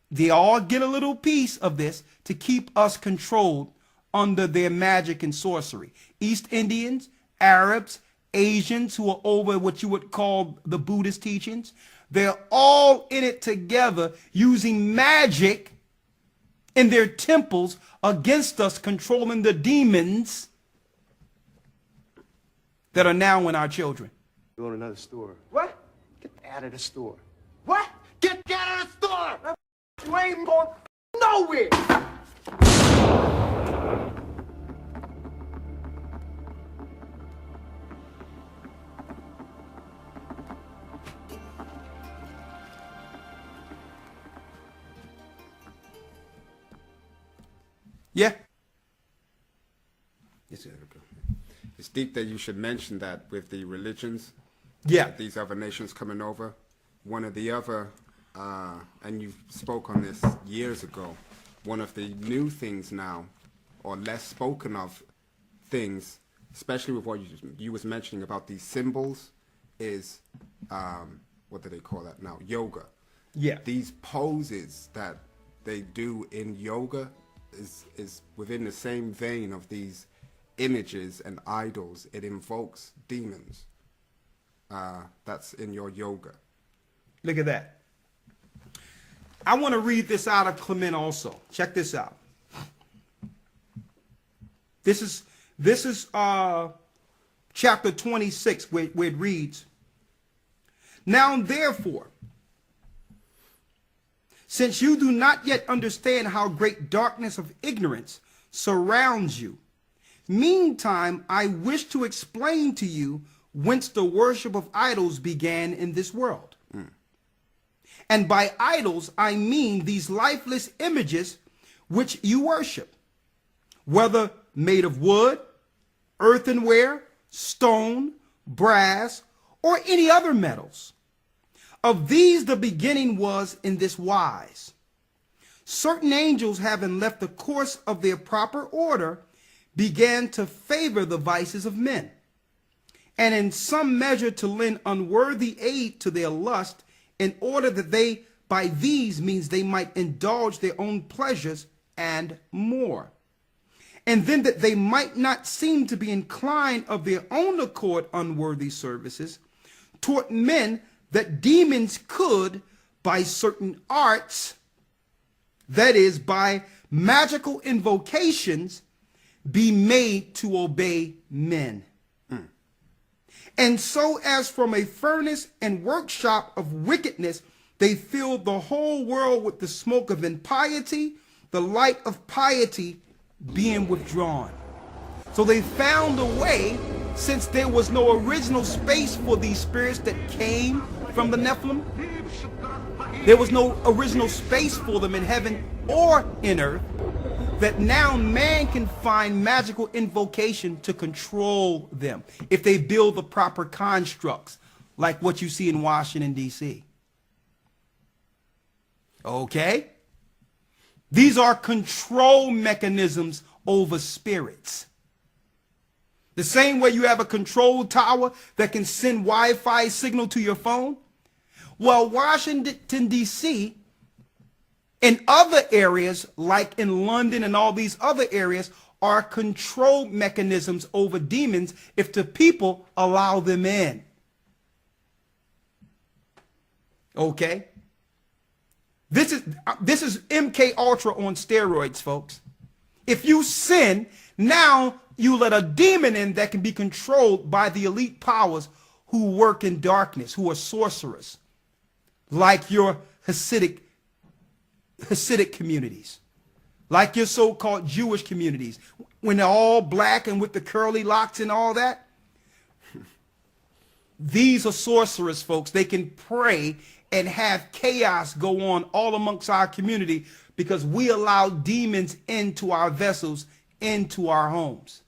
they all get a little piece of this to keep us controlled under their magic and sorcery. East Indians, Arabs, Asians who are over what you would call the Buddhist teachings, they're all in it together using magic in their temples against us, controlling the demons that are now in our children. Go to another store. What? Get out of the store. What? Get out of the store! You ain't going nowhere! Yeah. It's deep that you should mention that with the religions. Yeah. These other nations coming over. One of the other, and you spoke on this years ago, one of the new things now, or less spoken of things, especially with what you was mentioning about these symbols, is, what do they call that now? Yoga. Yeah. These poses that they do in yoga is within the same vein of these images and idols. It invokes demons. That's in your yoga. Look at that. I want to read this out of Clement also. Check this out. This is chapter 26 where it reads, "Now therefore, since you do not yet understand how great darkness of ignorance surrounds you, meantime I wish to explain to you whence the worship of idols began in this world. And by idols I mean these lifeless images which you worship, whether made of wood, earthenware, stone, brass, or any other metals. Of these the beginning was in this wise. Certain angels, having left the course of their proper order, began to favor the vices of men, and in some measure to lend unworthy aid to their lust, in order that they by these means they might indulge their own pleasures and more. And then that they might not seem to be inclined of their own accord unworthy services, taught men that demons could, by certain arts, that is, by magical invocations, be made to obey men. And so as from a furnace and workshop of wickedness, they filled the whole world with the smoke of impiety, the light of piety being withdrawn. So they found a way, since there was no original space for these spirits that came from the Nephilim. There was no original space for them in heaven or in earth, that now man can find magical invocation to control them if they build the proper constructs, like what you see in Washington, D.C. Okay? These are control mechanisms over spirits. The same way you have a control tower that can send Wi-Fi signal to your phone, Well, Washington, D.C., and other areas like in London and all these other areas are control mechanisms over demons if the people allow them in. Okay? This is MK Ultra on steroids, folks. If you sin, now you let a demon in that can be controlled by the elite powers who work in darkness, who are sorcerers, like your Hasidic communities, like your so-called Jewish communities, when they're all black and with the curly locks and all that. These are sorcerers, folks. They can pray and have chaos go on all amongst our community because we allow demons into our vessels, into our homes.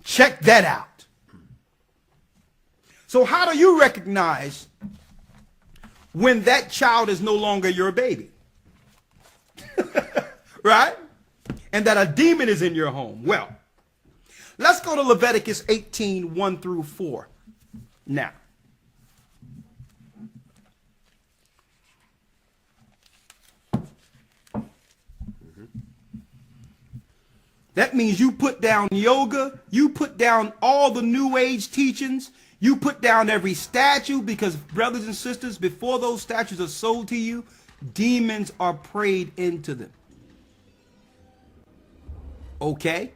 Check that out. So how do you recognize when that child is no longer your baby? Right? And that a demon is in your home. Well, let's go to Leviticus 18, 1 through 4. Now, that means you put down yoga, you put down all the New Age teachings, you put down every statue, because brothers and sisters, before those statues are sold to you, demons are prayed into them. Okay?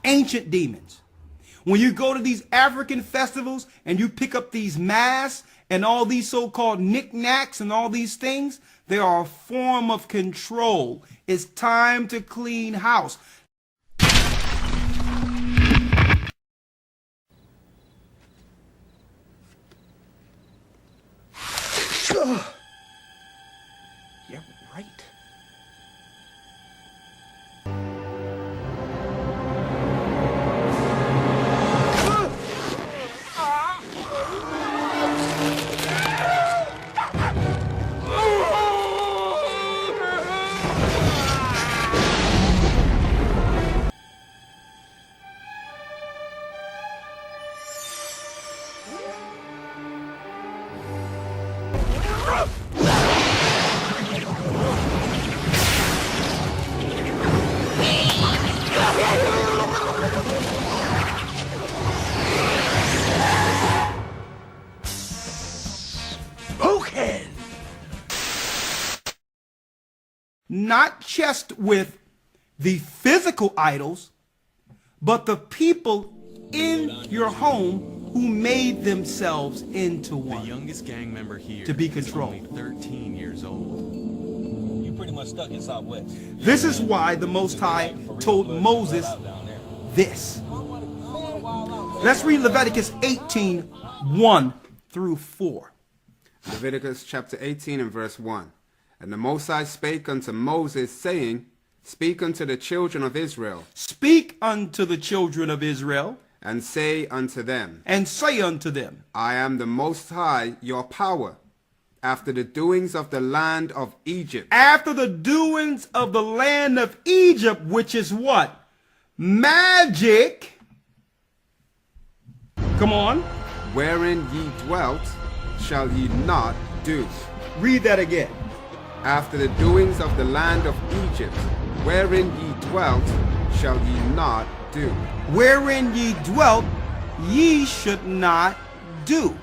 Ancient demons. When you go to these African festivals and you pick up these masks and all these so-called knickknacks and all these things, they are a form of control. It's time to clean house. Yeah, right. Not just with the physical idols, but the people in your home who made themselves into one. The youngest gang member here to be is controlled. only 13 years old. You pretty much stuck in Southwest. This is why the Most High told Moses this. Let's read Leviticus 18, 1 through 4. Leviticus chapter 18 and verse 1. And the Most High spake unto Moses, saying, Speak unto the children of Israel. Speak unto the children of Israel. And say unto them. And say unto them. I am the Most High, your power, after the doings of the land of Egypt. After the doings of the land of Egypt, which is what? Magic. Come on. Wherein ye dwelt, shall ye not do. Read that again. After the doings of the land of Egypt, wherein ye dwelt, shall ye not do. Wherein ye dwelt, ye should not do.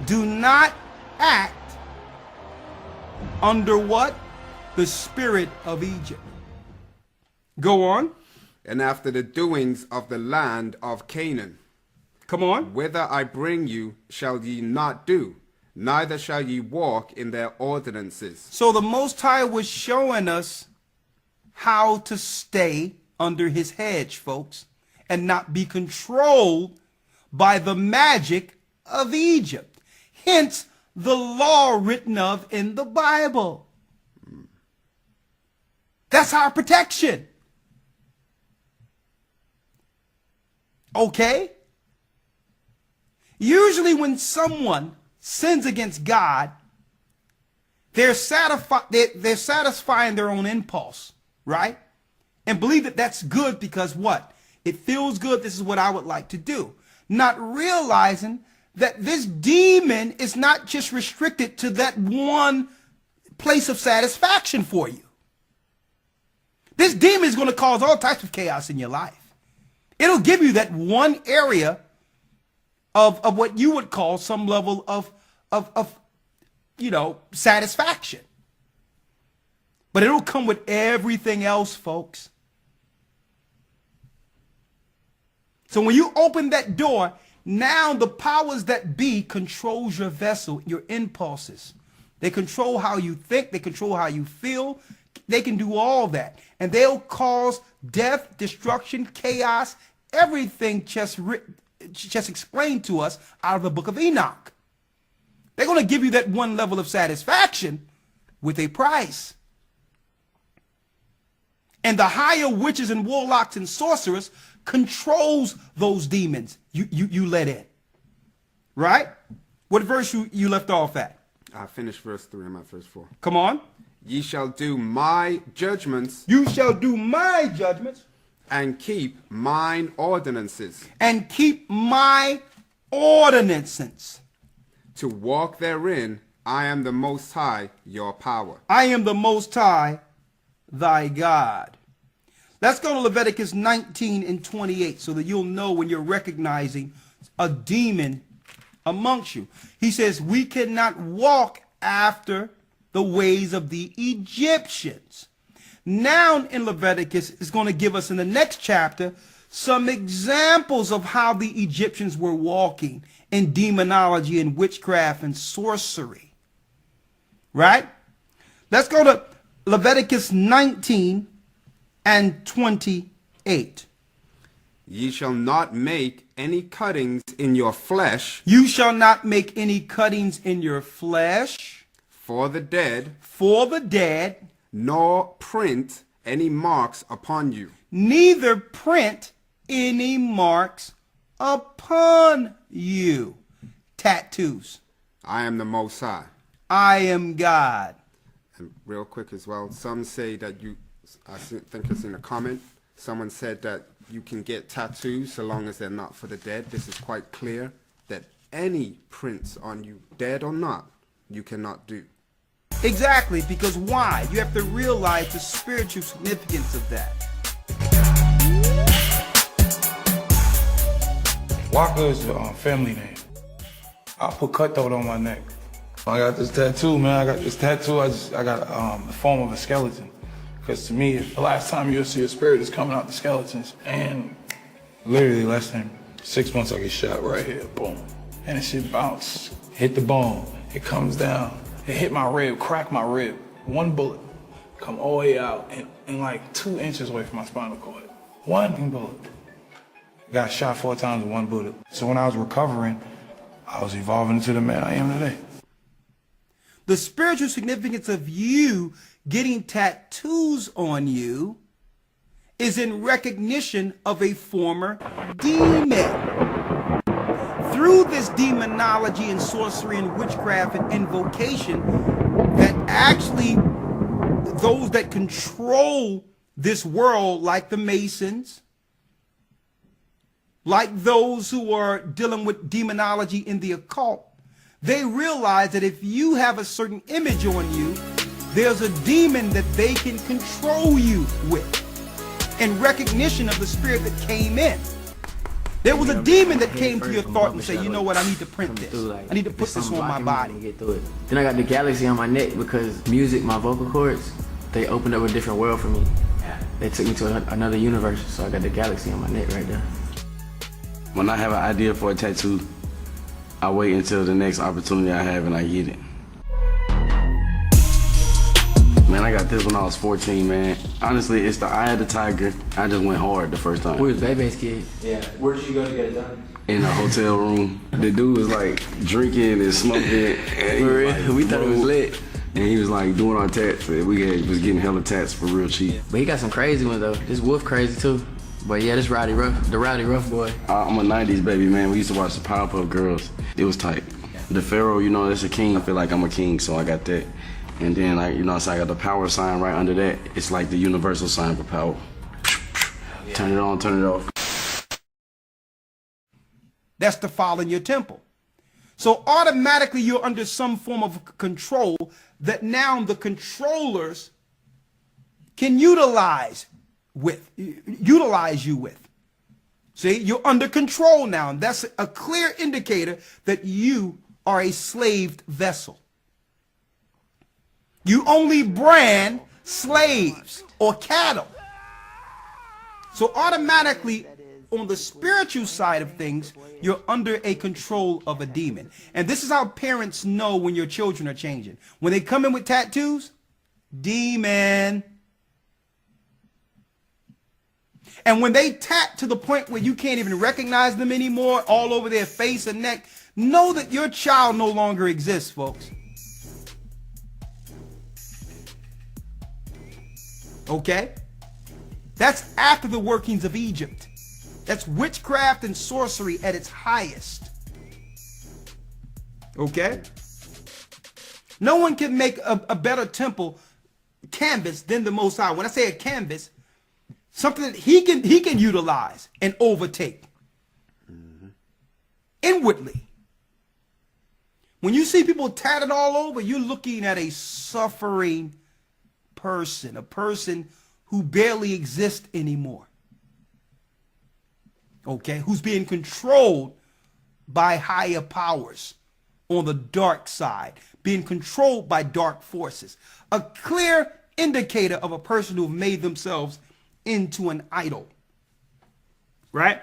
Do not act under what? The spirit of Egypt. Go on. And after the doings of the land of Canaan. Come on. Whither I bring you, shall ye not do. Neither shall ye walk in their ordinances. So the Most High was showing us how to stay under his hedge, folks, and not be controlled by the magic of Egypt. Hence the law written of in the Bible. That's our protection. Okay? Usually when someone sins against God, they're satisfying their own impulse, right? And believe that that's good because what? It feels good. This is what I would like to do. Not realizing that this demon is not just restricted to that one place of satisfaction for you. This demon is going to cause all types of chaos in your life. It'll give you that one area of what you would call some level of satisfaction. But it'll come with everything else, folks. So when you open that door, now the powers that be controls your vessel, your impulses. They control how you think. They control how you feel. They can do all that. And they'll cause death, destruction, chaos, everything just explained to us out of the book of Enoch. They're going to give you that one level of satisfaction with a price. And the higher witches and warlocks and sorcerers controls those demons you let in. Right? What verse you left off at? I finished verse 3, I'm at verse 4. Come on. Ye shall do my judgments. You shall do my judgments. And keep mine ordinances. And keep my ordinances. To walk therein, I am the Most High, your power. I am the Most High, thy God. Let's go to Leviticus 19 and 28 so that you'll know when you're recognizing a demon amongst you. He says, we cannot walk after the ways of the Egyptians. Now in Leviticus is going to give us in the next chapter some examples of how the Egyptians were walking in demonology and witchcraft and sorcery. Right? Let's go to Leviticus 19 and 28. Ye shall not make any cuttings in your flesh. You shall not make any cuttings in your flesh. For the dead. For the dead. Nor print any marks upon you. Neither print any marks upon you. Tattoos. I am the Most High. I am God. And real quick as well, some say that I think it's in a comment, someone said that you can get tattoos so long as they're not for the dead. This is quite clear that any prints on you, dead or not, you cannot do. Exactly, because why? You have to realize the spiritual significance of that. Walker is the family name. I put cutthroat on my neck. I got this tattoo, man. I got this tattoo. I got the form of a skeleton. Because to me, the last time you'll see a spirit is coming out the skeletons. And literally less than 6 months, I get shot right here, boom. And it shit bounce, hit the bone, it comes down. It hit my rib, cracked my rib. One bullet, come all the way out and like 2 inches away from my spinal cord. One bullet. Got shot 4 times with 1 bullet. So when I was recovering, I was evolving into the man I am today. The spiritual significance of you getting tattoos on you is in recognition of a former demon. Through this demonology and sorcery and witchcraft and invocation, that actually those that control this world, like the Masons, like those who are dealing with demonology in the occult, they realize that if you have a certain image on you, there's a demon that they can control you with in recognition of the spirit that came in. There was a demon that came to your thought and said, you know what, I need to print this. I need to put this on my body. Then I got the galaxy on my neck because music, my vocal cords, they opened up a different world for me. They took me to another universe, so I got the galaxy on my neck right there. When I have an idea for a tattoo, I wait until the next opportunity I have and I get it. Man, I got this when I was 14, man. Honestly, it's the eye of the tiger. I just went hard the first time. We was Bebe's kid. Yeah. Where did you go to get it done? In a hotel room. The dude was like drinking and smoking. And For real? We thought it was lit. And he was like doing our tats. We was getting hella tats for real cheap. But he got some crazy ones though. This Wolf crazy too. But yeah, this Rowdy Ruff, the Rowdy Ruff boy. I'm a 90s baby, man. We used to watch the Powerpuff Girls. It was tight. The Pharaoh, you know, that's a king. I feel like I'm a king, so I got that. And then, like, you know, so I got the power sign right under that. It's like the universal sign for power. Turn it on, turn it off. that's defiling your temple. So automatically you're under some form of control that now the controllers can utilize you with. See, you're under control now. And that's a clear indicator that you are a slaved vessel. You only brand slaves or cattle. So automatically, on the spiritual side of things, you're under a control of a demon. And this is how parents know when your children are changing. When they come in with tattoos, demon. And when they tat to the point where you can't even recognize them anymore, all over their face and neck, know that your child no longer exists, folks. Okay? That's after the workings of Egypt. That's witchcraft and sorcery at its highest. Okay? No one can make a better temple canvas than the Most High. When I say a canvas, something that he can utilize and overtake. Inwardly. When you see people tatted all over, you're looking at a suffering person, a person who barely exists anymore. Okay, who's being controlled by higher powers on the dark side, being controlled by dark forces. A clear indicator of a person who have made themselves into an idol. Right?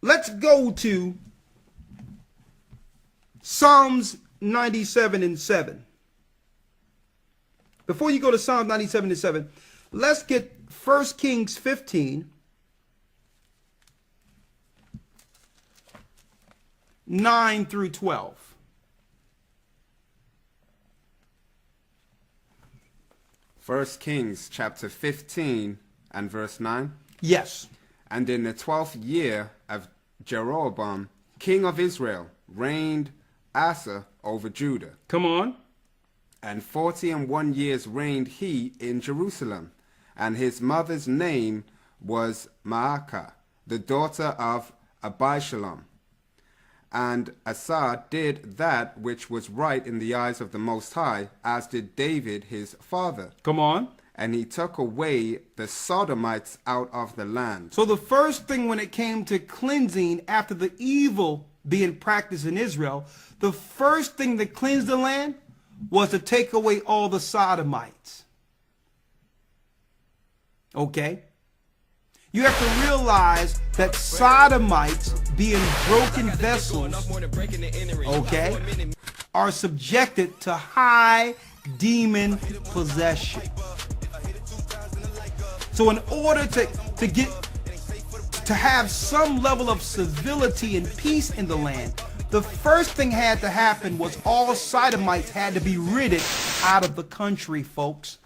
Let's go to Psalms 97 and 7. Before you go to Psalm 97 and 7, let's get 1 Kings 15. 9 through 12. First Kings chapter 15 and verse 9. Yes. And in the 12th year of Jeroboam, king of Israel, reigned Asa over Judah. Come on. And 41 years reigned he in Jerusalem. And his mother's name was Maacah, the daughter of Abishalom. And Asa did that which was right in the eyes of the Most High, as did David his father. Come on. And he took away the Sodomites out of the land. So the first thing when it came to cleansing after the evil being practiced in Israel, the first thing that cleansed the land was to take away all the Sodomites. Okay? You have to realize that Sodomites, being broken vessels, okay, are subjected to high demon possession. So in order to have some level of civility and peace in the land, the first thing had to happen was all Sodomites had to be ridded out of the country, folks.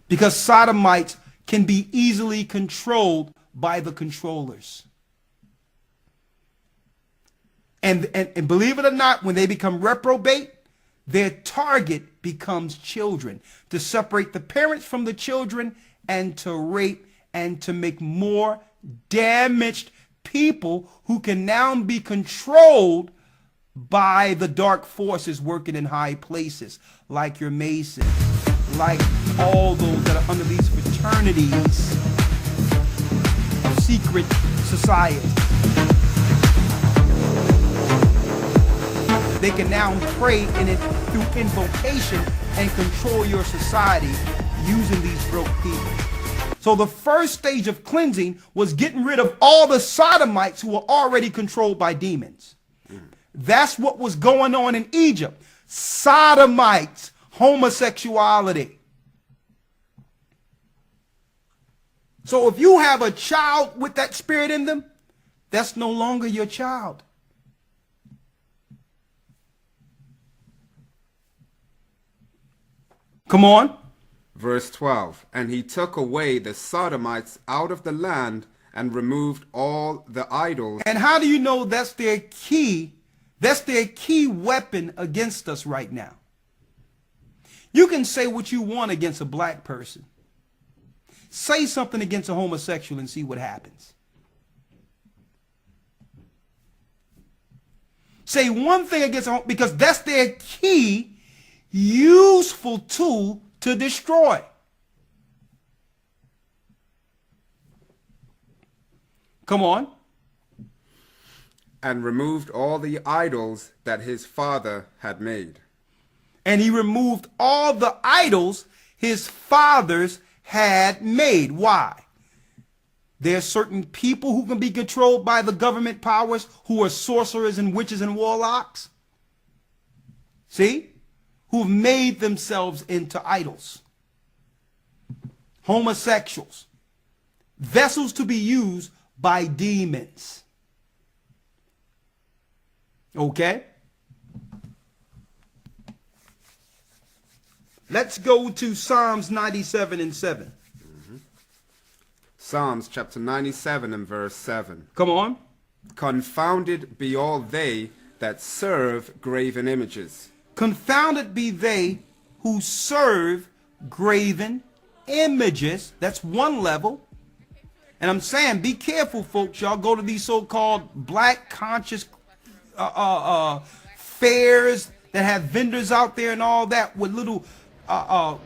Because Sodomites can be easily controlled by the controllers. And believe it or not, when they become reprobate, their target becomes children, to separate the parents from the children and to rape and to make more damaged people who can now be controlled by the dark forces working in high places, like your Masons, like all those that are under these fraternities of secret society. They can now pray in it through invocation and control your society using these broke people. So the first stage of cleansing was getting rid of all the Sodomites who were already controlled by demons. That's what was going on in Egypt. Sodomites, homosexuality. So if you have a child with that spirit in them, that's no longer your child. Come on. Verse 12. And he took away the Sodomites out of the land and removed all the idols. And how do you know that's their key? That's their key weapon against us right now. You can say what you want against a black person. Say something against a homosexual and see what happens. say one thing against a home, because that's their key, useful tool to destroy. Come on. And removed all the idols that his father had made. And he removed all the idols his fathers had made. Why? There are certain people who can be controlled by the government powers who are sorcerers and witches and warlocks. See? Who've made themselves into idols. Homosexuals. Vessels to be used by demons. Okay? Let's go to Psalms 97 and 7. Psalms chapter 97 and verse 7. Come on. Confounded be all they that serve graven images. Confounded be they who serve graven images. That's one level. And I'm saying, be careful, folks. Y'all go to these so-called black conscious fairs that have vendors out there and all that with little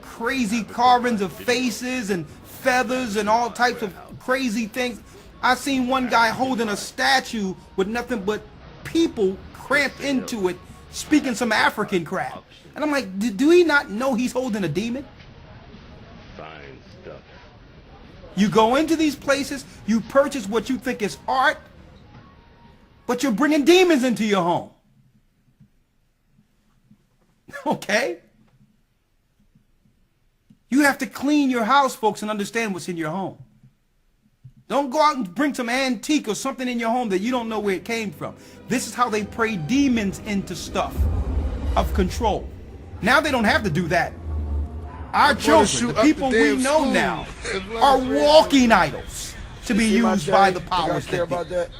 crazy carvings of faces and feathers and all types of crazy things. I seen one guy holding a statue with nothing but people cramped into it, speaking some African crap. And I'm like, do he not know he's holding a demon? Fine stuff. You go into these places, you purchase what you think is art, but you're bringing demons into your home. Okay? You have to clean your house, folks, and understand what's in your home. Don't go out and bring some antique or something in your home that you don't know where it came from. This is how they pray demons into stuff of control. Now they don't have to do that. Our children, the people we know now, are walking idols to be used by the powers that be.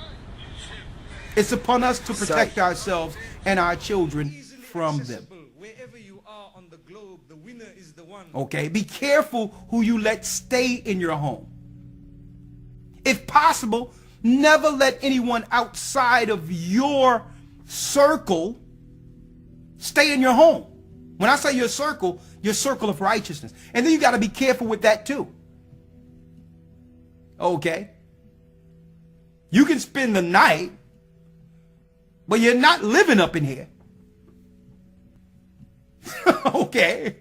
It's upon us to protect ourselves and our children from them. Okay, be careful who you let stay in your home. If possible, never let anyone outside of your circle stay in your home. When I say your circle of righteousness. And then you got to be careful with that too. Okay? You can spend the night, but you're not living up in here. Okay?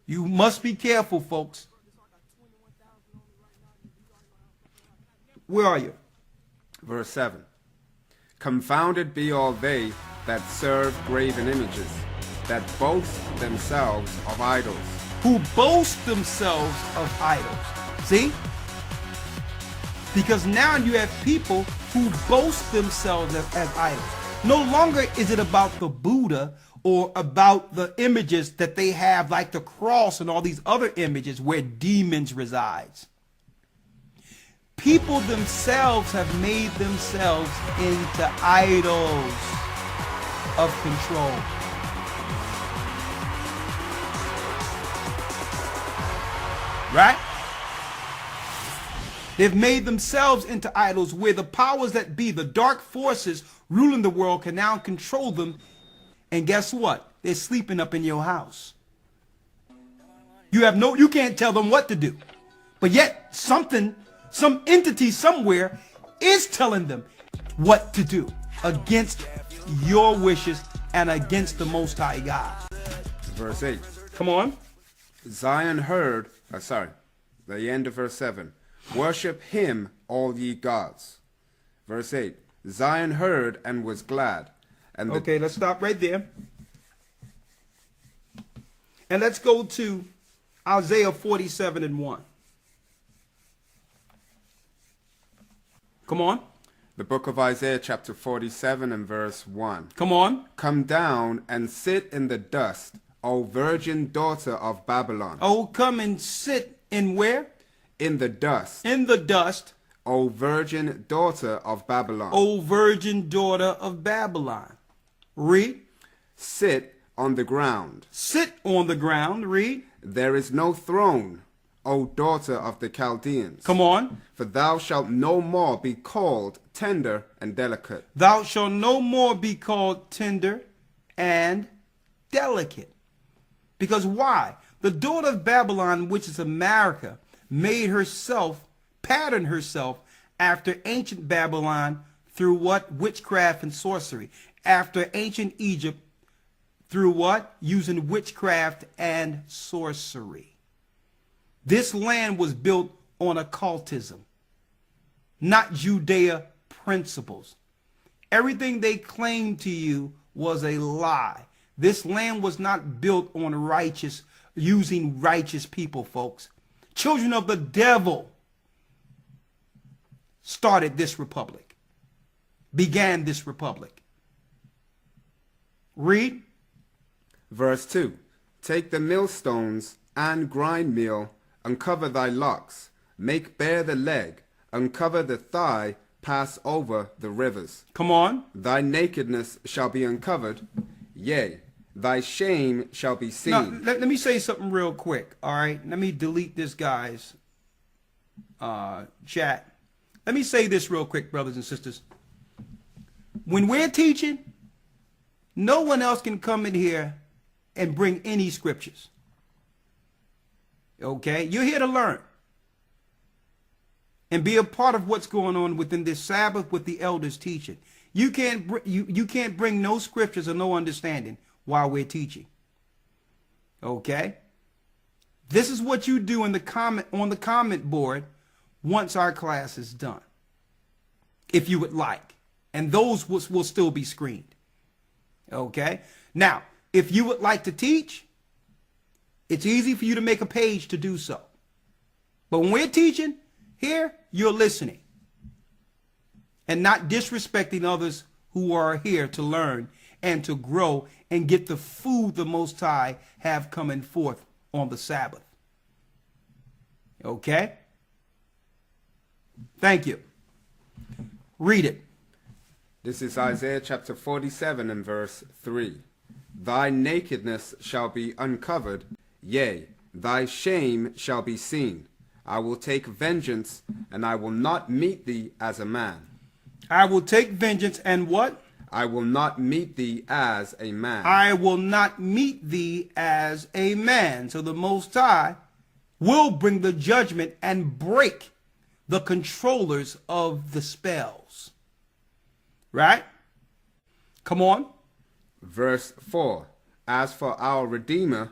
You must be careful, folks. Where are you? Verse 7. Confounded be all they that serve graven images, that boast themselves of idols. Who boast themselves of idols. See? Because now you have people who boast themselves as idols. No longer is it about the Buddha or about the images that they have, like the cross and all these other images where demons resides. People themselves have made themselves into idols of control. Right? They've made themselves into idols where the powers that be, the dark forces ruling the world, can now control them. And guess what? They're sleeping up in your house. You can't tell them what to do. But yet some entity somewhere is telling them what to do against your wishes and against the Most High God. Verse 8. Come on. Zion heard, the end of verse 7. Worship him, all ye gods. Verse 8. Zion heard and was glad. And okay, let's stop right there. And let's go to Isaiah 47 and 1. Come on. The book of Isaiah chapter 47 and verse 1. Come on. Come down and sit in the dust, O virgin daughter of Babylon. Oh, come and sit in where? In the dust. In the dust. O virgin daughter of Babylon. O virgin daughter of Babylon. Read. Sit on the ground. Sit on the ground. Read. There is no throne O daughter of the Chaldeans. Come on. For thou shalt no more be called tender and delicate. Thou shalt no more be called tender and delicate. Because why? The daughter of Babylon, which is America, made herself, patterned herself after ancient Babylon through what? Witchcraft and sorcery. After ancient Egypt through what? Using witchcraft and sorcery. This land was built on occultism, not Judea principles. Everything they claimed to you was a lie. This land was not built on righteous, using righteous people, folks. Children of the devil started this republic, began this republic. Read. Verse 2. Take the millstones and grind meal, uncover thy locks, make bare the leg, uncover the thigh, pass over the rivers. Come on. Thy nakedness shall be uncovered, yea, thy shame shall be seen. Now, let me say something real quick, all right? Let me delete this guy's chat. Let me say this real quick, brothers and sisters. When we're teaching, no one else can come in here and bring any scriptures. Okay? You're here to learn and be a part of what's going on within this Sabbath with the elders teaching. You can't bring no scriptures or no understanding while we're teaching. Okay? This is what you do in the comment on the comment board once our class is done, if you would like. And those will still be screened. Okay? Now, if you would like to teach, it's easy for you to make a page to do so. But when we're teaching here, you're listening and not disrespecting others who are here to learn and to grow and get the food the Most High have coming forth on the Sabbath. Okay? Thank you. Read it. This is Isaiah chapter 47 and verse 3. Thy nakedness shall be uncovered, yea, thy shame shall be seen. I will take vengeance, and I will not meet thee as a man. I will take vengeance and what? I will not meet thee as a man. I will not meet thee as a man. So the Most High will bring the judgment and break the controllers of the spells. Right? Come on. Verse 4. As for our Redeemer,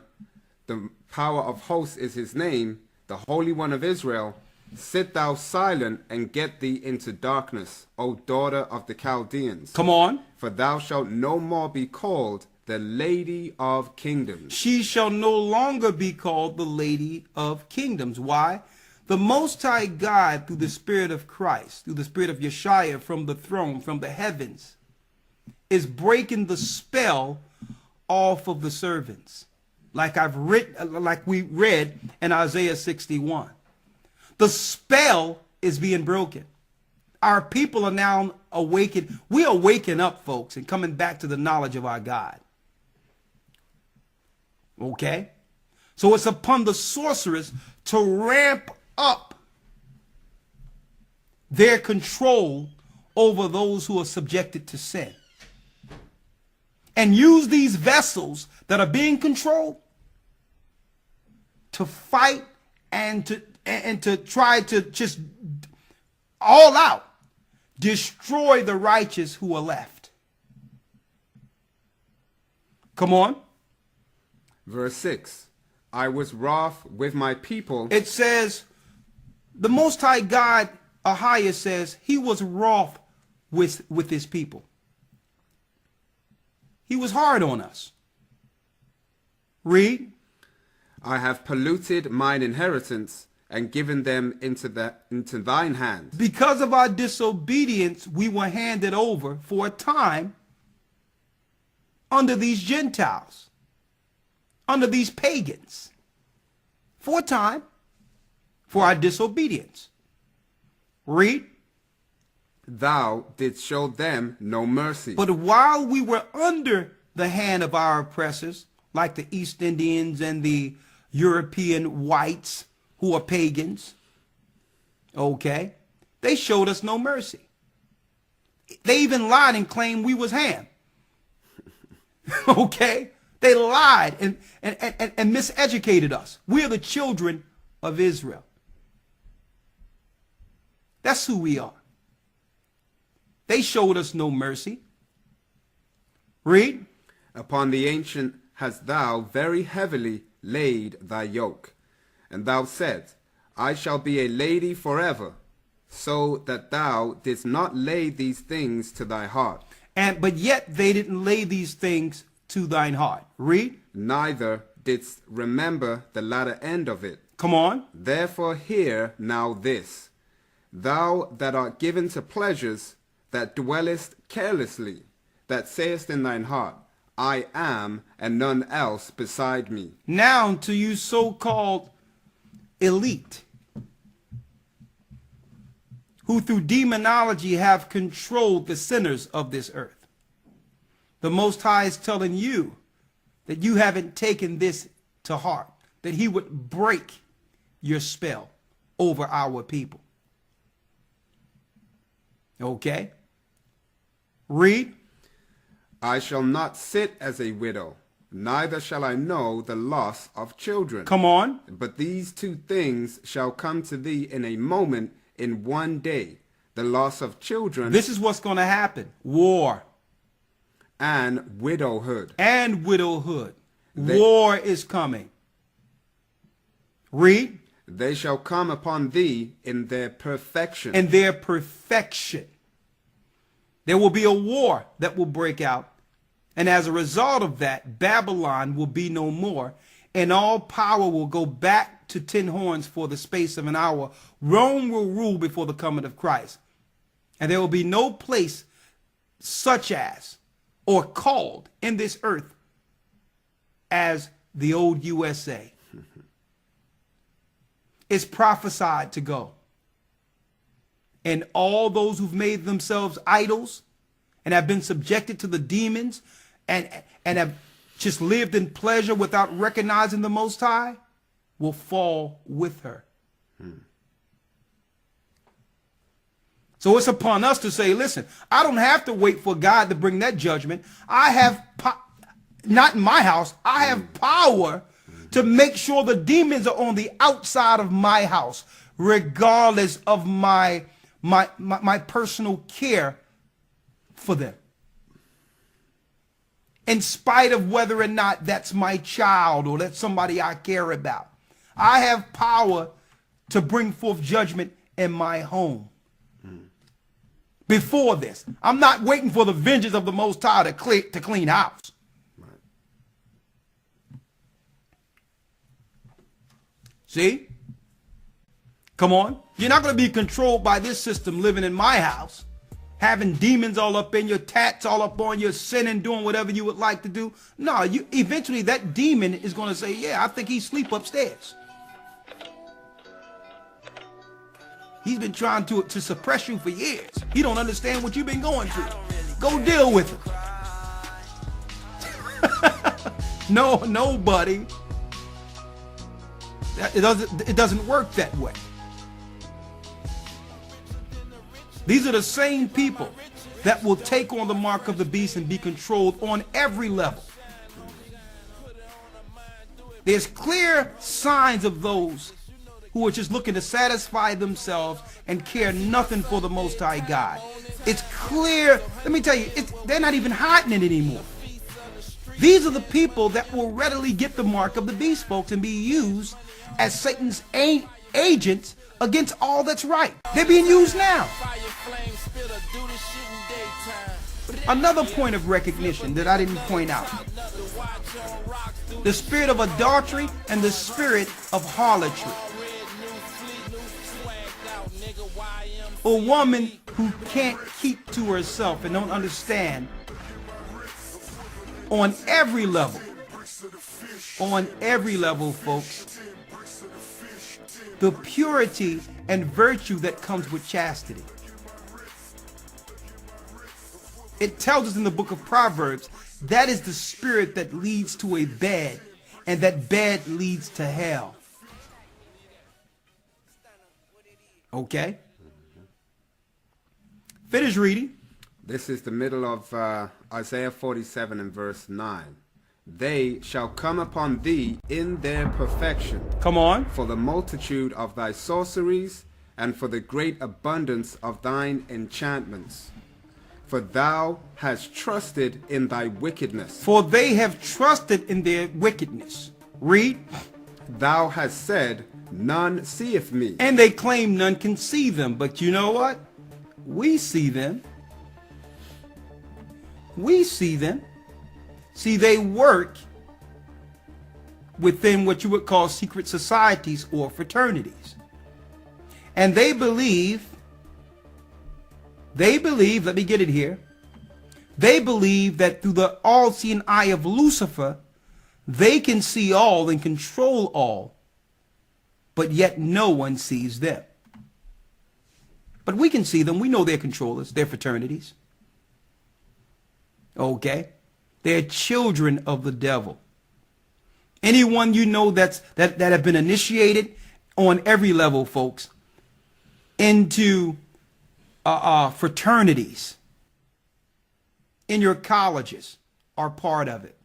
the power of hosts is his name, the Holy One of Israel, sit thou silent and get thee into darkness, O daughter of the Chaldeans. Come on. For thou shalt no more be called the Lady of Kingdoms. She shall no longer be called the Lady of Kingdoms. Why? The Most High God, through the Spirit of Christ, through the Spirit of Yeshua from the throne, from the heavens, is breaking the spell off of the servants. Like we read in Isaiah 61. The spell is being broken. Our people are now awakened. We are waking up, folks, and coming back to the knowledge of our God. Okay? So it's upon the sorcerers to ramp up their control over those who are subjected to sin. And use these vessels that are being controlled to fight and to try to just all out destroy the righteous who are left. Come on. Verse 6. I was wroth with my people. It says, the Most High God, Ahia says, he was wroth with his people. He was hard on us. Read. I have polluted mine inheritance and given them into thine hand. Because of our disobedience, we were handed over for a time under these Gentiles, under these pagans, for a time, for our disobedience. Read. Thou didst show them no mercy. But while we were under the hand of our oppressors, like the East Indians and the European whites who are pagans, okay, they showed us no mercy. They even lied and claimed we was Ham. Okay? They lied and miseducated us. We are the children of Israel. That's who we are. They showed us no mercy. Read. Upon the ancient hast thou very heavily laid thy yoke. And thou saidst, I shall be a lady forever, so that thou didst not lay these things to thy heart. But yet they didn't lay these things to thine heart. Read. Neither didst remember the latter end of it. Come on. Therefore hear now this. Thou that art given to pleasures, that dwellest carelessly, that sayest in thine heart, I am, and none else beside me. Now to you so-called elite, who through demonology have controlled the sinners of this earth. The Most High is telling you that you haven't taken this to heart, that he would break your spell over our people. Okay? Read. I shall not sit as a widow, neither shall I know the loss of children. Come on. But these two things shall come to thee in a moment, in one day, the loss of children. This is what's going to happen. War. And widowhood. And widowhood. War is coming. Read. They shall come upon thee in their perfection. In their perfection. There will be a war that will break out. And as a result of that, Babylon will be no more. And all power will go back to 10 horns for the space of an hour. Rome will rule before the coming of Christ. And there will be no place such as or called in this earth as the old USA. It's prophesied to go. And all those who've made themselves idols and have been subjected to the demons and have just lived in pleasure without recognizing the Most High will fall with her. So it's upon us to say, listen, I don't have to wait for God to bring that judgment. I have, not in my house, I have power to make sure the demons are on the outside of my house, regardless of my personal care for them. In spite of whether or not that's my child or that's somebody I care about. I have power to bring forth judgment in my home. Before this, I'm not waiting for the vengeance of the Most High to clean house. Right. See? Come on. You're not going to be controlled by this system living in my house, having demons all up in your tats, all up on your sinning, doing whatever you would like to do. No, eventually that demon is going to say, yeah, I think he's asleep upstairs. He's been trying to suppress you for years. He don't understand what you've been going through. Go deal with him. No, buddy. It doesn't work that way. These are the same people that will take on the mark of the beast and be controlled on every level. There's clear signs of those who are just looking to satisfy themselves and care nothing for the Most High God. It's clear. Let me tell you, they're not even hiding it anymore. These are the people that will readily get the mark of the beast, folks, and be used as Satan's agents against all that's right. They're being used now. Another point of recognition that I didn't point out. The spirit of adultery and the spirit of harlotry. A woman who can't keep to herself and don't understand on every level, folks, the purity and virtue that comes with chastity. It tells us in the book of Proverbs, that is the spirit that leads to a bed, and that bed leads to hell. Okay. Finish reading. This is the middle of Isaiah 47 and verse 9. They shall come upon thee in their perfection. Come on. For the multitude of thy sorceries, and for the great abundance of thine enchantments. For thou hast trusted in thy wickedness. For they have trusted in their wickedness. Read. Thou hast said, none seeth me. And they claim none can see them. But you know what? We see them. We see them. See, they work within what you would call secret societies or fraternities. And they believe, let me get it here. They believe that through the all-seeing eye of Lucifer, they can see all and control all, but yet no one sees them. But we can see them. We know they're controllers, they're fraternities. Okay? They're children of the devil. Anyone you know that have been initiated on every level, folks, into fraternities in your colleges are part of it.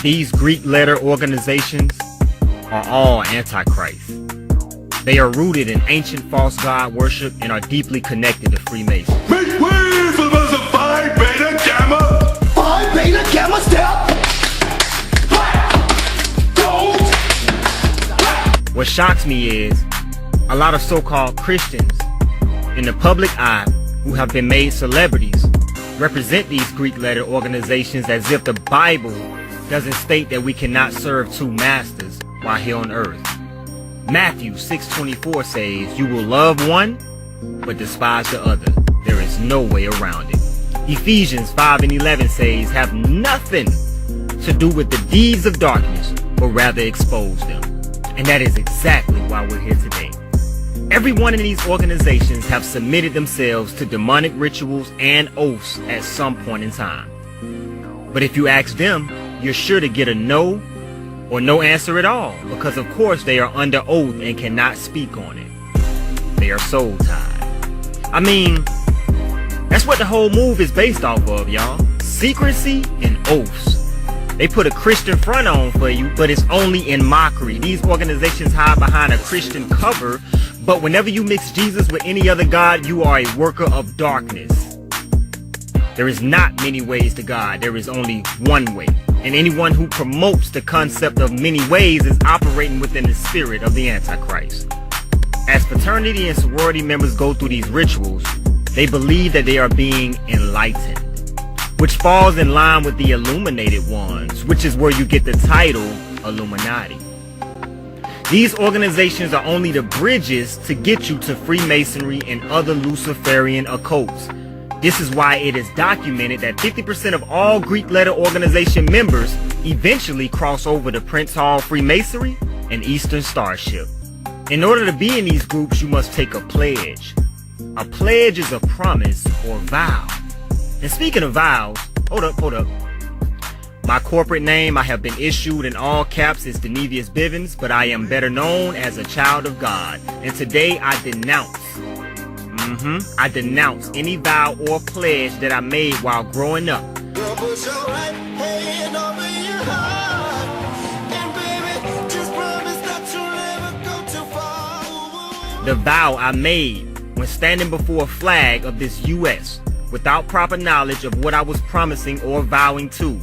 These Greek letter organizations are all antichrist. They are rooted in ancient false god worship and are deeply connected to Freemasons. Make way for the Phi Beta Gamma! Phi Beta Gamma step! What shocks me is a lot of so-called Christians in the public eye who have been made celebrities represent these Greek letter organizations as if the Bible doesn't state that we cannot serve two masters while here on earth. Matthew 6:24 says, you will love one, but despise the other. There is no way around it. Ephesians 5:11 says, have nothing to do with the deeds of darkness, but rather expose them. And that is exactly why we're here today. Every one of these organizations have submitted themselves to demonic rituals and oaths at some point in time. But if you ask them, you're sure to get a no or no answer at all, because of course they are under oath and cannot speak on it. They are soul tied. I mean, that's what the whole move is based off of, y'all. Secrecy and oaths. They put a Christian front on for you, but it's only in mockery. These organizations hide behind a Christian cover, but whenever you mix Jesus with any other god, you are a worker of darkness. There is not many ways to God. There is only one way. And anyone who promotes the concept of many ways is operating within the spirit of the Antichrist. As fraternity and sorority members go through these rituals, they believe that they are being enlightened, which falls in line with the illuminated ones, which is where you get the title Illuminati. These organizations are only the bridges to get you to Freemasonry and other Luciferian occults. This is why it is documented that 50% of all Greek letter organization members eventually cross over to Prince Hall Freemasonry and Eastern Starship. In order to be in these groups, you must take a pledge. A pledge is a promise or vow. And speaking of vows, hold up. My corporate name I have been issued in all caps is Denevius Bivens, but I am better known as a child of God. And today I denounce any vow or pledge that I made while growing up. The vow I made when standing before a flag of this U.S. without proper knowledge of what I was promising or vowing to.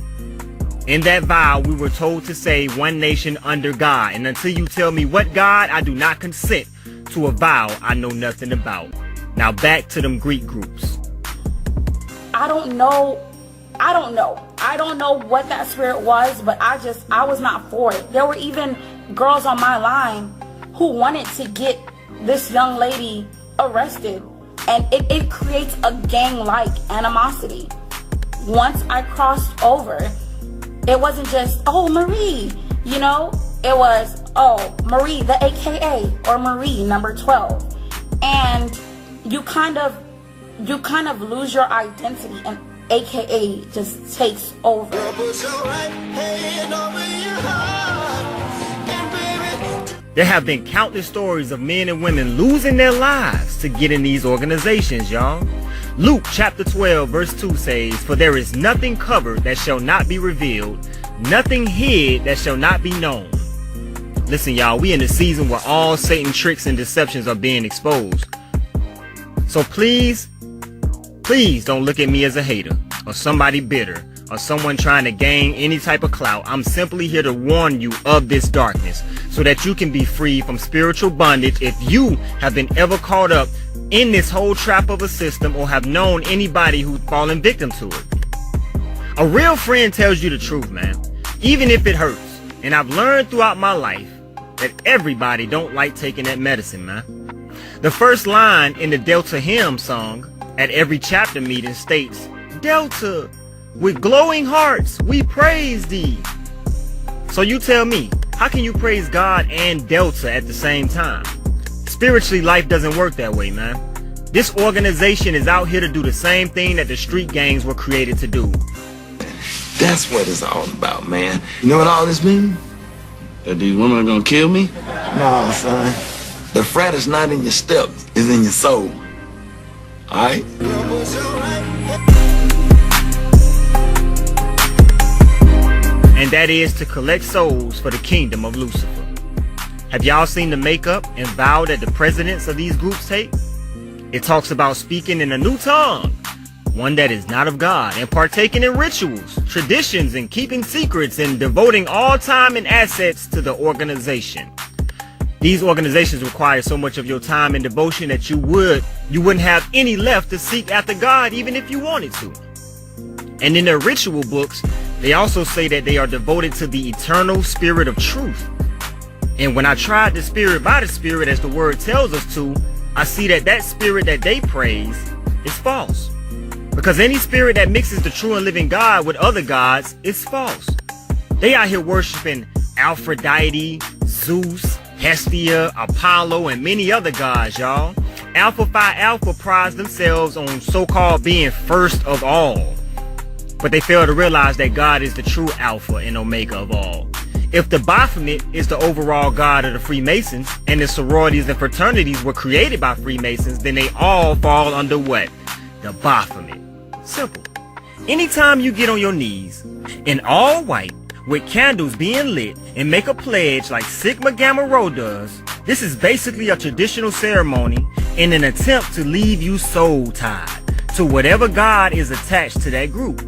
In that vow, we were told to say one nation under God, and until you tell me what God, I do not consent to a vow I know nothing about. Now back to them Greek groups. I don't know what that spirit was, but I was not for it. There were even girls on my line who wanted to get this young lady arrested. And it creates a gang-like animosity. Once I crossed over, it wasn't just, oh, Marie, you know, it was, oh, Marie, the AKA, or Marie, number 12. And you kind of lose your identity, and AKA just takes over. There have been countless stories of men and women losing their lives to get in these organizations, y'all. Luke chapter 12 verse 2 says, "For there is nothing covered that shall not be revealed, nothing hid that shall not be known." Listen, y'all, we in the season where all Satan's tricks and deceptions are being exposed. So please don't look at me as a hater or somebody bitter or someone trying to gain any type of clout. I'm simply here to warn you of this darkness so that you can be free from spiritual bondage if you have been ever caught up in this whole trap of a system or have known anybody who's fallen victim to it. A real friend tells you the truth, man, even if it hurts. And I've learned throughout my life that everybody don't like taking that medicine, man. The first line in the Delta hymn song at every chapter meeting states, "Delta, with glowing hearts, we praise thee." So you tell me, how can you praise God and Delta at the same time? Spiritually, life doesn't work that way, man. This organization is out here to do the same thing that the street gangs were created to do. That's what it's all about, man. You know what all this means? That these women are gonna kill me? No, son. The frat is not in your steps, it's in your soul. Alright? And that is to collect souls for the kingdom of Lucifer. Have y'all seen the makeup and vow that the presidents of these groups take? It talks about speaking in a new tongue, one that is not of God, and partaking in rituals, traditions, and keeping secrets, and devoting all time and assets to the organization. These organizations require so much of your time and devotion that you wouldn't have any left to seek after God even if you wanted to. And in their ritual books, they also say that they are devoted to the eternal spirit of truth. And when I tried the spirit by the spirit as the word tells us to, I see that that spirit that they praise is false. Because any spirit that mixes the true and living God with other gods is false. They out here worshiping Aphrodite, Zeus, Hestia, Apollo, and many other gods, y'all. Alpha Phi Alpha prides themselves on so-called being first of all. But they fail to realize that God is the true Alpha and Omega of all. If the Baphomet is the overall god of the Freemasons, and the sororities and fraternities were created by Freemasons, then they all fall under what? The Baphomet. Simple. Anytime you get on your knees, in all white, with candles being lit, and make a pledge like Sigma Gamma Rho does, this is basically a traditional ceremony in an attempt to leave you soul tied to whatever god is attached to that group.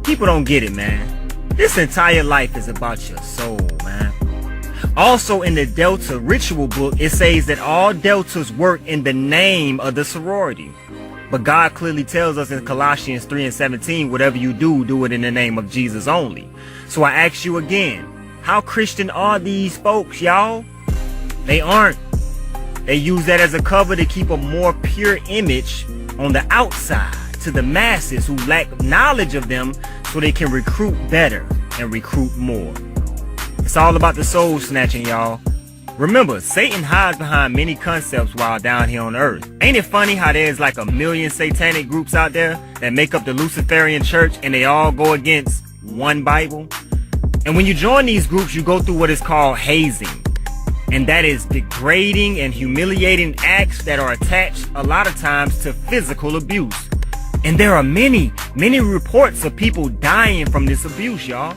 People don't get it, man. This entire life is about your soul, man. Also in the Delta ritual book, it says that all Deltas work in the name of the sorority. But God clearly tells us in Colossians 3:17, whatever you do, do it in the name of Jesus only. So I ask you again, how Christian are these folks, y'all? They aren't. They use that as a cover to keep a more pure image on the outside to the masses who lack knowledge of them so they can recruit better and recruit more. It's all about the soul snatching, y'all. Remember, Satan hides behind many concepts while down here on earth. Ain't it funny how there's like 1 million satanic groups out there that make up the Luciferian church and they all go against one Bible? And when you join these groups, you go through what is called hazing. And that is degrading and humiliating acts that are attached a lot of times to physical abuse. And there are many reports of people dying from this abuse, y'all.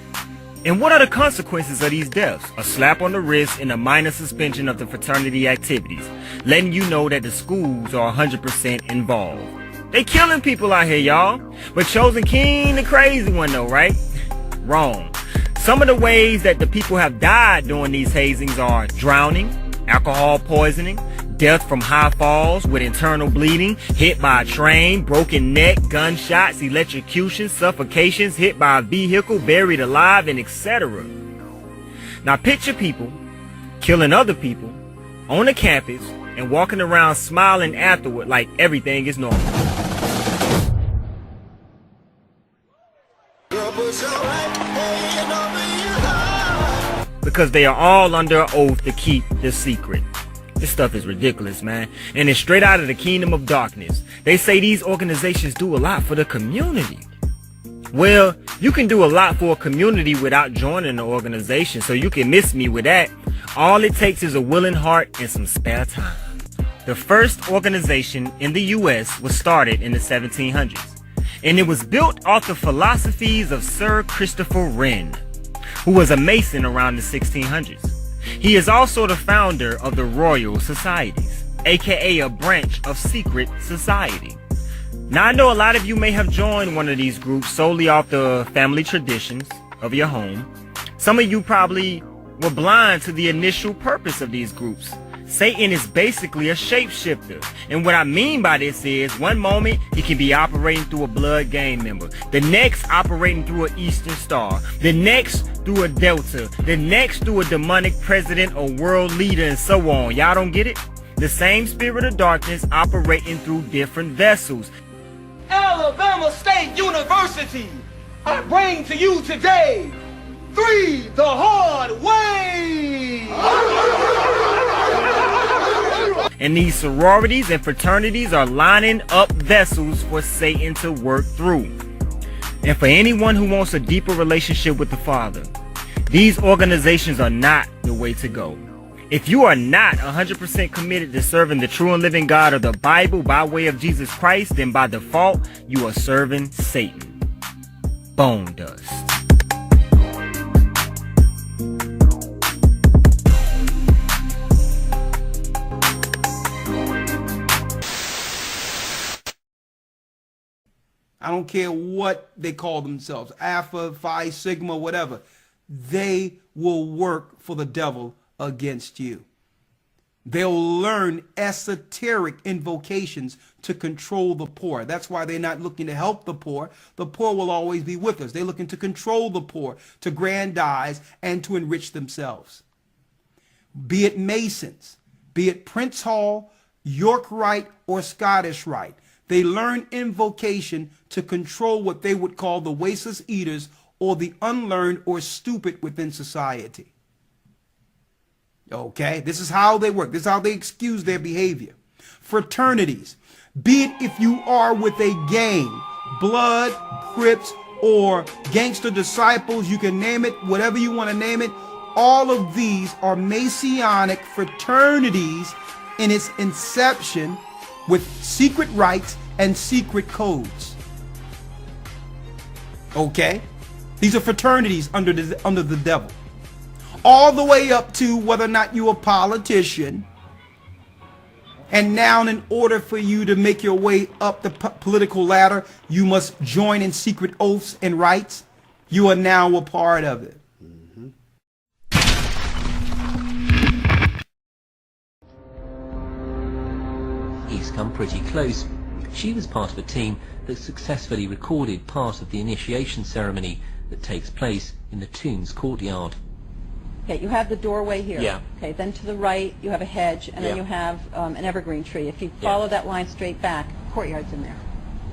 And what are the consequences of these deaths? A slap on the wrist and a minor suspension of the fraternity activities, letting you know that the schools are 100% involved. They killing people out here, y'all. But Chosen King, the crazy one though, right? Wrong. Some of the ways that the people have died during these hazings are drowning, alcohol poisoning, death from high falls with internal bleeding, hit by a train, broken neck, gunshots, electrocution, suffocations, hit by a vehicle, buried alive, and etc. Now picture people killing other people on the campus and walking around smiling afterward like everything is normal. Because they are all under oath to keep the secret. This stuff is ridiculous, man. And it's straight out of the kingdom of darkness. They say these organizations do a lot for the community. Well, you can do a lot for a community without joining the organization, so you can miss me with that. All it takes is a willing heart and some spare time. The first organization in the U.S. was started in the 1700s, and it was built off the philosophies of Sir Christopher Wren, who was a Mason around the 1600s. He is also the founder of the Royal Societies, aka a branch of secret society. Now, I know a lot of you may have joined one of these groups solely off the family traditions of your home. Some of you probably were blind to the initial purpose of these groups. Satan is basically a shapeshifter. And what I mean by this is, one moment he can be operating through a blood gang member, the next operating through an Eastern Star, the next through a Delta, the next through a demonic president or world leader, and so on. Y'all don't get it? The same spirit of darkness operating through different vessels. Alabama State University, I bring to you today 3 the hard way. And these sororities and fraternities are lining up vessels for Satan to work through. And for anyone who wants a deeper relationship with the Father, these organizations are not the way to go. If you are not 100% committed to serving the true and living God of the Bible by way of Jesus Christ, then by default, you are serving Satan. Bone dust. I don't care what they call themselves, Alpha, Phi, Sigma, whatever. They will work for the devil against you. They'll learn esoteric invocations to control the poor. That's why they're not looking to help the poor. The poor will always be with us. They're looking to control the poor, to aggrandize, and to enrich themselves. Be it Masons, be it Prince Hall, York Rite, or Scottish Rite. They learn invocation to control what they would call the wasteless eaters or the unlearned or stupid within society. Okay, this is how they work. This is how they excuse their behavior. Fraternities, be it if you are with a gang, Blood, Crips, or Gangster Disciples, you can name it, whatever you want to name it. All of these are Masonic fraternities in its inception with secret rites and secret codes. Okay, these are fraternities under the devil. All the way up to whether or not you're a politician. And now in order for you to make your way up the political ladder, you must join in secret oaths and rites. You are now a part of it. He's come pretty close. She was part of a team that successfully recorded part of the initiation ceremony that takes place in the tomb's courtyard. Okay, you have the doorway here. Yeah. Okay, then to the right you have a hedge, and then you have an evergreen tree. If you follow that line straight back, courtyard's in there.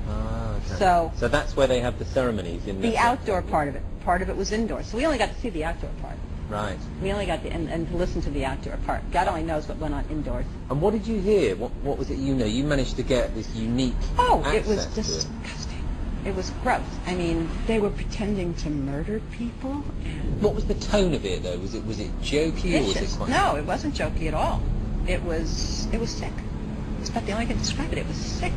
Ah, okay. So that's where they have the ceremonies in the outdoor part of it. Part of it was indoors. So we only got to see the outdoor part. Right. We only got to and to listen to the outdoor part. God only knows what went on indoors. And what did you hear? What was it you know? You managed to get this unique it was access to disgusting. It was gross. I mean, they were pretending to murder people. What was the tone of it, though? Was it jokey or was it quite... No, it wasn't jokey at all. It was sick. It's about the only way I can describe it. It was sick.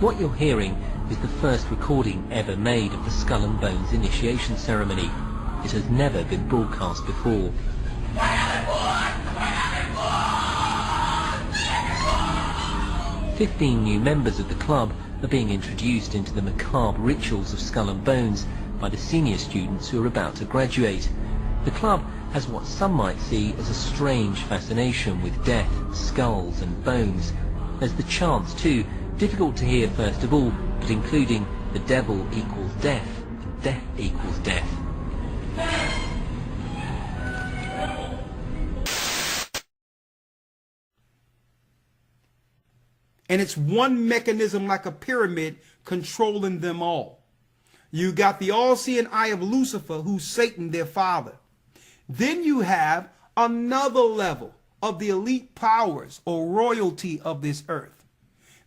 What you're hearing is the first recording ever made of the Skull and Bones initiation ceremony. It has never been broadcast before. 15 new members of the club are being introduced into the macabre rituals of Skull and Bones by the senior students who are about to graduate. The club has what some might see as a strange fascination with death, skulls and bones. There's the chants too, difficult to hear first of all, but including the devil equals death, and death equals death. And it's one mechanism like a pyramid controlling them all. You got the all-seeing eye of Lucifer, who's Satan, their father. Then you have another level of the elite powers or royalty of this earth.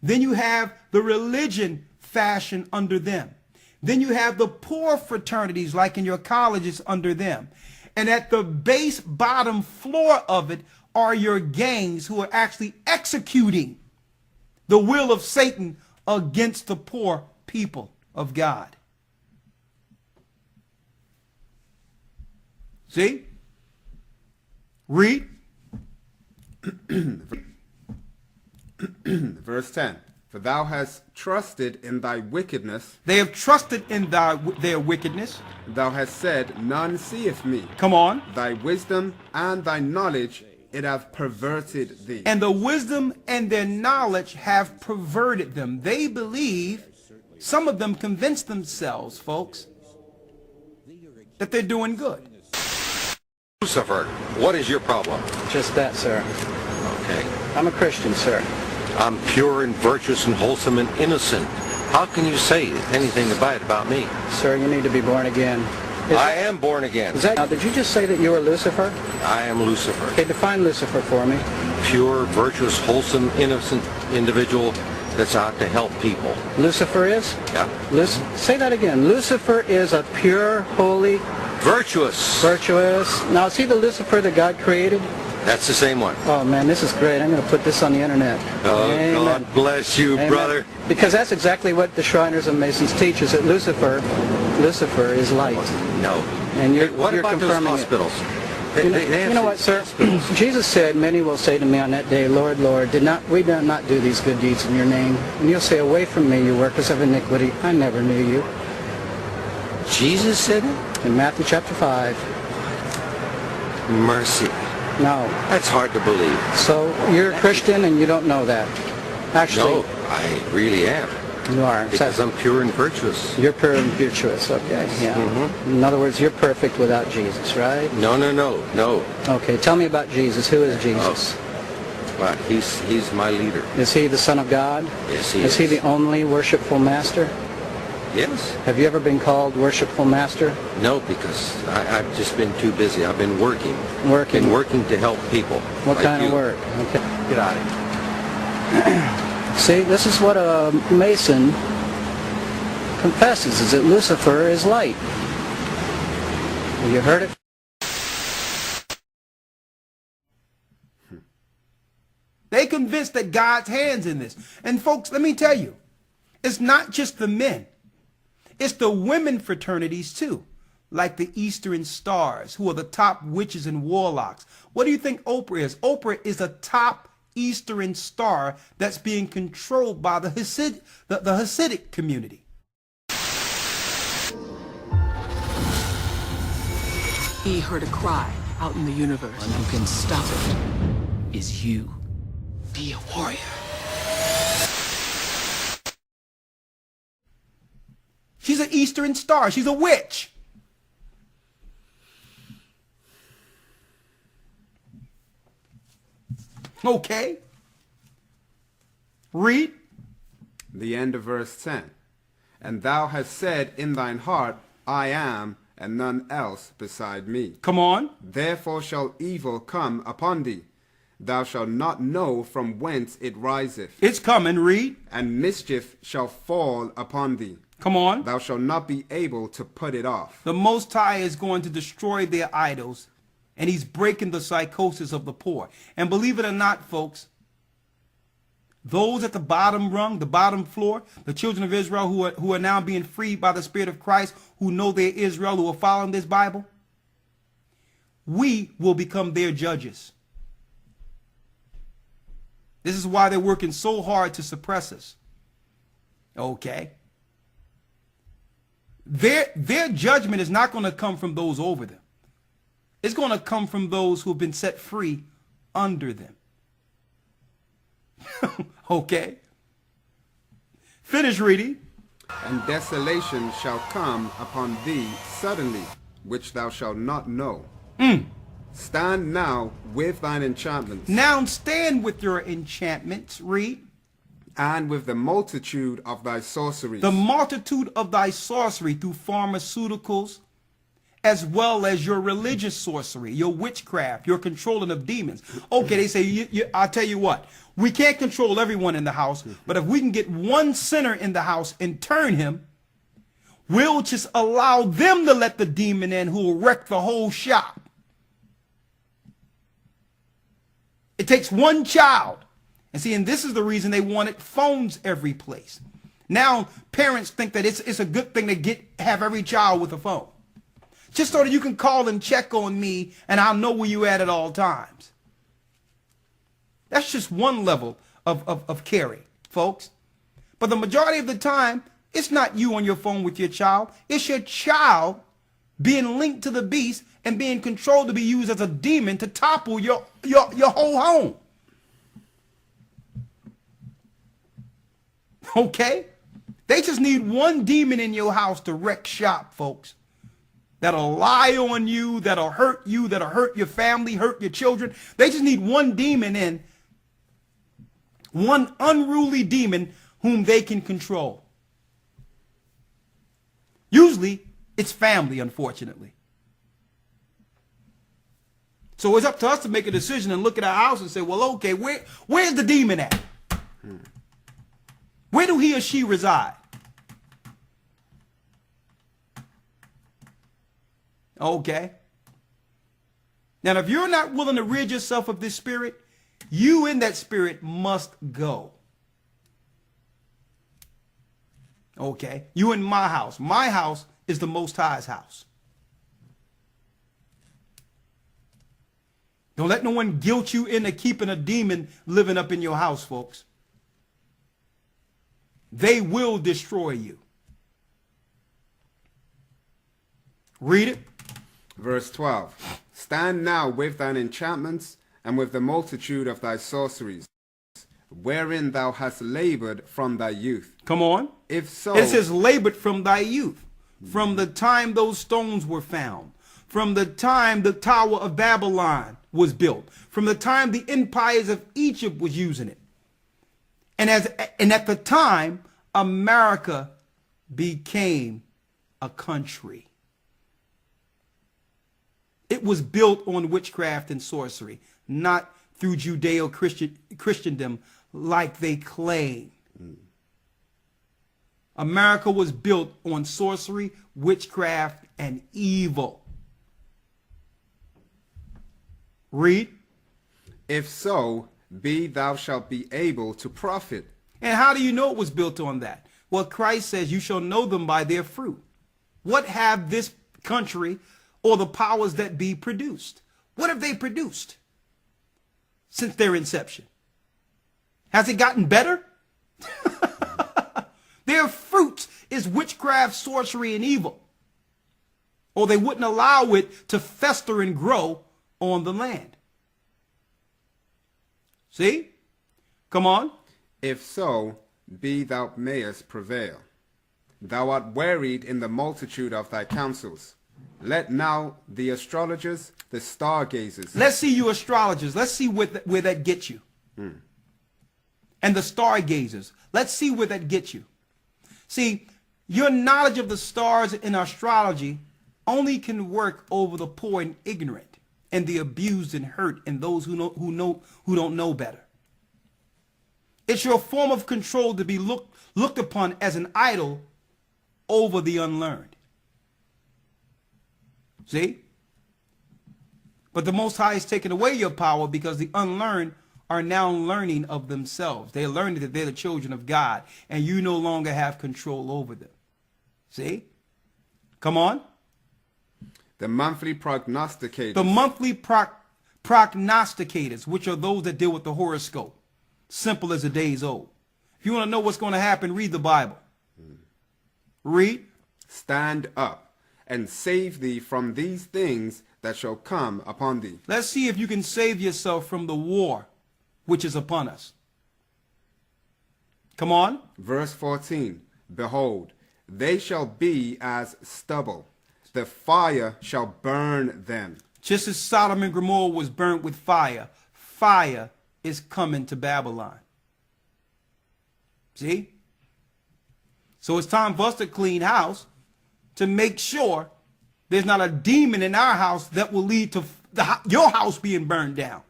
Then you have the religion fashioned under them. Then you have the poor fraternities like in your colleges under them. And at the base bottom floor of it are your gangs who are actually executing the will of Satan against the poor people of God. See? Read. Verse 10. For thou hast trusted in thy wickedness. They have trusted in their wickedness. Thou hast said, none seeth me. Come on. Thy wisdom and thy knowledge, it hath perverted thee. And the wisdom and their knowledge have perverted them. They believe, some of them convince themselves, folks, that they're doing good. Lucifer, what is your problem? Just that, sir. Okay. I'm a Christian, sir. I'm pure and virtuous and wholesome and innocent. How can you say anything bad about me? Sir, you need to be born again. I am born again. Now, did you just say that you were Lucifer? I am Lucifer. Okay, define Lucifer for me. Pure, virtuous, wholesome, innocent individual that's out to help people. Lucifer is? Yeah. Say that again. Lucifer is a pure, holy... Virtuous. Virtuous. Now, is he the Lucifer that God created? That's the same one. Oh, man, this is great. I'm going to put this on the internet. Oh, Amen. God bless you, Amen. brother. Because that's exactly what the Shriners and Masons teach, is that Lucifer is light. No. And you're, what you're about confirming those hospitals? You know what, sir? Jesus said, many will say to me on that day, Lord, Lord, we did not do these good deeds in your name? And you'll say, away from me, you workers of iniquity. I never knew you. Jesus said it? In Matthew chapter 5. Mercy. No. That's hard to believe. So you're a Christian and you don't know that? Actually, no, I really am. You are. Because I'm pure and virtuous. You're pure and virtuous, okay. Yeah. Mm-hmm. In other words, you're perfect without Jesus, right? No. Okay, tell me about Jesus. Who is Jesus? Well, he's my leader. Is he the Son of God? Yes, he is. Is he the only worshipful master? Yes. Have you ever been called worshipful master? No, because I've just been too busy. I've been working. Working? Been working to help people. What like kind you. of work? Okay. Get out of here. See, this is what a Mason confesses, is that Lucifer is light. You heard it? They convinced that God's hand's in this. And folks, let me tell you, it's not just the men. It's the women fraternities too, like the Eastern Stars, who are the top witches and warlocks. What do you think Oprah is? Oprah is a top Eastern Star that's being controlled by the Hasidic community. He heard a cry out in the universe. One who can stop it is you. Be a warrior. She's an Eastern Star. She's a witch. Okay. Read. The end of verse 10. And thou hast said in thine heart, I am, and none else beside me. Come on. Therefore shall evil come upon thee. Thou shalt not know from whence it riseth. It's coming. Read. And mischief shall fall upon thee. Come on. Thou shalt not be able to put it off. The Most High is going to destroy their idols, and he's breaking the psychosis of the poor. And believe it or not, folks, those at the bottom rung, the bottom floor, the children of Israel who are now being freed by the Spirit of Christ, who know they're Israel, who are following this Bible, we will become their judges. This is why they're working so hard to suppress us. Okay? Their judgment is not going to come from those over them. It's going to come from those who have been set free under them. Okay? Finish reading. And desolation shall come upon thee suddenly, which thou shalt not know. Stand now with thine enchantments. Now stand with your enchantments, read. And with the multitude of thy sorceries. The multitude of thy sorcery through pharmaceuticals, as well as your religious sorcery, your witchcraft, your controlling of demons. Okay, they say, I'll tell you what, we can't control everyone in the house, but if we can get one sinner in the house and turn him, we'll just allow them to let the demon in who will wreck the whole shop. It takes one child. And see, and this is the reason they wanted phones every place. Now parents think that it's a good thing to have every child with a phone. Just so that you can call and check on me and I'll know where you at all times. That's just one level of caring, folks. But the majority of the time, it's not you on your phone with your child. It's your child being linked to the beast and being controlled to be used as a demon to topple your whole home. Okay? They just need one demon in your house to wreck shop, folks. That'll lie on you, that'll hurt your family, hurt your children. They just need one demon in, one unruly demon whom they can control. Usually, it's family, unfortunately. So it's up to us to make a decision and look at our house and say, well, okay, where's the demon at? Where do he or she reside? Okay. Now, if you're not willing to rid yourself of this spirit, you in that spirit must go. Okay. You in my house. My house is the Most High's house. Don't let no one guilt you into keeping a demon living up in your house, folks. They will destroy you. Read it. Verse 12. Stand now with thine enchantments and with the multitude of thy sorceries, wherein thou hast labored from thy youth. Come on. If so. It says labored from thy youth. From the time those stones were found. From the time the Tower of Babylon was built. From the time the empires of Egypt was using it. And at the time, America became a country. It was built on witchcraft and sorcery, not through Judeo-Christendom like they claim. America was built on sorcery, witchcraft, and evil. Read. If so, be thou shalt be able to profit. And how do you know it was built on that? Well, Christ says you shall know them by their fruit. What have this country or the powers that be produced? What have they produced since their inception? Has it gotten better? Their fruit is witchcraft, sorcery, and evil. Or they wouldn't allow it to fester and grow on the land. See? Come on. If so, be thou mayest prevail. Thou art wearied in the multitude of thy counsels. Let now the astrologers, the stargazers. Let's see you astrologers. Let's see where that gets you. And the stargazers. Let's see where that gets you. See, your knowledge of the stars in astrology only can work over the poor and ignorant and the abused and hurt and those who don't know better. It's your form of control to be looked upon as an idol over the unlearned. See? But the Most High is taking away your power because the unlearned are now learning of themselves. They're learning that they're the children of God, and you no longer have control over them. See? Come on. The monthly prognosticators. The monthly prognosticators, which are those that deal with the horoscope. Simple as a day's old. If you want to know what's going to happen, read the Bible. Read. Stand up and save thee from these things that shall come upon thee. Let's see if you can save yourself from the war which is upon us. Come on. Verse 14. Behold, they shall be as stubble. the fire shall burn them. Just as Sodom and Gomorrah was burnt with fire, fire is coming to Babylon. See? So it's time for us to clean house to make sure there's not a demon in our house that will lead to your house being burned down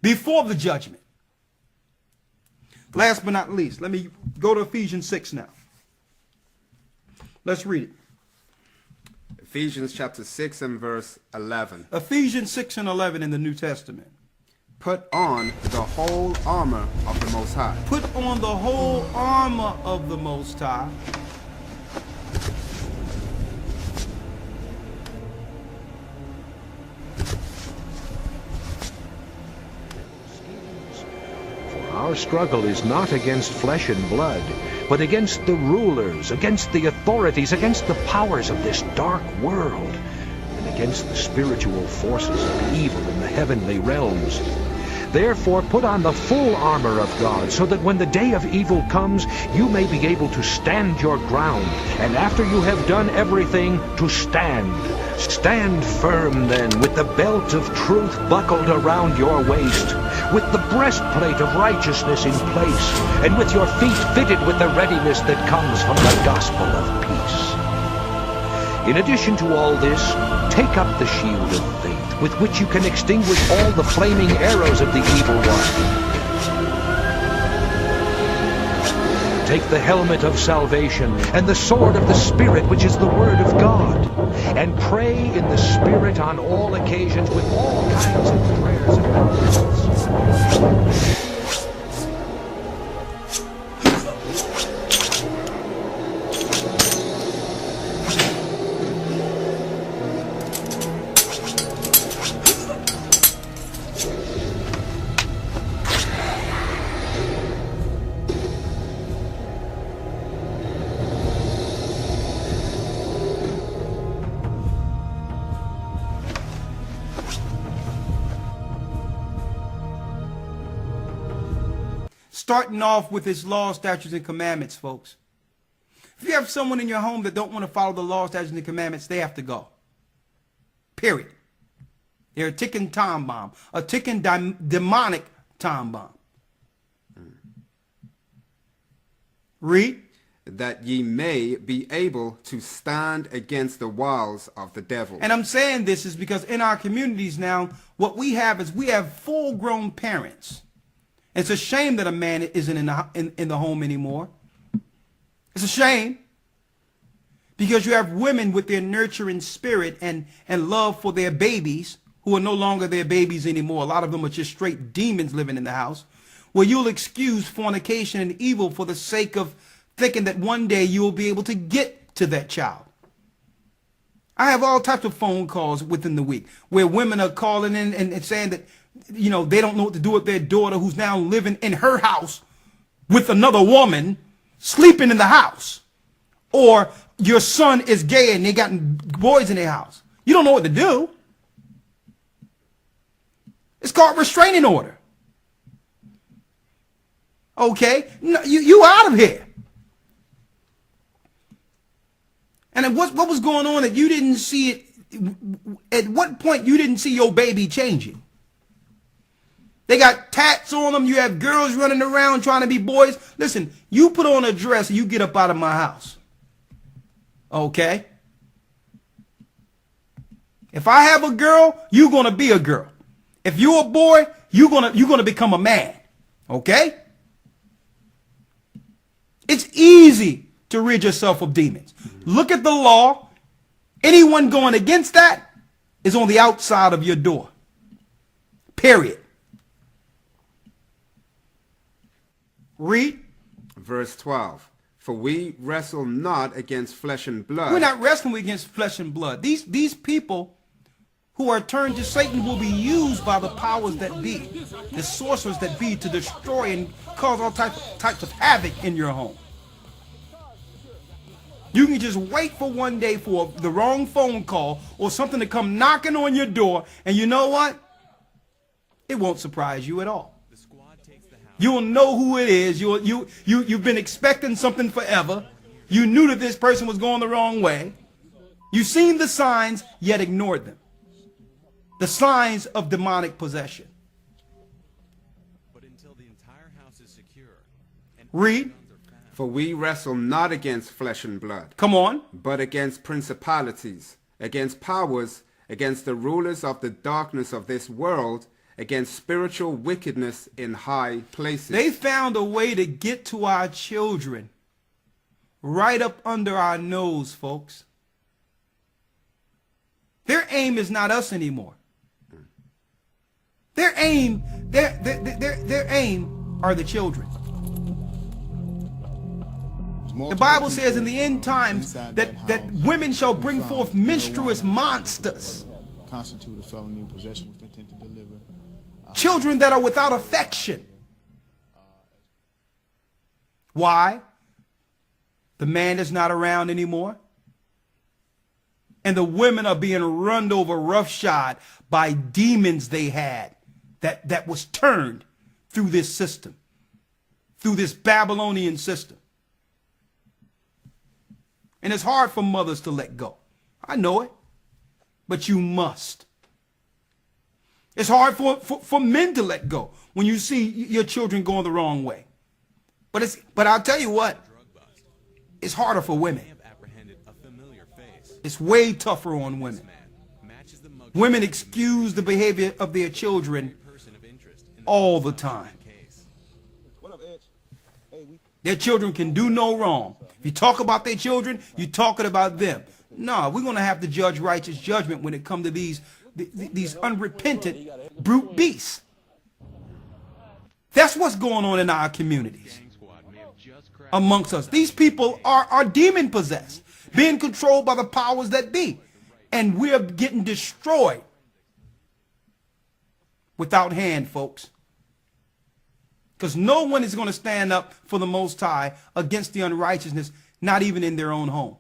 before the judgment. Last but not least, let me go to Ephesians 6 now. Let's read it. Ephesians chapter 6 and verse 11. Ephesians 6 and 11 in the New Testament. Put on the whole armor of the Most High. Put on the whole armor of the Most High. Our struggle is not against flesh and blood, but against the rulers, against the authorities, against the powers of this dark world, and against the spiritual forces of evil in the heavenly realms. Therefore put on the full armor of God, so that when the day of evil comes, you may be able to stand your ground, and after you have done everything, to stand. Stand firm then, with the belt of truth buckled around your waist, with the breastplate of righteousness in place, and with your feet fitted with the readiness that comes from the gospel of peace. In addition to all this, take up the shield of faith, with which you can extinguish all the flaming arrows of the evil one. Take the helmet of salvation and the sword of the Spirit, which is the Word of God, and pray in the Spirit on all occasions with all kinds of prayers and petitions. Starting off with his law, statutes, and commandments, folks. If you have someone in your home that don't want to follow the law, statutes, and commandments, they have to go. Period. They're a ticking time bomb, a ticking demonic time bomb. Read. That ye may be able to stand against the wiles of the devil. And I'm saying this is because in our communities now, what we have is we have full-grown parents. It's a shame that a man isn't in the home anymore. It's a shame. Because you have women with their nurturing spirit and love for their babies who are no longer their babies anymore. A lot of them are just straight demons living in the house. Where you'll excuse fornication and evil for the sake of thinking that one day you'll be able to get to that child. I have all types of phone calls within the week where women are calling in and saying that, you know, they don't know what to do with their daughter who's now living in her house with another woman sleeping in the house. Or your son is gay and they got boys in their house. You don't know what to do. It's called restraining order. Okay? No, you out of here. And what was going on that you didn't see it? At what point you didn't see your baby changing? They got tats on them. You have girls running around trying to be boys. Listen, you put on a dress and you get up out of my house. Okay? If I have a girl, you're going to be a girl. If you're a boy, you're going to become a man. Okay? It's easy to rid yourself of demons. Look at the law. Anyone going against that is on the outside of your door. Period. Read. Verse 12. For we wrestle not against flesh and blood. We're not wrestling against flesh and blood. These people who are turned to Satan will be used by the powers that be, the sorcerers that be, to destroy and cause all types of havoc in your home. You can just wait for one day for the wrong phone call or something to come knocking on your door, and you know what? It won't surprise you at all. You'll know who it is. You've been expecting something forever. You knew that this person was going the wrong way. You've seen the signs, yet ignored them. The signs of demonic possession. Read. For we wrestle not against flesh and blood. Come on. But against principalities, against powers, against the rulers of the darkness of this world, against spiritual wickedness in high places. They found a way to get to our children right up under our nose, folks. Their aim is not us anymore. Their aim are the children. The Bible says in the end times that women shall bring forth menstruous monsters. Constitute a felony in possession with intent to deliver. Children that are without affection. Why? The man is not around anymore. And the women are being run over roughshod by demons they had that was turned through this system, through this Babylonian system. And it's hard for mothers to let go. I know it, but you must. It's hard for men to let go when you see your children going the wrong way. But I'll tell you what, it's harder for women. It's way tougher on women. Women excuse the behavior of their children all the time. Their children can do no wrong. If you talk about their children, you're talking about them. No, we're going to have to judge righteous judgment when it comes to these unrepentant brute beasts. That's what's going on in our communities amongst us. These people are demon possessed, being controlled by the powers that be. And we're getting destroyed without hand, folks. Because no one is going to stand up for the Most High against the unrighteousness, not even in their own home.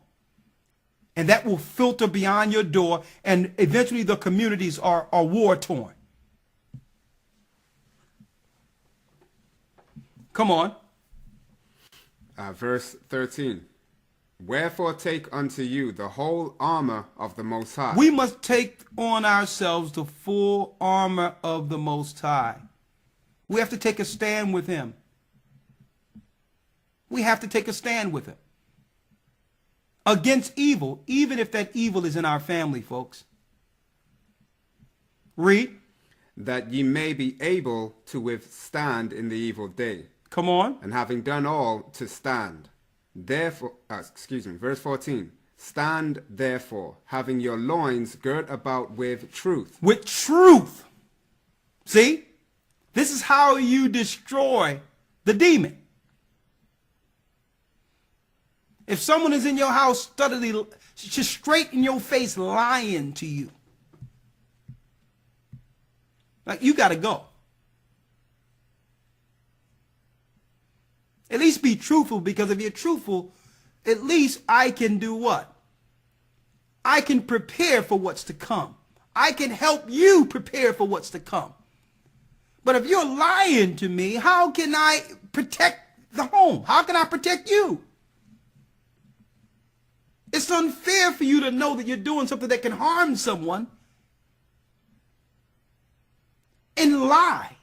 And that will filter beyond your door, and eventually the communities are war-torn. Come on. Verse 13. Wherefore take unto you the whole armor of the Most High. We must take on ourselves the full armor of the Most High. We have to take a stand with him. We have to take a stand with him against evil, even if that evil is in our family, folks. Read. That ye may be able to withstand in the evil day. Come on. And having done all, to stand. Therefore, verse 14. Stand therefore, having your loins girt about with truth. With truth. See? This is how you destroy the demon. If someone is in your house steadily, just straight in your face lying to you, like, you got to go. At least be truthful, because if you're truthful, at least I can do what? I can prepare for what's to come. I can help you prepare for what's to come. But if you're lying to me, how can I protect the home? How can I protect you? It's unfair for you to know that you're doing something that can harm someone and lie.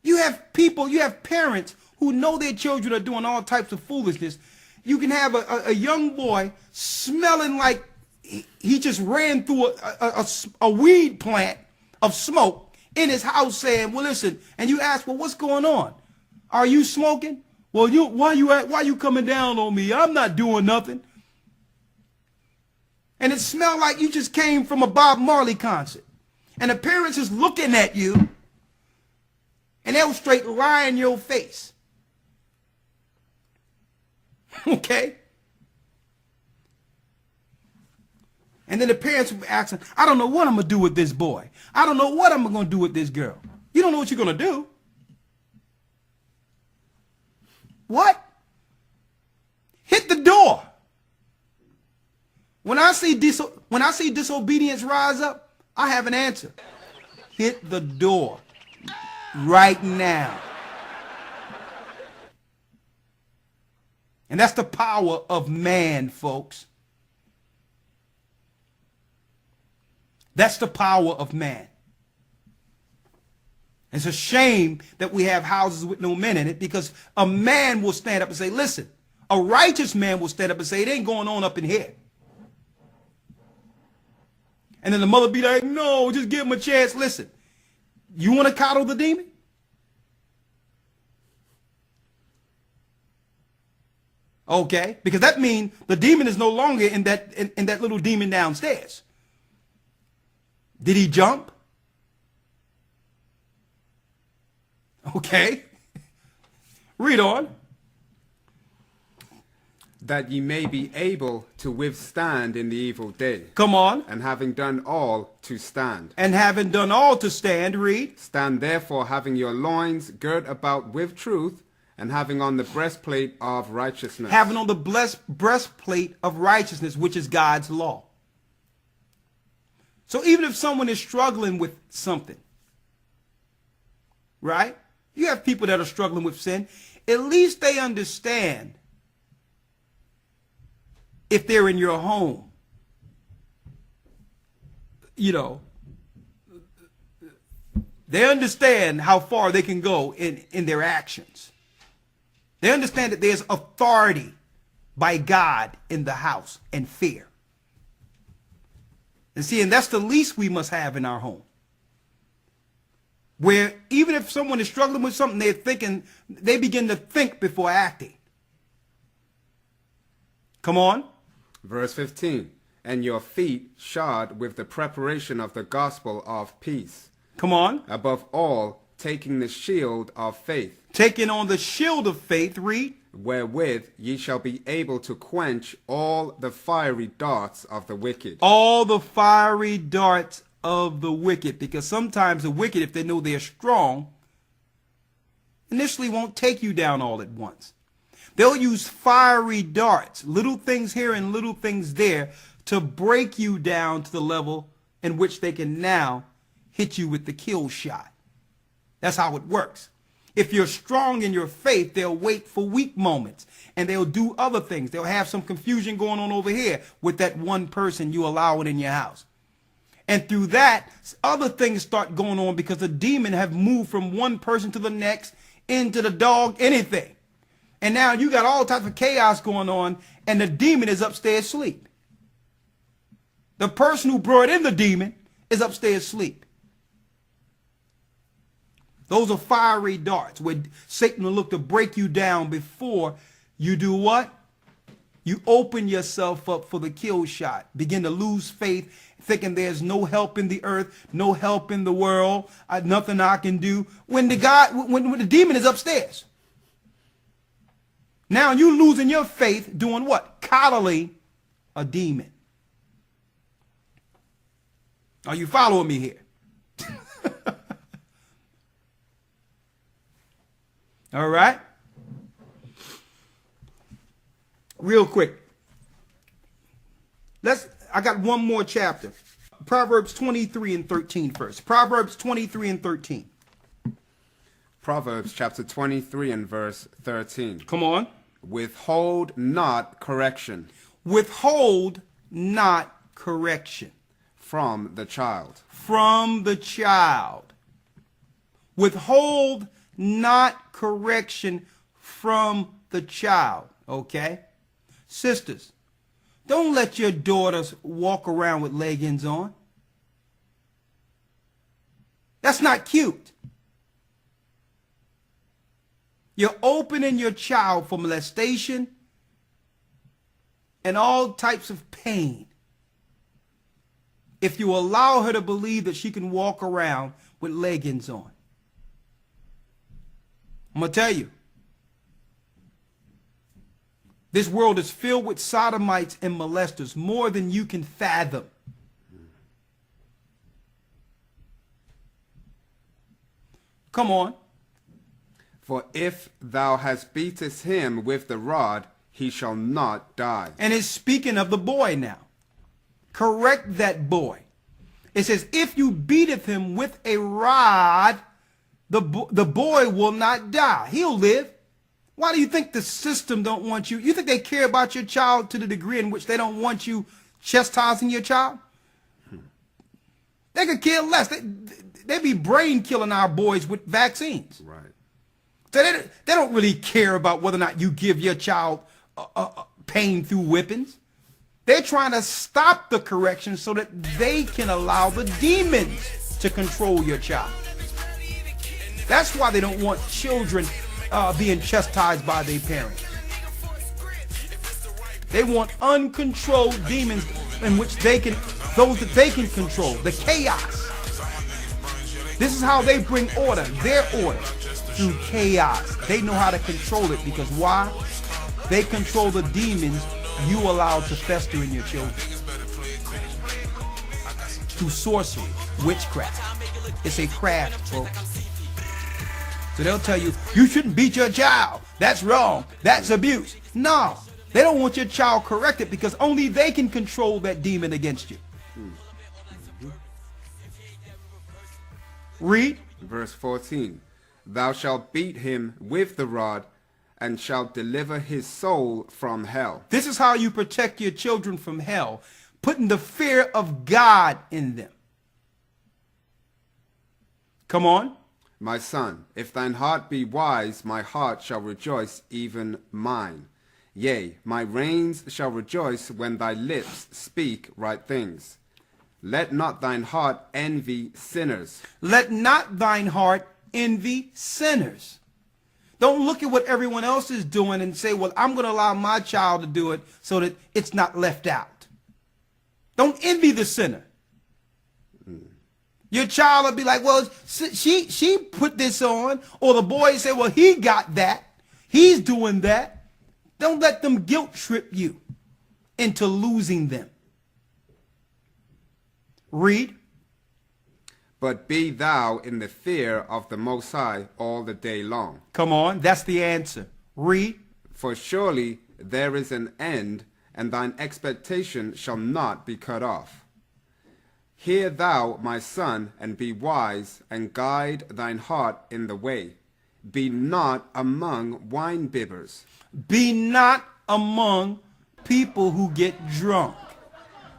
You have people, you have parents who know their children are doing all types of foolishness. You can have a young boy smelling like he just ran through a weed plant of smoke in his house, saying, well, listen, and you ask, well, what's going on? Are you smoking? Well, why you coming down on me? I'm not doing nothing. And it smelled like you just came from a Bob Marley concert. And the parents is looking at you, and they'll straight lie in your face. Okay? And then the parents will be asking, I don't know what I'm going to do with this boy. I don't know what I'm going to do with this girl. You don't know what you're going to do. What? Hit the door. When I see disobedience rise up, I have an answer. Hit the door right now. And that's the power of man, folks. That's the power of man. It's a shame that we have houses with no men in it, because a man will stand up and say, listen, a righteous man will stand up and say, it ain't going on up in here. And then the mother be like, no, just give him a chance. Listen, you want to coddle the demon? Okay, because that means the demon is no longer in that little demon downstairs. Did he jump? Okay. Read on. That ye may be able to withstand in the evil day. Come on. And having done all, to stand. And having done all to stand, read. Stand therefore, having your loins girt about with truth, and having on the breastplate of righteousness. Having on the breastplate of righteousness, which is God's law. So even if someone is struggling with something, right? You have people that are struggling with sin. At least they understand, if they're in your home, you know, they understand how far they can go in their actions. They understand that there's authority by God in the house and fear. And see, and that's the least we must have in our home. Where even if someone is struggling with something, they begin to think before acting. Come on. Verse 15. And your feet shod with the preparation of the gospel of peace. Come on. Above all, taking the shield of faith. Taking on the shield of faith, read. Wherewith ye shall be able to quench all the fiery darts of the wicked. All the fiery darts of the wicked. Because sometimes the wicked, if they know they're strong, initially won't take you down all at once. They'll use fiery darts, little things here and little things there, to break you down to the level in which they can now hit you with the kill shot. That's how it works. If you're strong in your faith, they'll wait for weak moments, and they'll do other things. They'll have some confusion going on over here with that one person you allow it in your house. And through that, other things start going on because the demon have moved from one person to the next, into the dog, anything. And now you got all types of chaos going on, and the demon is upstairs asleep. The person who brought in the demon is upstairs asleep. Those are fiery darts where Satan will look to break you down before you do what? You open yourself up for the kill shot. Begin to lose faith, thinking there's no help in the earth, no help in the world, nothing I can do. When the demon is upstairs. Now you losing your faith doing what? Coddling a demon. Are you following me here? All right. Real quick. I got one more chapter. Proverbs 23 and 13 first. Proverbs 23 and 13. Proverbs chapter 23 and verse 13. Come on. Withhold not correction. Withhold not correction. From the child. From the child. Withhold not correction from the child. Okay? Sisters, don't let your daughters walk around with leggings on. That's not cute. You're opening your child for molestation and all types of pain if you allow her to believe that she can walk around with leggings on. I'm going to tell you, this world is filled with sodomites and molesters, more than you can fathom. Come on. For if thou hast beatest him with the rod, he shall not die. And it's speaking of the boy now. Correct that boy. It says, if you beateth him with a rod, the boy will not die. He'll live. Why do you think the system don't want you? You think they care about your child to the degree in which they don't want you chastising your child? They could care less. They be brain killing our boys with vaccines. Right. So they don't really care about whether or not you give your child pain through whippings. They're trying to stop the correction so that they can allow the demons to control your child. That's why they don't want children being chastised by their parents. They want uncontrolled demons in which those that they can control, the chaos. This is how they bring order, their order, through chaos. They know how to control it because why? They control the demons you allow to fester in your children. Through sorcery, witchcraft. It's a craft, folks. So they'll tell you, you shouldn't beat your child. That's wrong. That's abuse. No. They don't want your child corrected because only they can control that demon against you. Read. Verse 14. Thou shalt beat him with the rod and shalt deliver his soul from hell. This is how you protect your children from hell, putting the fear of God in them. Come on. My son, if thine heart be wise, my heart shall rejoice, even mine. Yea, my reins shall rejoice when thy lips speak right things. Let not thine heart envy sinners. Let not thine heart envy sinners. Don't look at what everyone else is doing and say, well, I'm going to allow my child to do it so that it's not left out. Don't envy the sinner. Your child will be like, well, she put this on. Or the boy say, well, he got that. He's doing that. Don't let them guilt trip you into losing them. Read. But be thou in the fear of the Most High all the day long. Come on, that's the answer. Read. For surely there is an end, and thine expectation shall not be cut off. Hear thou, my son, and be wise, and guide thine heart in the way. Be not among wine-bibbers. Be not among people who get drunk.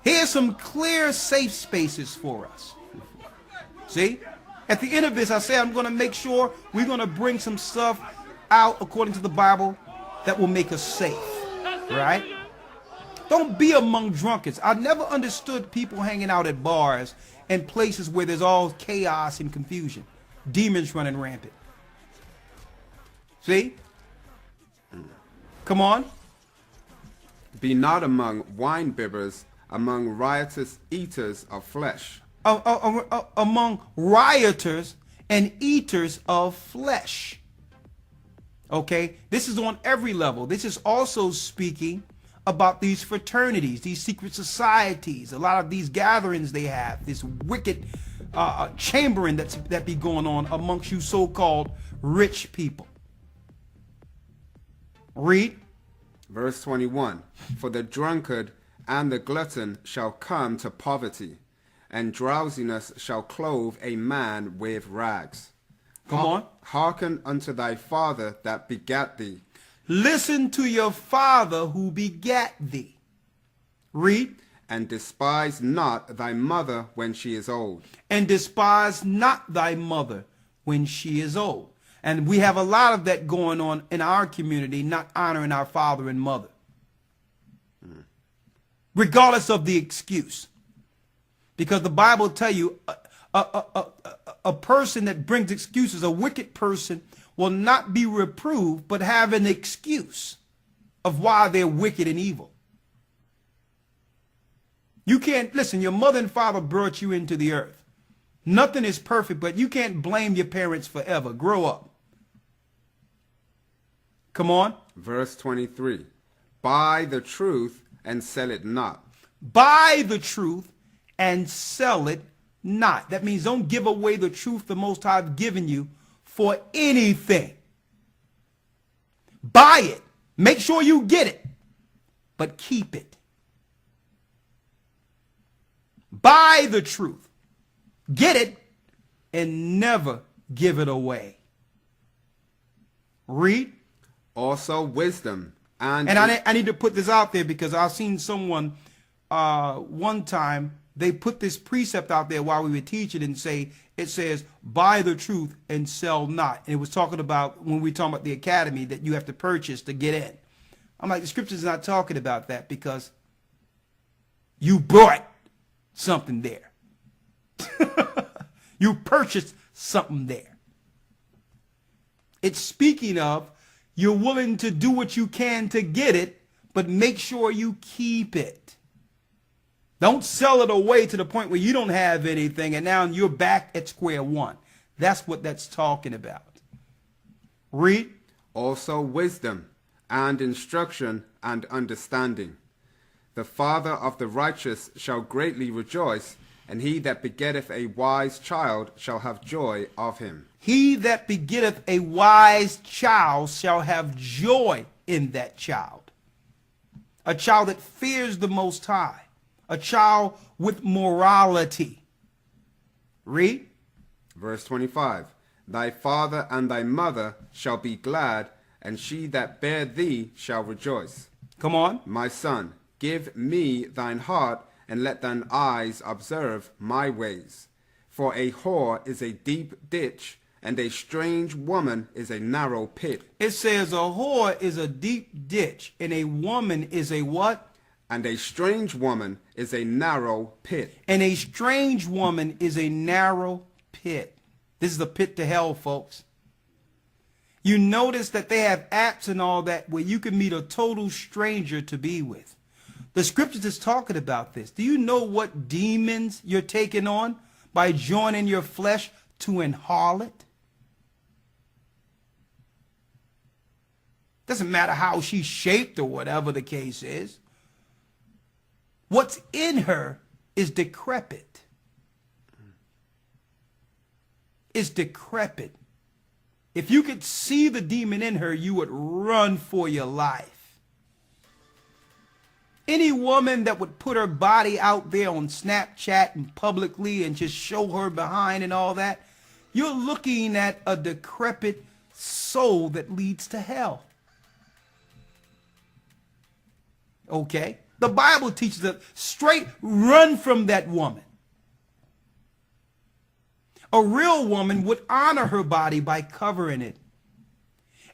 Here's some clear safe spaces for us. See? At the end of this, I say I'm going to make sure we're going to bring some stuff out according to the Bible that will make us safe. Right? Don't be among drunkards. I never understood people hanging out at bars and places where there's all chaos and confusion. Demons running rampant. See? Come on. Be not among wine-bibbers, among riotous eaters of flesh. Among rioters and eaters of flesh. Okay? This is on every level. This is also speaking about these fraternities, these secret societies, a lot of these gatherings they have, this wicked chambering that be going on amongst you so-called rich people. Read. Verse 21. For the drunkard and the glutton shall come to poverty, and drowsiness shall clothe a man with rags. Come on. Hearken unto thy father that begat thee. Listen to your father who begat thee. Read. And despise not thy mother when she is old. And despise not thy mother when she is old. And we have a lot of that going on in our community, not honoring our father and mother. Regardless of the excuse. Because the Bible tell you a person that brings excuses, a wicked person, will not be reproved, but have an excuse of why they're wicked and evil. You can't, listen, your mother and father brought you into the earth. Nothing is perfect, but you can't blame your parents forever. Grow up. Come on. Verse 23. Buy the truth and sell it not. Buy the truth and sell it not. That means don't give away the truth the Most High have given you for anything. Buy it. Make sure you get it, but keep it. Buy the truth. Get it and never give it away. Read. Also wisdom. And I need to put this out there because I've seen someone one time they put this precept out there while we were teaching and say, it says, buy the truth and sell not. And it was talking about, when we talking about the academy, that you have to purchase to get in. I'm like, the scripture's not talking about that, because you bought something there. You purchased something there. It's speaking of, you're willing to do what you can to get it, but make sure you keep it. Don't sell it away to the point where you don't have anything and now you're back at square one. That's what that's talking about. Read. Also wisdom and instruction and understanding. The father of the righteous shall greatly rejoice, and he that begetteth a wise child shall have joy of him. He that begetteth a wise child shall have joy in that child. A child that fears the Most High. A child with morality. Read. Verse 25. Thy father and thy mother shall be glad, and she that bare thee shall rejoice. Come on. My son, give me thine heart, and let thine eyes observe my ways. For a whore is a deep ditch, and a strange woman is a narrow pit. It says a whore is a deep ditch, and a woman is a what? And a strange woman is a narrow pit. And a strange woman is a narrow pit. This is the pit to hell, folks. You notice that they have apps and all that where you can meet a total stranger to be with. The scriptures is talking about this. Do you know what demons you're taking on by joining your flesh to an harlot? Doesn't matter how she's shaped or whatever the case is. What's in her is decrepit. It's decrepit. If you could see the demon in her, you would run for your life. Any woman that would put her body out there on Snapchat and publicly and just show her behind and all that, you're looking at a decrepit soul that leads to hell. Okay? The Bible teaches us straight run from that woman. A real woman would honor her body by covering it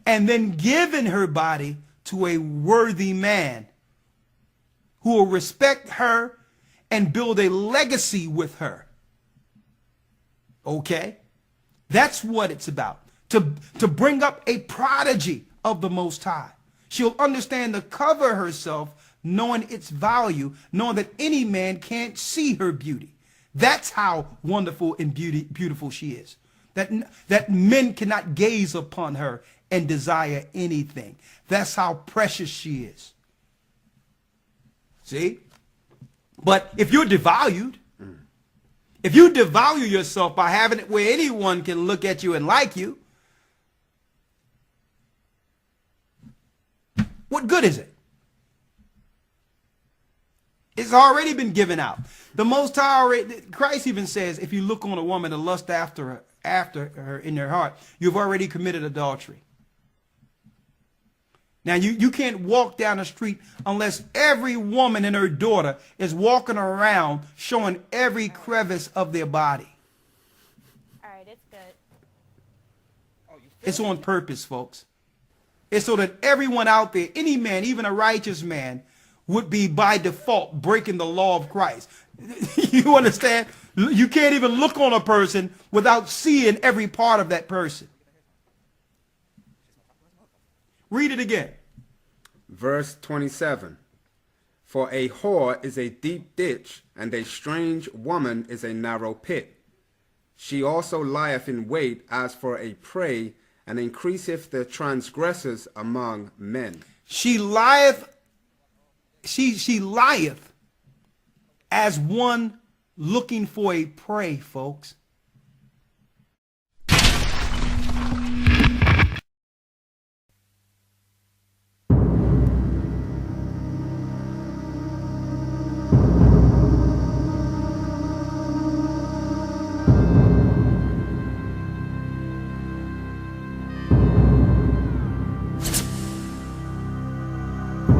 and then giving her body to a worthy man who will respect her and build a legacy with her. Okay? That's what it's about. To bring up a prodigy of the Most High. She'll understand to cover herself, knowing its value, knowing that any man can't see her beauty. That's how wonderful and beautiful she is. That men cannot gaze upon her and desire anything. That's how precious she is. See? But if you're devalued, if you devalue yourself by having it where anyone can look at you and like you, what good is it? It's already been given out. The Most High, Christ even says, if you look on a woman and lust after her in your heart, you've already committed adultery. Now, you can't walk down the street unless every woman and her daughter is walking around showing every crevice of their body. All right, it's good. It's on purpose, folks. It's so that everyone out there, any man, even a righteous man, would be by default breaking the law of Christ. You understand? You can't even look on a person without seeing every part of that person. Read it again. Verse 27. For a whore is a deep ditch, and a strange woman is a narrow pit. She also lieth in wait as for a prey, and increaseth the transgressors among men. She lieth as one looking for a prey, folks.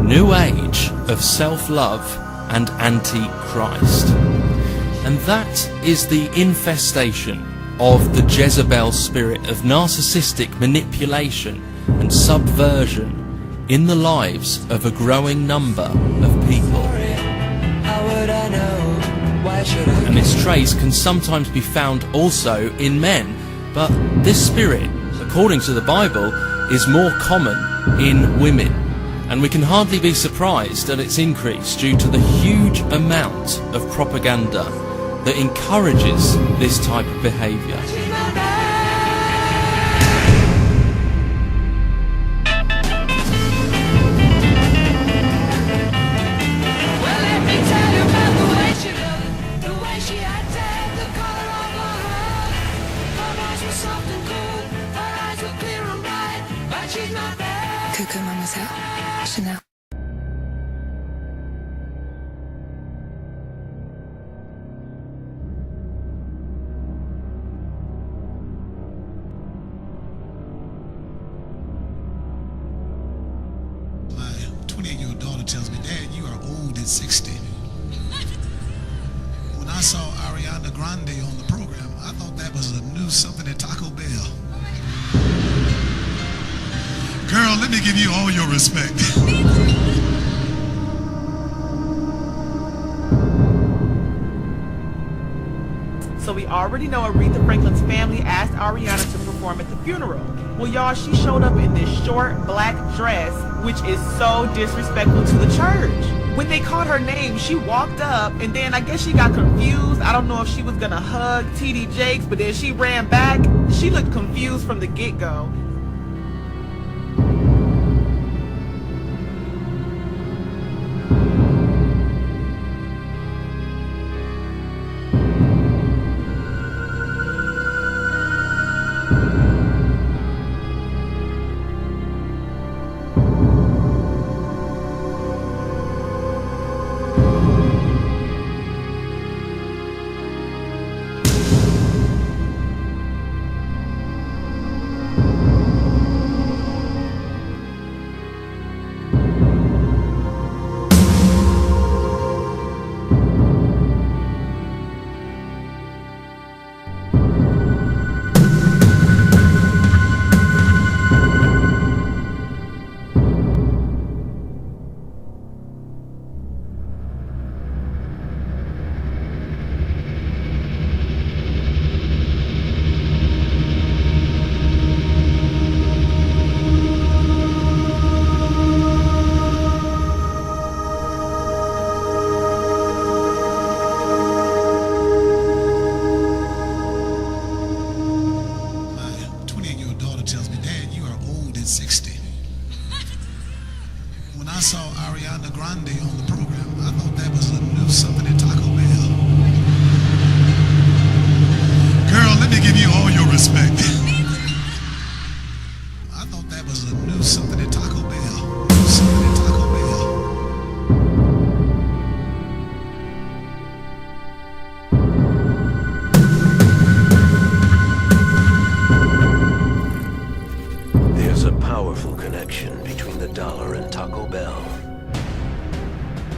New age of self-love and anti-Christ. And that is the infestation of the Jezebel spirit of narcissistic manipulation and subversion in the lives of a growing number of people. And its trace can sometimes be found also in men, but this spirit, according to the Bible, is more common in women. And we can hardly be surprised at its increase due to the huge amount of propaganda that encourages this type of behavior. Cuckoo Mademoiselle Chanel. My 28-year-old daughter tells me, Dad, you are old at 60. When I saw Ariana Grande on the program, I thought that was a new something at Taco Bell. Girl, let me give you all your respect. So we already know Aretha Franklin's family asked Ariana to perform at the funeral. Well, y'all, she showed up in this short black dress, which is so disrespectful to the church. When they called her name, she walked up, and then I guess she got confused. I don't know if she was gonna hug T.D. Jakes, but then she ran back. She looked confused from the get-go.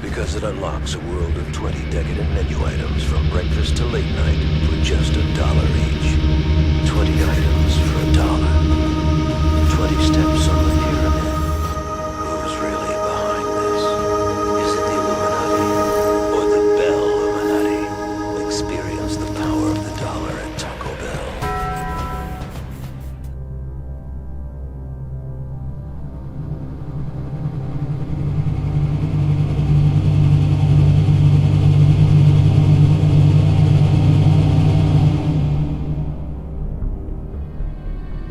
Because it unlocks a world of 20 decadent menu items from breakfast to late night for just $1 each. 20 items for $1. 20 steps on the pyramid. Who's really behind this? Is it the Illuminati or the Bell Illuminati? Experience the power of the dollar at Taco Bell.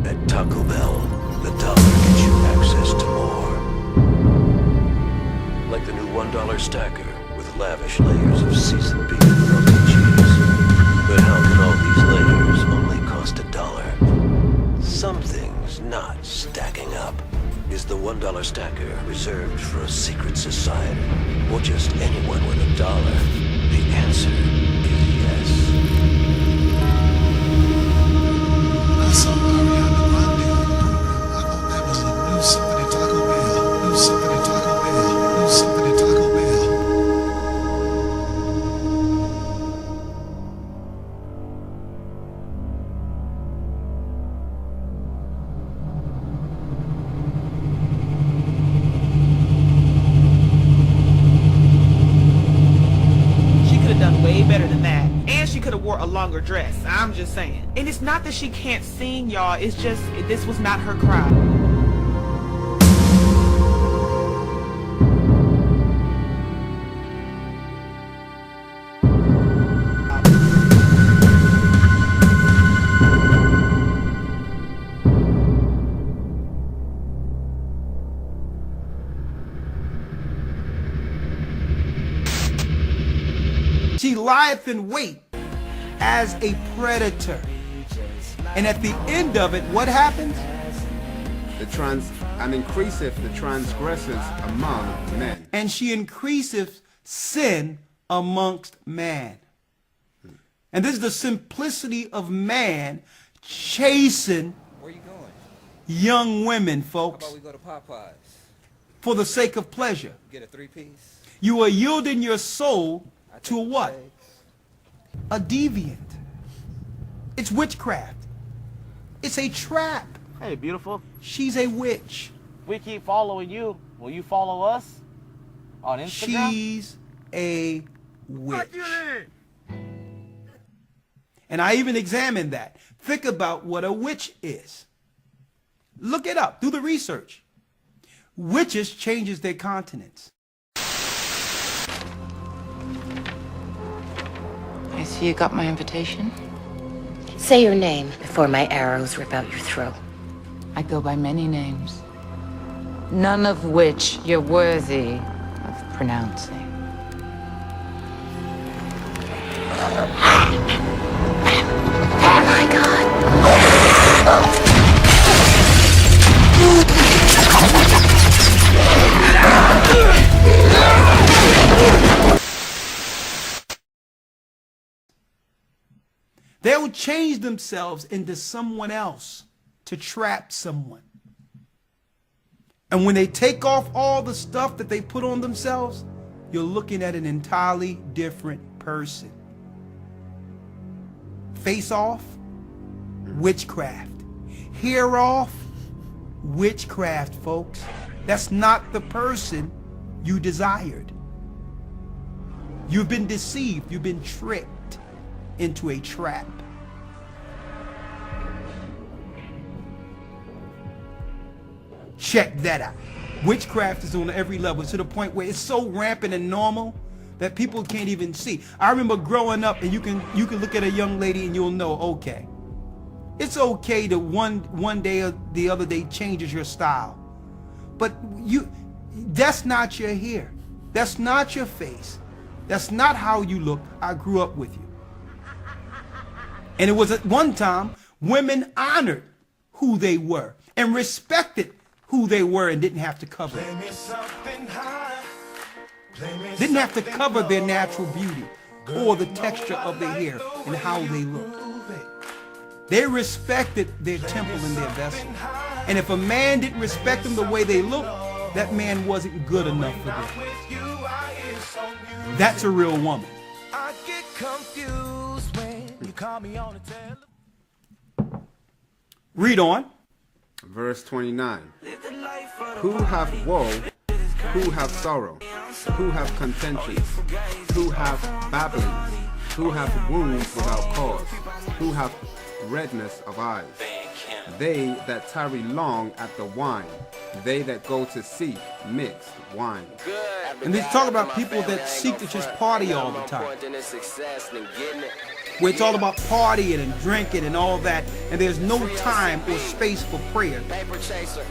At Taco Bell, the dollar gets you access to more. Like the new $1 stacker with lavish layers of seasoned beef and melted cheese. But how can all these layers only cost $1? Something's not stacking up. Is the $1 stacker reserved for a secret society or just anyone with $1? The answer is yes. I saw Ariana Grande on the program. I thought that was a new something at Taco Bell. New something at Taco Bell. New something at Taco Bell. longer dress. I'm just saying. And it's not that she can't sing, y'all. It's just, this was not her cry. She lieth in wait as a predator. And at the end of it, what happens? And increaseth the transgressors among men. And she increaseth sin amongst man. And this is the simplicity of man chasing young women, folks. How about we go to Popeyes? For the sake of pleasure. Get a 3-piece. You are yielding your soul to a what? A deviant. It's witchcraft. It's a trap. Hey, beautiful. She's a witch. We keep following you. Will you follow us on Instagram? She's a witch. And I even examined that. Think about what a witch is. Look it up. Do the research. Witches changes their continents. I see you got my invitation. Say your name before my arrows rip out your throat. I go by many names, none of which you're worthy of pronouncing. Oh my God. They'll change themselves into someone else to trap someone. And when they take off all the stuff that they put on themselves, you're looking at an entirely different person. Face off, witchcraft. Hair off, witchcraft, folks. That's not the person you desired. You've been deceived. You've been tricked into a trap. Check that out. Witchcraft is on every level to the point where it's so rampant and normal that people can't even see. I remember growing up, and you can look at a young lady and you'll know, okay, it's okay to one day or the other day changes your style, but that's not your hair, that's not your face, that's not how you look. I grew up with you. And it was at one time women honored who they were and respected who they were and didn't have to cover it. Didn't have to cover their natural beauty or the texture of their hair and how they look. They respected their temple and their vessel. And if a man didn't respect them the way they look, that man wasn't good enough for them. That's a real woman. I get confused when you call me on the telephone. Read on. Verse 29. Who hath woe? Who hath sorrow? Who hath contentions? Who hath babblings? Who hath wounds without cause? Who hath redness of eyes? They that tarry long at the wine, they that go to seek mixed wine. And they talk about people that seek to just party all the time. Where it's all about partying and drinking and all that, and there's no time or space for prayer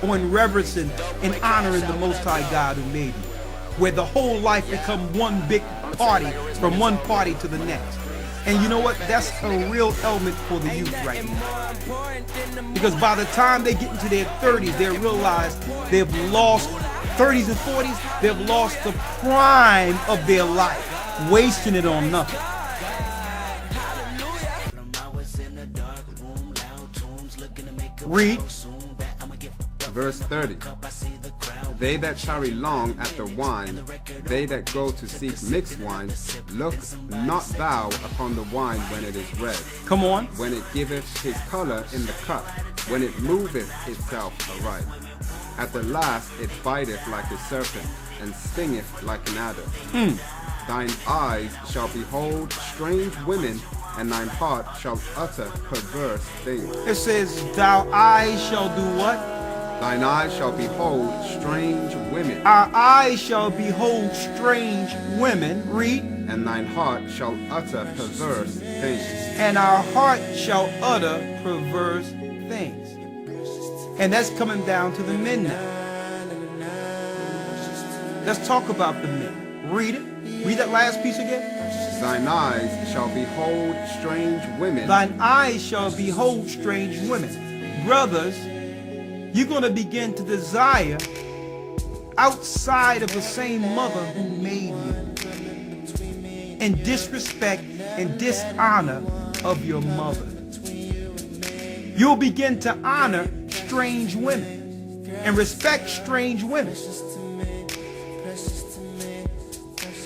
or in reverencing and honoring the Most High God who made you. Where the whole life becomes one big party from one party to the next. And you know what? That's a real element for the youth right now. Because by the time they get into their 30s, they'll realize they've lost 30s and 40s, they've lost the prime of their life, wasting it on nothing. Read. Verse 30. They that tarry long at the wine, they that go to seek mixed wine, look not thou upon the wine when it is red. Come on. When it giveth his color in the cup, when it moveth itself aright. At the last it biteth like a serpent, and stingeth like an adder. Thine eyes shall behold strange women, and thine heart shall utter perverse things. It says, thou eyes shall do what? Thine eyes shall behold strange women. Our eyes shall behold strange women. Read. And thine heart shall utter perverse things. And our heart shall utter perverse things. And that's coming down to the men now. Let's talk about the men. Read it. Read that last piece again. Thine eyes shall behold strange women. Thine eyes shall behold strange women. Brothers, you're going to begin to desire outside of the same mother who made you, in disrespect and dishonor of your mother. You'll begin to honor strange women and respect strange women,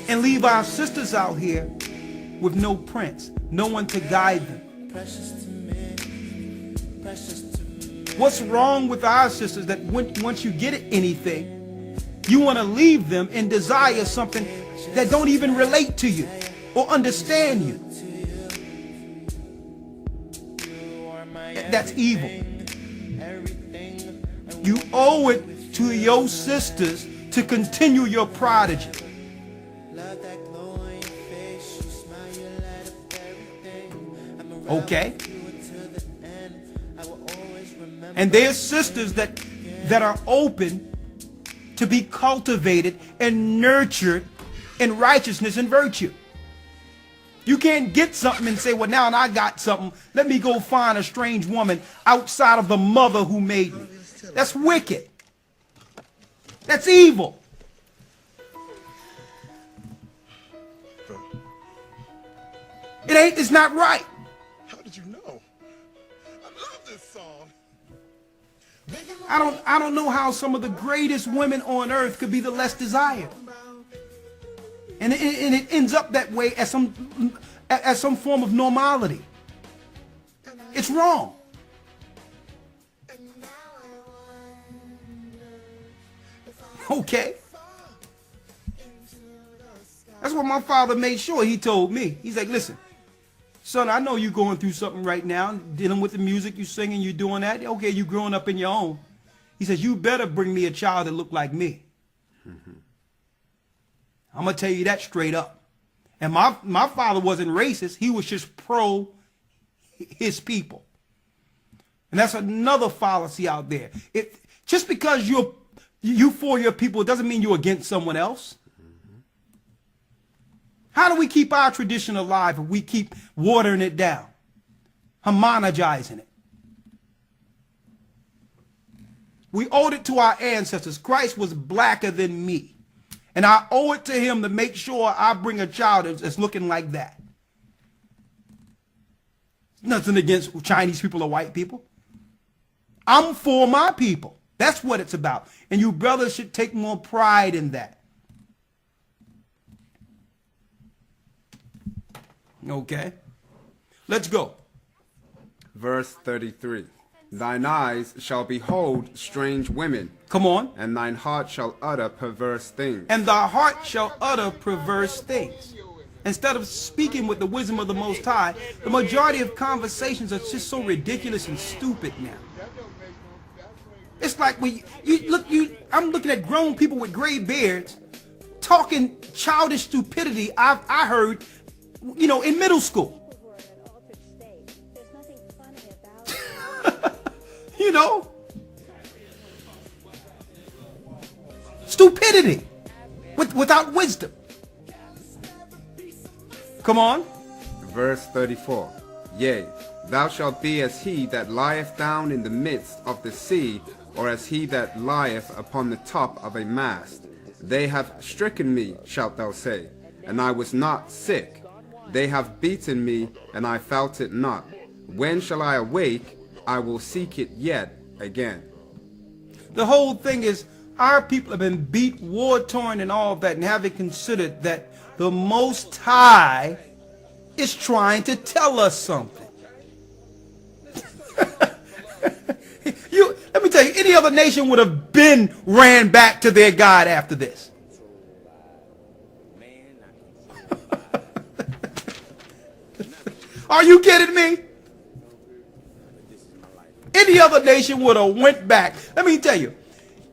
and leave our sisters out here with no prince, no one to guide them. What's wrong with our sisters that once you get anything, you want to leave them and desire something that don't even relate to you or understand you? That's evil. You owe it to your sisters to continue your prodigy. Okay? And there's sisters that are open to be cultivated and nurtured in righteousness and virtue. You can't get something and say, well, now I got something. Let me go find a strange woman outside of the mother who made me. That's wicked. That's evil. It's not right. How did you know? I love this song. I don't know how some of the greatest women on earth could be the less desired. And it ends up that way as some form of normality. It's wrong. Okay. That's what my father made sure he told me. He's like, listen, son, I know you're going through something right now, dealing with the music, you singing, you doing that. Okay, you growing up in your own. He says, you better bring me a child that look like me. I'm going to tell you that straight up. And my father wasn't racist. He was just pro his people. And that's another fallacy out there. Just because you for your people doesn't mean you're against someone else. How do we keep our tradition alive if we keep watering it down, homogenizing it? We owed it to our ancestors. Christ was blacker than me. And I owe it to him to make sure I bring a child that's looking like that. Nothing against Chinese people or white people. I'm for my people. That's what it's about. And you brothers should take more pride in that. Okay. Let's go. Verse 33. Thine eyes shall behold strange women. Come on. And thine heart shall utter perverse things. And thy heart shall utter perverse things. Instead of speaking with the wisdom of the Most High, the majority of conversations are just so ridiculous and stupid now. It's like I'm looking at grown people with gray beards talking childish stupidity I heard, in middle school. Stupidity without wisdom. Come on. Verse 34. Yea, thou shalt be as he that lieth down in the midst of the sea, or as he that lieth upon the top of a mast. They have stricken me, shalt thou say, and I was not sick. They have beaten me, and I felt it not. When shall I awake? I will seek it yet again. The whole thing is, our people have been beat, war-torn, and all of that, and haven't considered that the Most High is trying to tell us something. Let me tell you, any other nation would have been ran back to their God after this. Are you kidding me? Any other nation would have went back. Let me tell you,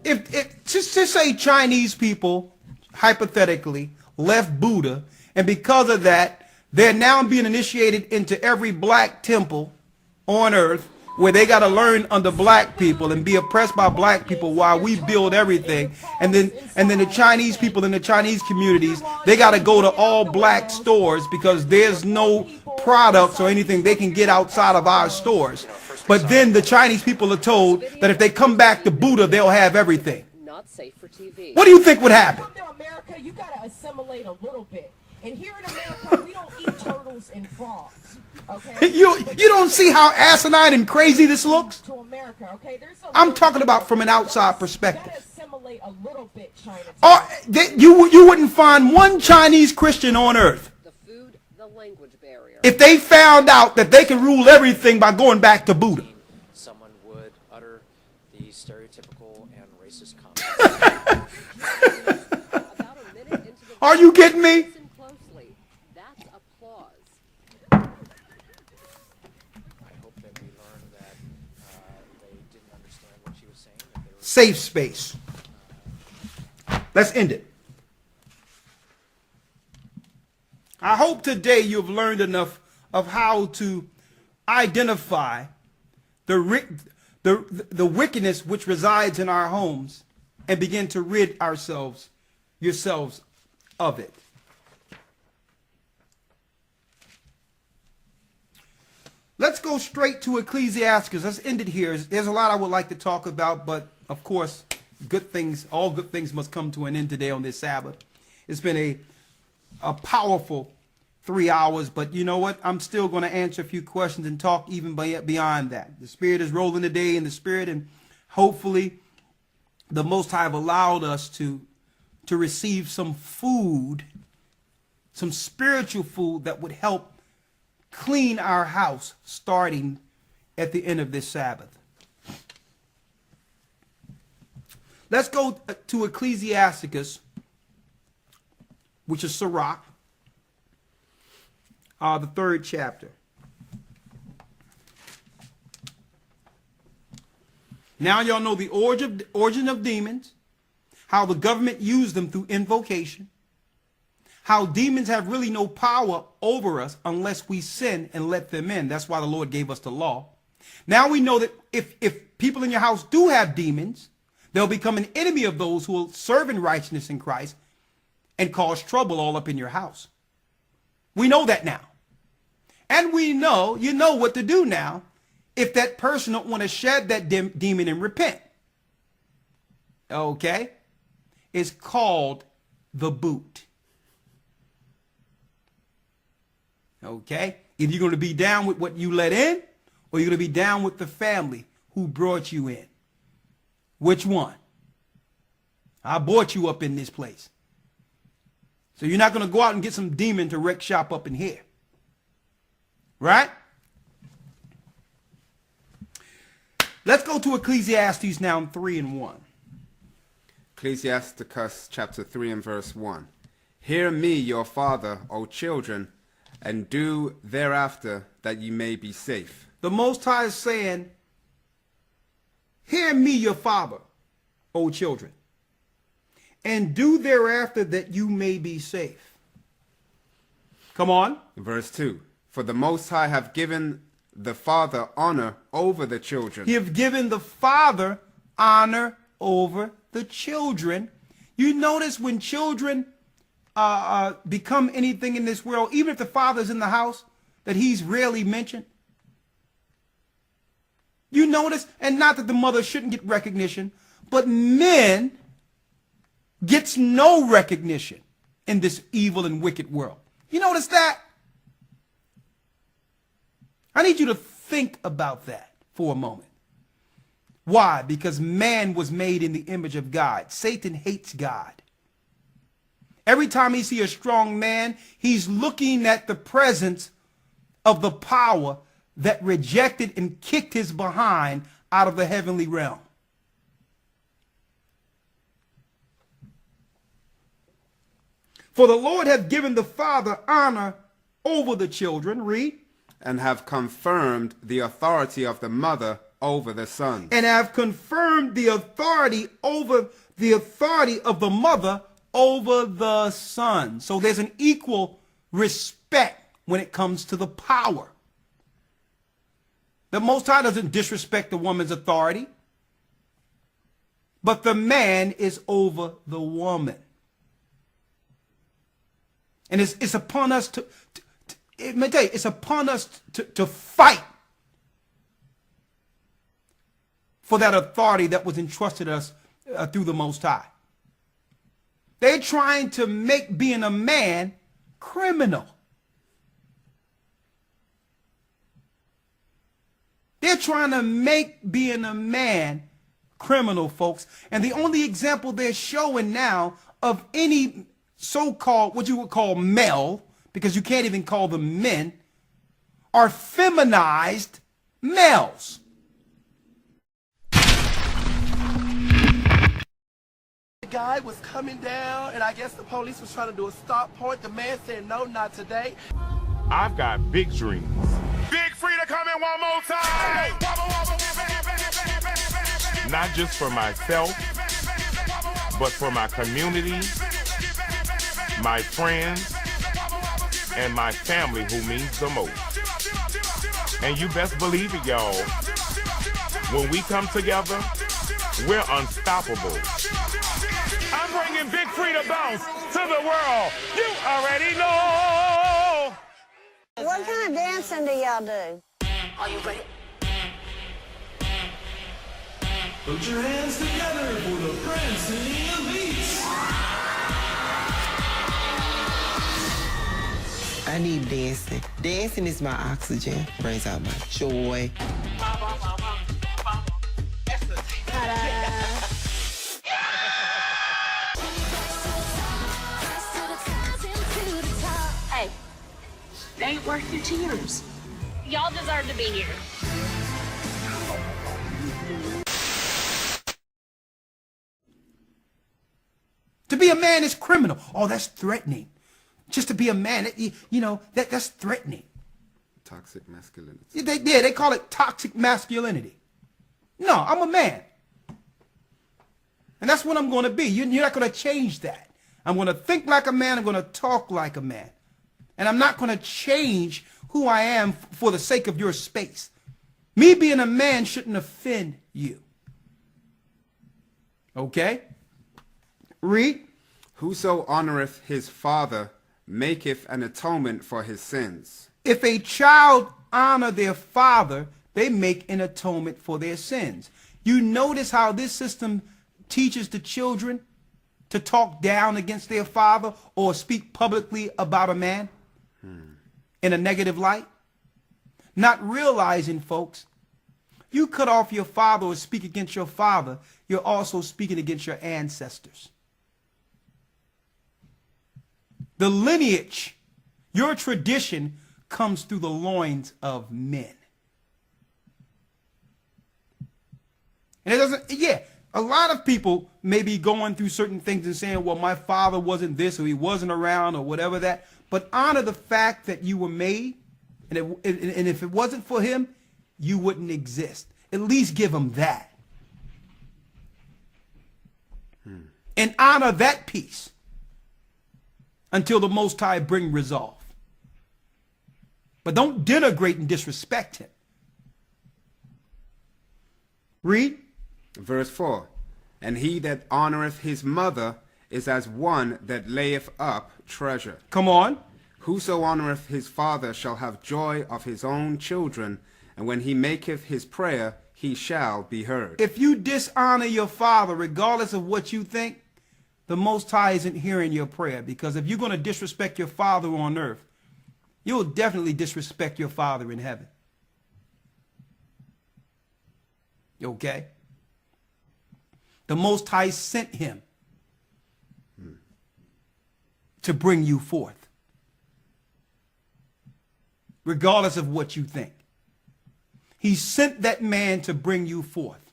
if just say Chinese people, hypothetically, left Buddha, and because of that, they're now being initiated into every black temple on earth, where they got to learn under black people and be oppressed by black people while we build everything. And then the Chinese people in the Chinese communities, they got to go to all black stores because there's no products or anything they can get outside of our stores. But then the Chinese people are told that if they come back to Buddha, they'll have everything. Not safe for TV. What do you think would happen? Come to America, you got to assimilate a little bit. And here in America, we don't eat turtles and frogs. Okay? You don't see how asinine and crazy this looks? To America, okay? There's I'm talking about from an outside perspective. You got to assimilate a little bit, China. You wouldn't find one Chinese Christian on earth The food, the language barrier. if they found out that they can rule everything by going back to Buddha. Someone would utter the stereotypical and racist comments. Are you kidding me? That's applause. I hope that we learned that they didn't understand what she was saying. That they were Safe space. Let's end it. I hope today you've learned enough of how to identify the wickedness which resides in our homes and begin to rid yourselves of it. Let's go straight to Ecclesiastes. Let's end it here. There's a lot I would like to talk about, but of course, all good things must come to an end today on this Sabbath. It's been a powerful 3 hours, but you know what? I'm still going to answer a few questions and talk even beyond that. The Spirit is rolling today in the Spirit, and hopefully the Most High have allowed us to receive some food, some spiritual food that would help clean our house starting at the end of this Sabbath. Let's go to Ecclesiasticus, which is Sirach, the 3rd chapter. Now y'all know the origin of demons, how the government used them through invocation, how demons have really no power over us unless we sin and let them in. That's why the Lord gave us the law. Now we know that if people in your house do have demons, they'll become an enemy of those who will serve in righteousness in Christ and cause trouble all up in your house. We know that now. And you know what to do now if that person don't want to shed that demon and repent. Okay? It's called the boot. Okay? Either you're going to be down with what you let in, or you're going to be down with the family who brought you in. Which one? I brought you up in this place. So you're not going to go out and get some demon to wreck shop up in here. Right? Let's go to Ecclesiastes now in 3 and 1. Ecclesiasticus chapter 3 and verse 1. Hear me, your father, O children, and do thereafter that ye may be safe. The Most High is saying, hear me, your father, O children, and do thereafter that you may be safe. Come on. Verse 2. For the Most High have given the father honor over the children. He have given the father honor over the children. You notice when children become anything in this world, even if the father's in the house, that he's rarely mentioned. You notice, and not that the mother shouldn't get recognition, but men gets no recognition in this evil and wicked world. You notice that? I need you to think about that for a moment. Why? Because man was made in the image of God. Satan hates God. Every time he sees a strong man, he's looking at the presence of the power that rejected and kicked his behind out of the heavenly realm. For the Lord hath given the father honor over the children. Read. and have confirmed the authority of the mother over the son. And have confirmed the authority of the mother over the son. So there's an equal respect when it comes to the power. The Most High doesn't disrespect the woman's authority, but the man is over the woman. And it's upon us let me tell you, it's upon us to fight for that authority that was entrusted us through the Most High. They're trying to make being a man criminal. They're trying to make being a man criminal, folks. And the only example they're showing now of any so-called, what you would call male, because you can't even call them men, are feminized males. The guy was coming down, and I guess the police was trying to do a stop point. The man said, no, not today. I've got big dreams. Big Frida coming one more time. Not just for myself, but for my community, my friends, and my family who means the most. And you best believe it, y'all. When we come together, we're unstoppable. I'm bringing Big Frida Bounce to the world. You already know. What kind of dancing do y'all do? Are you ready? Put your hands together for the prancing elites. I need dancing. Dancing is my oxygen. Brings out my joy. Hey, they ain't worth your tears. Y'all deserve to be here. To be a man is criminal. Oh, that's threatening. Just to be a man, that's threatening. Toxic masculinity. They call it toxic masculinity. No, I'm a man. And that's what I'm going to be. You're not going to change that. I'm going to think like a man. I'm going to talk like a man. And I'm not going to change who I am for the sake of your space. Me being a man shouldn't offend you. Okay? Read. Whoso honoreth his father maketh an atonement for his sins. If a child honor their father, they make an atonement for their sins. You notice how this system teaches the children to talk down against their father or speak publicly about a man in a negative light? Not realizing, folks, you cut off your father or speak against your father, you're also speaking against your ancestors. The lineage, your tradition, comes through the loins of men. And it doesn't, a lot of people may be going through certain things and saying, well, my father wasn't this or he wasn't around or whatever that. But honor the fact that you were made. And if it wasn't for him, you wouldn't exist. At least give him that. And honor that peace until the Most High bring resolve. But don't denigrate and disrespect him. Read. Verse 4. And he that honoreth his mother is as one that layeth up treasure. Come on. Whoso honoreth his father shall have joy of his own children, and when he maketh his prayer, he shall be heard. If you dishonor your father, regardless of what you think, the Most High isn't hearing your prayer. Because if you're going to disrespect your father on earth, you'll definitely disrespect your father in heaven. Okay? The Most High sent him to bring you forth, regardless of what you think. He sent that man to bring you forth.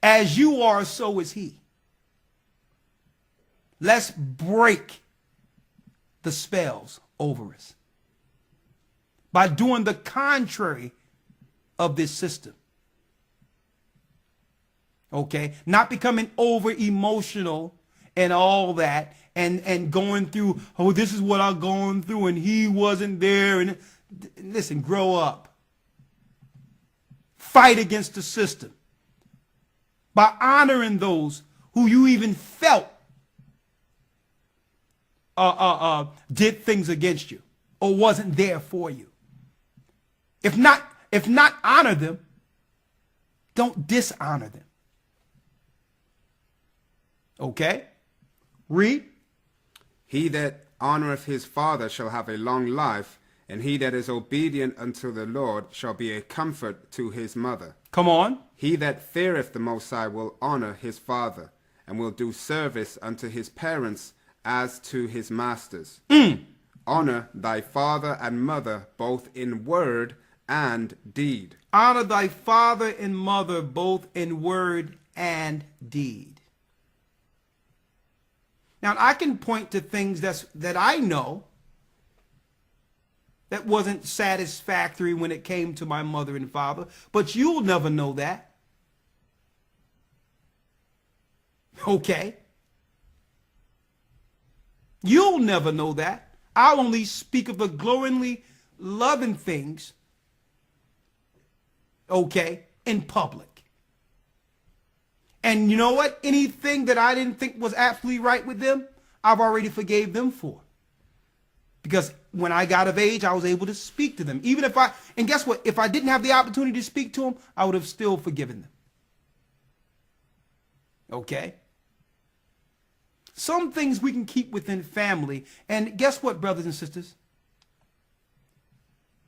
As you are, so is he. Let's break the spells over us by doing the contrary of this system. Okay, not becoming over emotional and all that, and going through, oh, this is what I'm going through and he wasn't there. And listen, grow up. Fight against the system by honoring those who you even felt did things against you or wasn't there for you. If not honor them, don't dishonor them. Okay? Read. He that honoreth his father shall have a long life, and he that is obedient unto the Lord shall be a comfort to his mother. Come on. He that feareth the Most High will honor his father, and will do service unto his parents as to his masters. Honor thy father and mother both in word and deed. Honor thy father and mother both in word and deed. Now, I can point to things that I know that wasn't satisfactory when it came to my mother and father, but you'll never know that. Okay? You'll never know that. I'll only speak of the glowingly loving things, okay, in public. And you know what? Anything that I didn't think was absolutely right with them, I've already forgave them for. Because when I got of age, I was able to speak to them. Even if and guess what? If I didn't have the opportunity to speak to them, I would have still forgiven them. Okay? Some things we can keep within family. And guess what, brothers and sisters?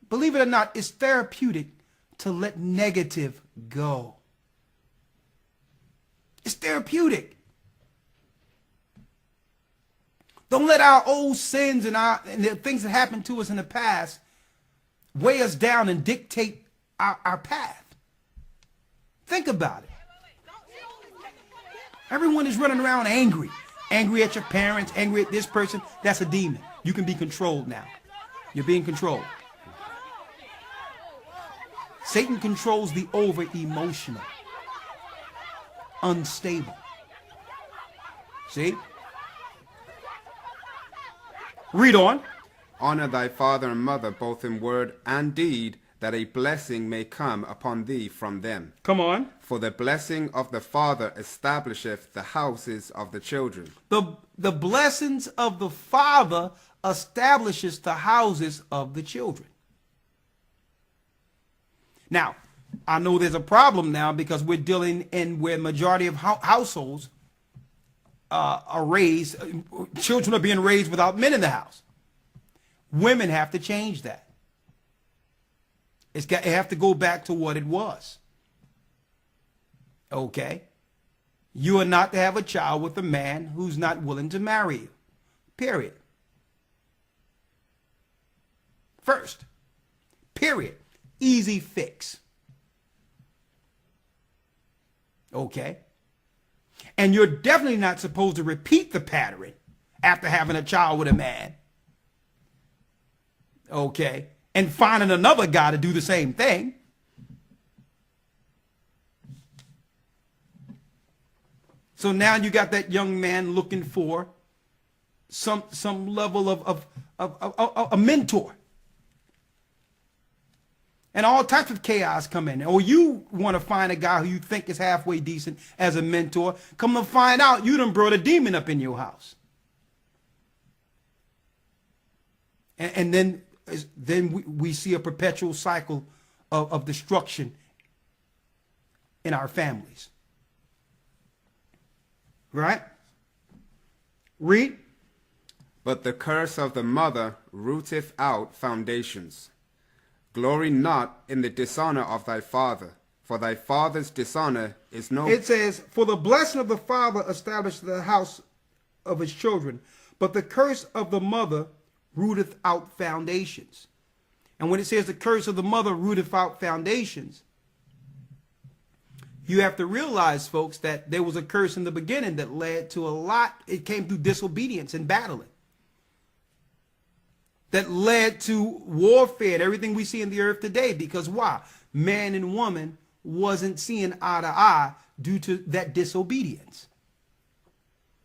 Believe it or not, it's therapeutic to let negative go. It's therapeutic. Don't let our old sins and the things that happened to us in the past weigh us down and dictate our path. Think about it. Everyone is running around angry. Angry at your parents, angry at this person. That's a demon. You can be controlled now. You're being controlled. Satan controls the over-emotional, unstable. See? Read on. Honor thy father and mother both in word and deed, that a blessing may come upon thee from them. Come on. For the blessing of the father establisheth the houses of the children. The blessings of the father establishes the houses of the children. Now, I know there's a problem now because we're dealing in where majority of households are raised, children are being raised without men in the house. Women have to change that. It have to go back to what it was. Okay? You are not to have a child with a man who's not willing to marry you. Period. First. Period. Easy fix. Okay? And you're definitely not supposed to repeat the pattern after having a child with a man. Okay? And finding another guy to do the same thing. So now you got that young man looking for some level of a mentor. And all types of chaos come in. Or you want to find a guy who you think is halfway decent as a mentor. Come to find out you done brought a demon up in your house. And then we see a perpetual cycle of destruction in our families. Right? Read. But the curse of the mother rooteth out foundations. Glory not in the dishonor of thy father, for thy father's dishonor is no... It says, for the blessing of the father established the house of his children, but the curse of the mother rooteth out foundations. And when it says the curse of the mother rooteth out foundations, you have to realize, folks, that there was a curse in the beginning that led to a lot. It came through disobedience and battling. that led to warfare and everything we see in the earth today. Because why? Man and woman wasn't seeing eye to eye due to that disobedience.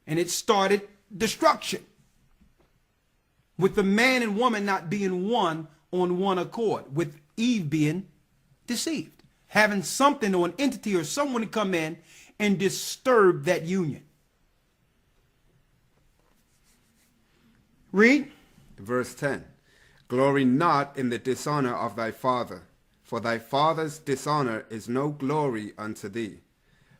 And it started destruction, with the man and woman not being one on one accord, with Eve being deceived, having something or an entity or someone to come in and disturb that union. Read. Verse 10. Glory not in the dishonor of thy father, for thy father's dishonor is no glory unto thee.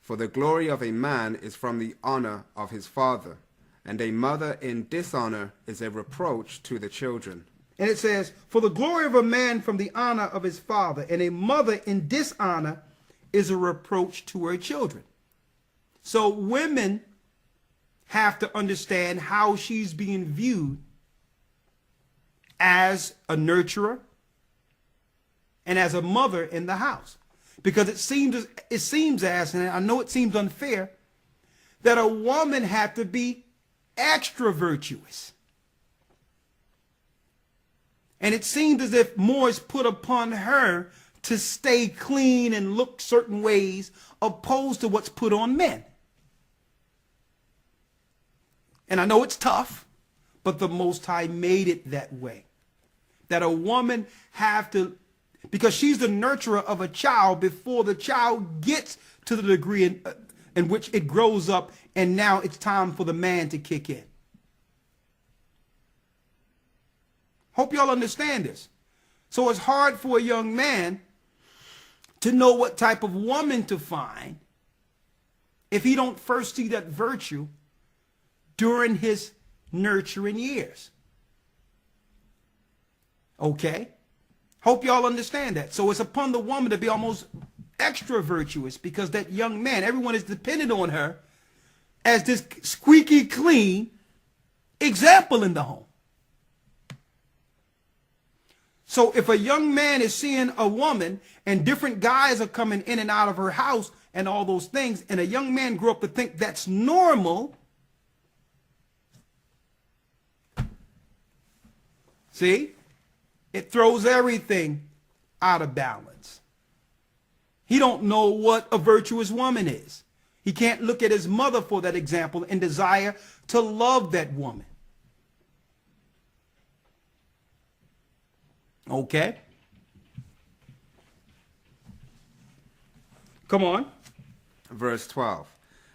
For the glory of a man is from the honor of his father, and a mother in dishonor is a reproach to the children. And it says, for the glory of a man from the honor of his father, and a mother in dishonor is a reproach to her children. So women have to understand how she's being viewed as a nurturer and as a mother in the house. Because it seems as, and I know it seems unfair, that a woman had to be extra virtuous. And it seems as if more is put upon her to stay clean and look certain ways, opposed to what's put on men. And I know it's tough, but the Most High made it that way. That a woman have to, because she's the nurturer of a child before the child gets to the degree in which it grows up, and now it's time for the man to kick in. Hope y'all understand this. So it's hard for a young man to know what type of woman to find if he don't first see that virtue during his nurturing years. Okay? Hope y'all understand that. So it's upon the woman to be almost extra virtuous, because that young man, everyone is dependent on her as this squeaky clean example in the home. So if a young man is seeing a woman and different guys are coming in and out of her house and all those things, and a young man grew up to think that's normal, see, it throws everything out of balance. He don't know what a virtuous woman is. He can't look at his mother for that example and desire to love that woman. Okay? Come on. Verse 12.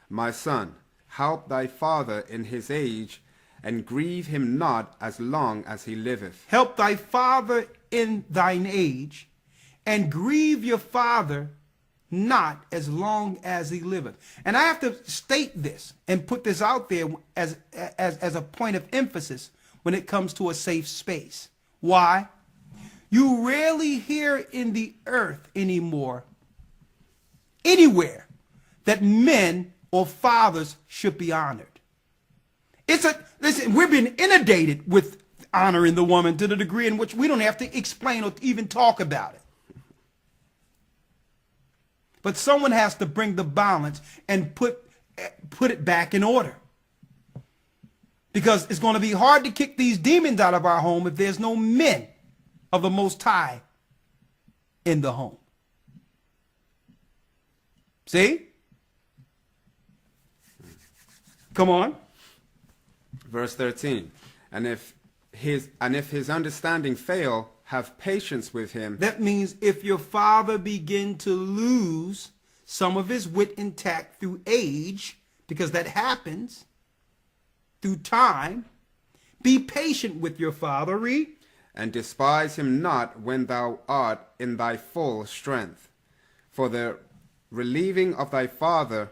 My son, help thy father in his age, and grieve him not as long as he liveth. Help thy father in thine age, and grieve your father not as long as he liveth. And I have to state this and put this out there as a point of emphasis when it comes to a safe space. Why? You rarely hear in the earth anymore, anywhere, that men or fathers should be honored. Listen, we're being inundated with honoring the woman to the degree in which we don't have to explain or even talk about it. But someone has to bring the balance and put it back in order. Because it's going to be hard to kick these demons out of our home if there's no men of the Most High in the home. See? Come on. Verse 13. And if his understanding fail, have patience with him. That means if your father begin to lose some of his wit intact through age, because that happens through time, be patient with your father. Read. And despise him not when thou art in thy full strength. For the relieving of thy father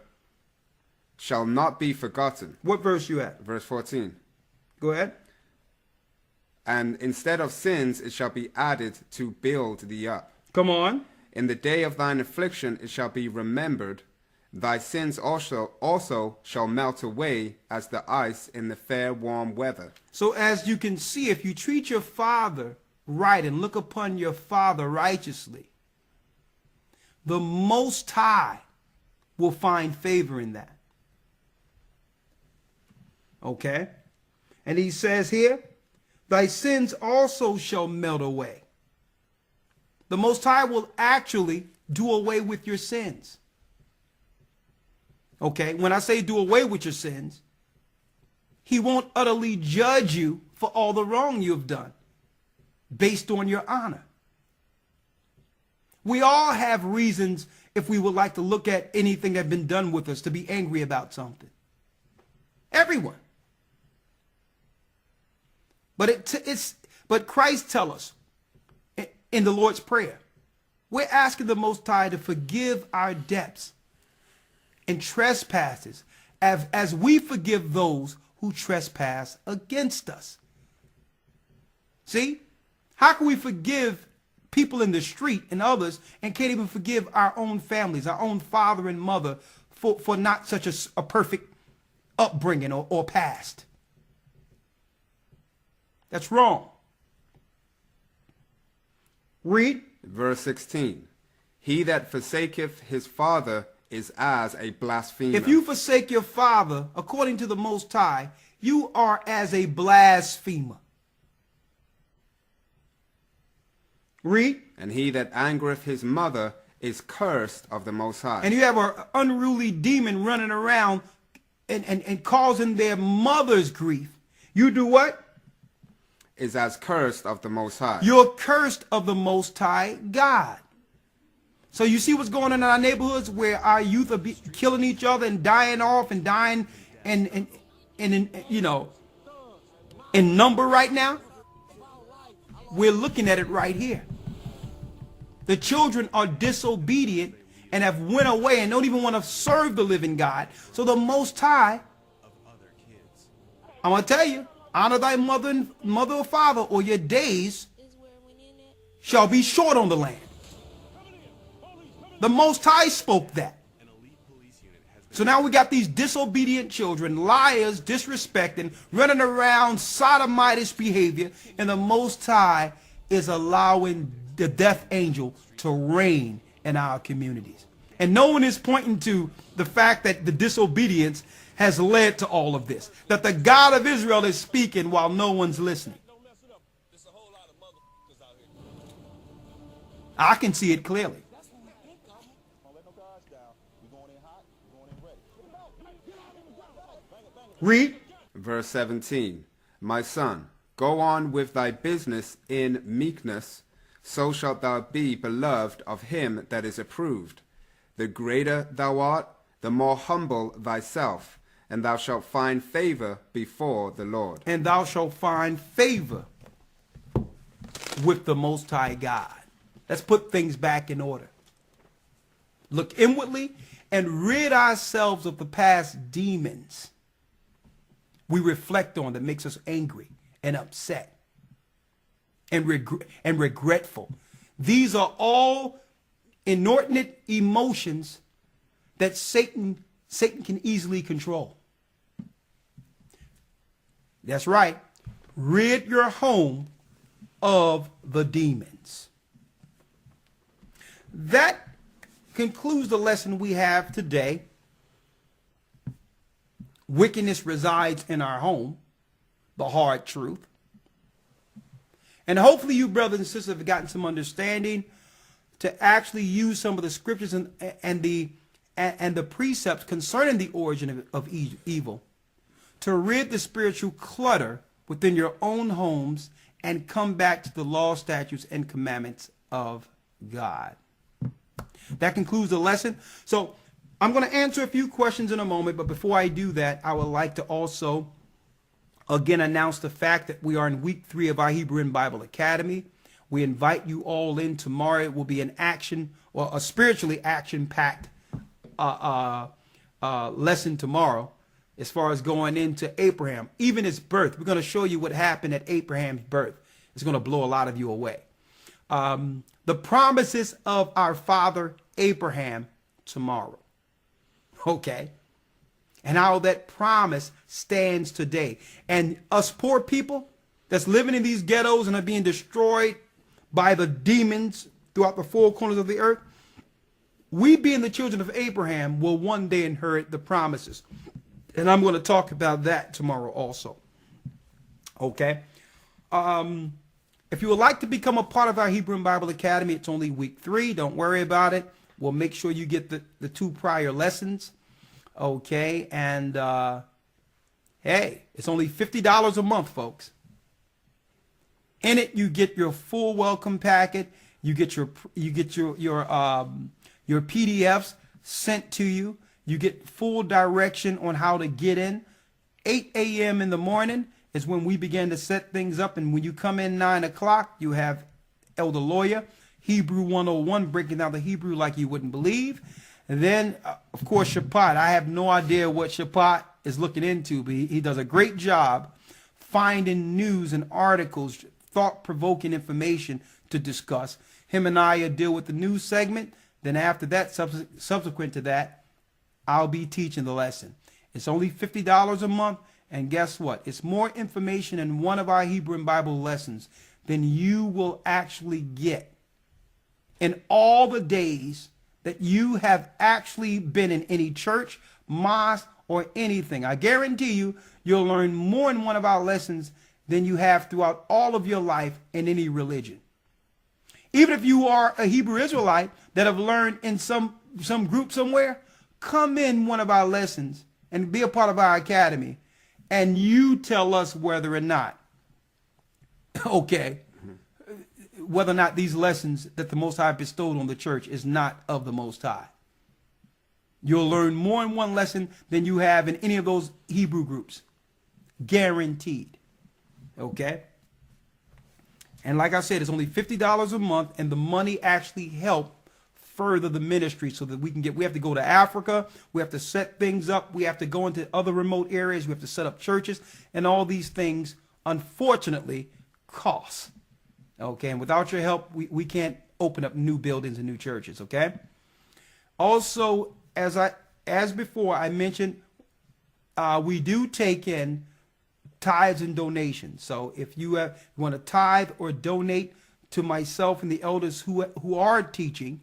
shall not be forgotten. What verse you at? Verse 14. Go ahead. And instead of sins it shall be added to build thee up. Come on. In the day of thine affliction it shall be remembered. Thy sins also shall melt away as the ice in the fair warm weather. So as you can see, if you treat your father right and look upon your father righteously, the Most High will find favor in that. Okay? And he says here, thy sins also shall melt away. The Most High will actually do away with your sins. Okay, when I say do away with your sins, he won't utterly judge you for all the wrong you have done based on your honor. We all have reasons, if we would like to look at anything that's been done with us, to be angry about something. Everyone. But Christ tells us in the Lord's Prayer, we're asking the Most High to forgive our debts and trespasses as we forgive those who trespass against us. See? How can we forgive people in the street and others and can't even forgive our own families, our own father and mother for not such a perfect upbringing or past? That's wrong. Read. Verse 16. He that forsaketh his father is as a blasphemer. If you forsake your father, according to the Most High, you are as a blasphemer. Read. And he that angereth his mother is cursed of the Most High. And you have an unruly demon running around and causing their mother's grief. You do what? Is as cursed of the Most High. You're cursed of the Most High God. So you see what's going on in our neighborhoods where our youth are killing each other and dying off and dying and you know, in number right now? We're looking at it right here. The children are disobedient and have went away and don't even want to serve the living God. So the Most High, I'm going to tell you, honor thy mother or father, or your days shall be short on the land. The Most High spoke that. So now we got these disobedient children, liars, disrespecting, running around, sodomitish behavior, and the Most High is allowing the death angel to reign in our communities. And no one is pointing to the fact that the disobedience has led to all of this. That the God of Israel is speaking while no one's listening. I can see it clearly. Read. Verse 17. My son, go on with thy business in meekness, so shalt thou be beloved of him that is approved. The greater thou art, the more humble thyself, and thou shalt find favor before the Lord. And thou shalt find favor with the Most High God. Let's put things back in order. Look inwardly and rid ourselves of the past demons we reflect on that makes us angry and upset and regretful. These are all inordinate emotions that Satan can easily control. That's right. Rid your home of the demons. That concludes the lesson we have today. Wickedness resides in our home, the hard truth. And hopefully you brothers and sisters have gotten some understanding to actually use some of the scriptures and the precepts concerning the origin of evil to rid the spiritual clutter within your own homes and come back to the law, statutes, and commandments of God. That concludes the lesson. So I'm going to answer a few questions in a moment, but before I do that, I would like to also again announce the fact that we are in week 3 of our Hebrew and Bible Academy. We invite you all in tomorrow. It will be an action or a spiritually action-packed lesson tomorrow as far as going into Abraham, even his birth. We're going to show you what happened at Abraham's birth. It's going to blow a lot of you away. The promises of our father Abraham tomorrow. Okay. And how that promise stands today. And us poor people that's living in these ghettos and are being destroyed by the demons throughout the 4 corners of the earth, we being the children of Abraham will one day inherit the promises. And I'm going to talk about that tomorrow also. Okay. If you would like to become a part of our Hebrew and Bible Academy, it's only week 3. Don't worry about it. We'll make sure you get the 2 prior lessons. Okay, and hey, it's only $50 a month, folks. In it, you get your full welcome packet. You get your PDFs sent to you. You get full direction on how to get in. 8 a.m. in the morning is when we begin to set things up, and when you come in 9 o'clock, you have Elder Lawyer, Hebrew 101, breaking down the Hebrew like you wouldn't believe. And then, of course, Shaphat. I have no idea what Shaphat is looking into, but he does a great job finding news and articles, thought-provoking information to discuss. Him and I deal with the news segment. Then after that, subsequent to that, I'll be teaching the lesson. It's only $50 a month, and guess what? It's more information in one of our Hebrew and Bible lessons than you will actually get in all the days that you have actually been in any church, mosque, or anything. I guarantee you, you'll learn more in one of our lessons than you have throughout all of your life in any religion. Even if you are a Hebrew Israelite that have learned in some group somewhere, come in one of our lessons and be a part of our academy, and you tell us whether or not, okay, whether or not these lessons that the Most High bestowed on the church is not of the Most High. You'll learn more in one lesson than you have in any of those Hebrew groups. Guaranteed. Okay? And like I said, it's only $50 a month, and the money actually helps further the ministry so that we have to go to Africa, we have to set things up, we have to go into other remote areas, we have to set up churches, and all these things, unfortunately, cost. Okay, and without your help, we can't open up new buildings and new churches, okay? Also, as before I mentioned, we do take in tithes and donations. So if you want to tithe or donate to myself and the elders who are teaching,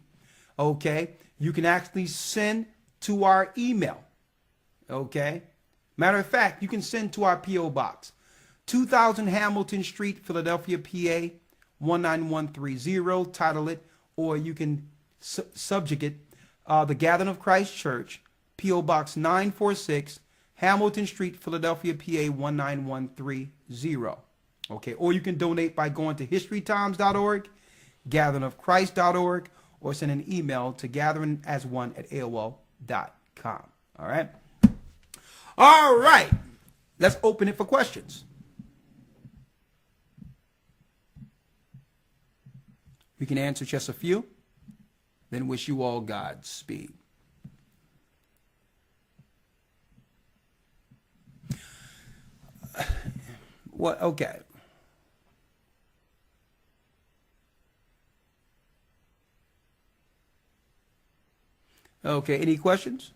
okay, you can actually send to our email, okay? Matter of fact, you can send to our P.O. Box, 2000 Hamilton Street, Philadelphia, PA, 19130, title it, or you can subject it, The Gathering of Christ Church, P.O. Box 946, Hamilton Street, Philadelphia, PA 19130. Okay, or you can donate by going to historytimes.org, gatheringofchrist.org, or send an email to gatheringas1@aol.com. All right? All right. Let's open it for questions. We can answer just a few, then wish you all Godspeed. What? Okay. Okay, any questions?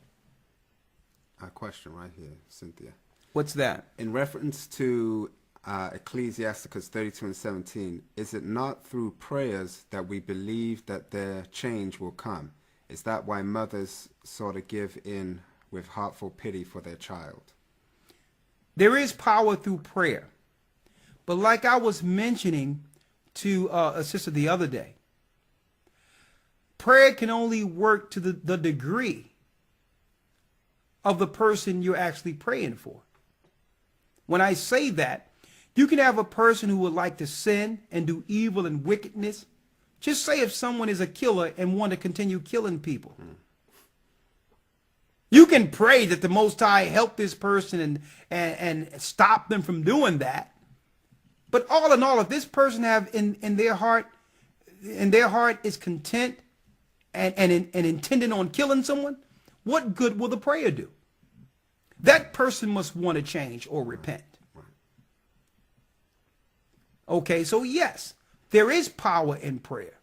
A question right here, Cynthia. What's that? In reference to Ecclesiasticus 32:17, is it not through prayers that we believe that their change will come? Is that why mothers sort of give in with heartful pity for their child? There is power through prayer. But like I was mentioning to a sister the other day, prayer can only work to the degree of the person you're actually praying for. When I say that, you can have a person who would like to sin and do evil and wickedness. Just say if someone is a killer and want to continue killing people. You can pray that the Most High help this person and stop them from doing that. But all in all, if this person have in their heart is content and intending on killing someone, what good will the prayer do? That person must want to change or repent. Okay, so yes, there is power in prayer.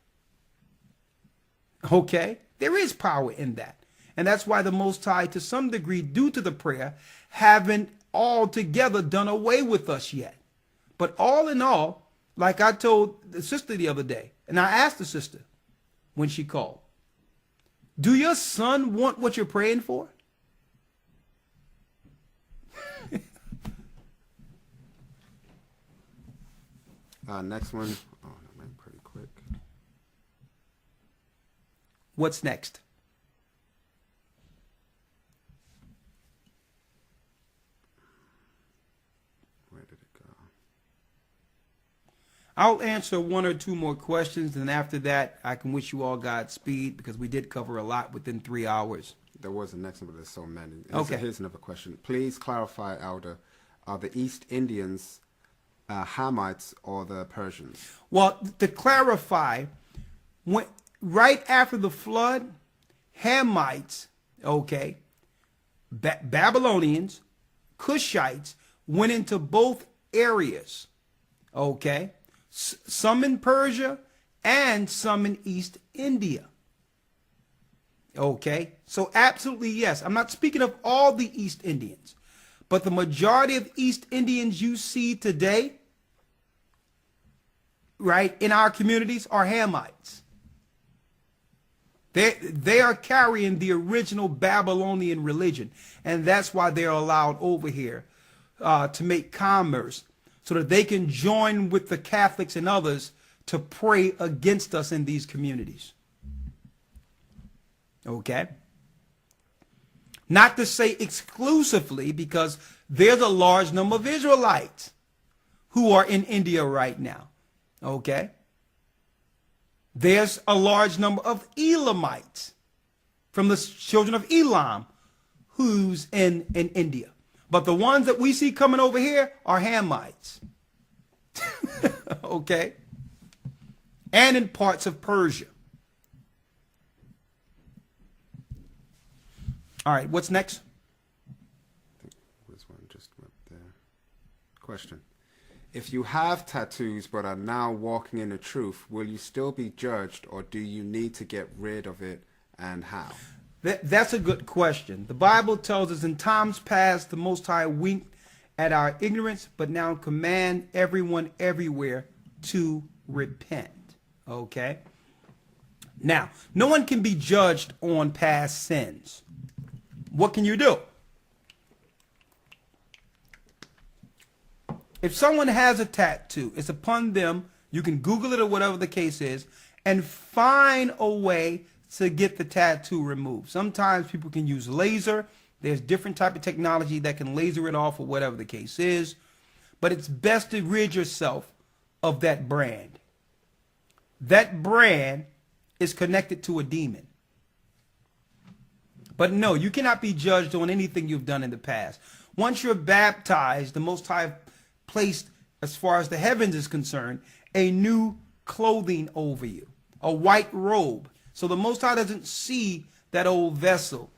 Okay, there is power in that. And that's why the Most High, to some degree, due to the prayer, haven't altogether done away with us yet. But all in all, like I told the sister the other day, and I asked the sister when she called, do your son want what you're praying for? Next one. Oh, that went pretty quick. What's next? Where did it go? I'll answer one or two more questions, and after that, I can wish you all Godspeed, because we did cover a lot within 3 hours. There was a next one, but there's so many. Okay. Here's another question. Please clarify, Elder, are the East Indians Hamites or the Persians? Well, to clarify, right after the flood, Hamites, okay, Babylonians, Cushites went into both areas, okay, some in Persia and some in East India. Okay, so absolutely yes. I'm not speaking of all the East Indians, but the majority of East Indians you see today, right, in our communities are Hamites. They are carrying the original Babylonian religion, and that's why they're allowed over here to make commerce, so that they can join with the Catholics and others to pray against us in these communities. Okay? Not to say exclusively, because there's a large number of Israelites who are in India right now. Okay? There's a large number of Elamites from the children of Elam who's in India. But the ones that we see coming over here are Hamites. Okay? And in parts of Persia. All right, what's next? This one just went there. Question. If you have tattoos but are now walking in the truth, will you still be judged, or do you need to get rid of it, and how? That's a good question. The Bible tells us in times past the Most High winked at our ignorance, but now command everyone everywhere to repent. Okay? Now, no one can be judged on past sins. What can you do? If someone has a tattoo, it's upon them. You can Google it or whatever the case is, and find a way to get the tattoo removed. Sometimes people can use laser. There's different type of technology that can laser it off or whatever the case is. But it's best to rid yourself of that brand. That brand is connected to a demon. But no, you cannot be judged on anything you've done in the past. Once you're baptized, the Most High placed, as far as the heavens is concerned, a new clothing over you, a white robe. So the Most High doesn't see that old vessel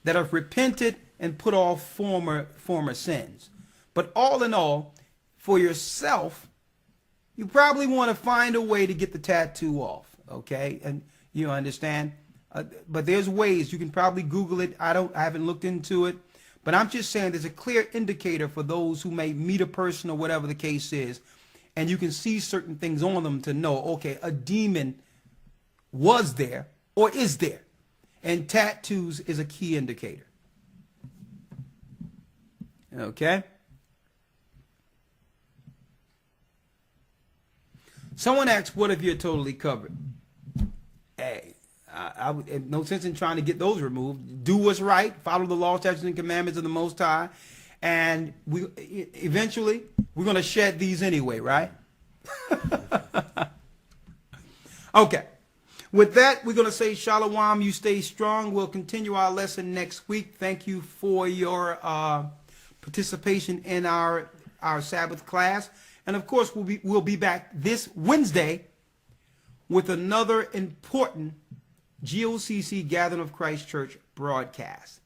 that have repented and put off former sins. But all in all, for yourself, you probably want to find a way to get the tattoo off, okay? And you understand? But there's ways. You can probably Google it. I haven't looked into it. But I'm just saying there's a clear indicator for those who may meet a person or whatever the case is, and you can see certain things on them to know, okay, a demon was there or is there. And tattoos is a key indicator. Okay? Someone asked, what if you're totally covered? Hey, I would, no sense in trying to get those removed. Do what's right. Follow the law, statutes, and commandments of the Most High. And eventually, we're going to shed these anyway, right? Okay. With that, we're going to say Shalom. You stay strong. We'll continue our lesson next week. Thank you for your participation in our Sabbath class. And of course, we'll be back this Wednesday with another important GOCC Gathering of Christ Church broadcast.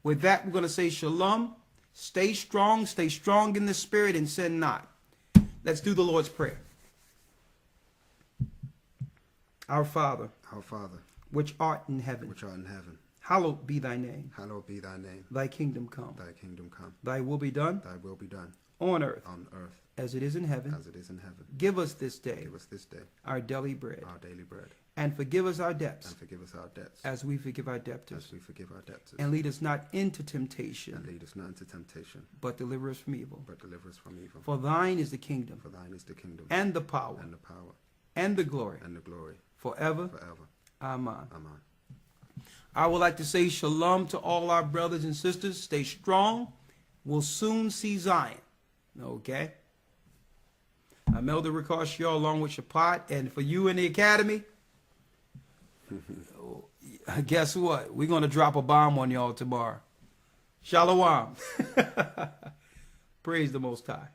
With that, we're going to say shalom. Stay strong in the spirit, and sin not. Let's do the Lord's Prayer. Our Father, which art in heaven, hallowed be thy name. Thy kingdom come. Thy will be done. On earth. As it is in heaven. Give us this day. Our daily bread. And forgive us our debts. And forgive us our debts. As we forgive our debtors. As we forgive our debtors. And lead us not into temptation. And lead us not into temptation. But deliver us from evil. But deliver us from evil. For thine is the kingdom. For thine is the kingdom. And the power. And the power. And the glory. And the glory. Forever. Forever. Amen. Amen. I would like to say shalom to all our brothers and sisters. Stay strong. We'll soon see Zion. Okay? I'm Elder Ricard Shaw along with Shapat. And for you in the academy, guess what? We're going to drop a bomb on y'all tomorrow. Shalom. Praise the Most High.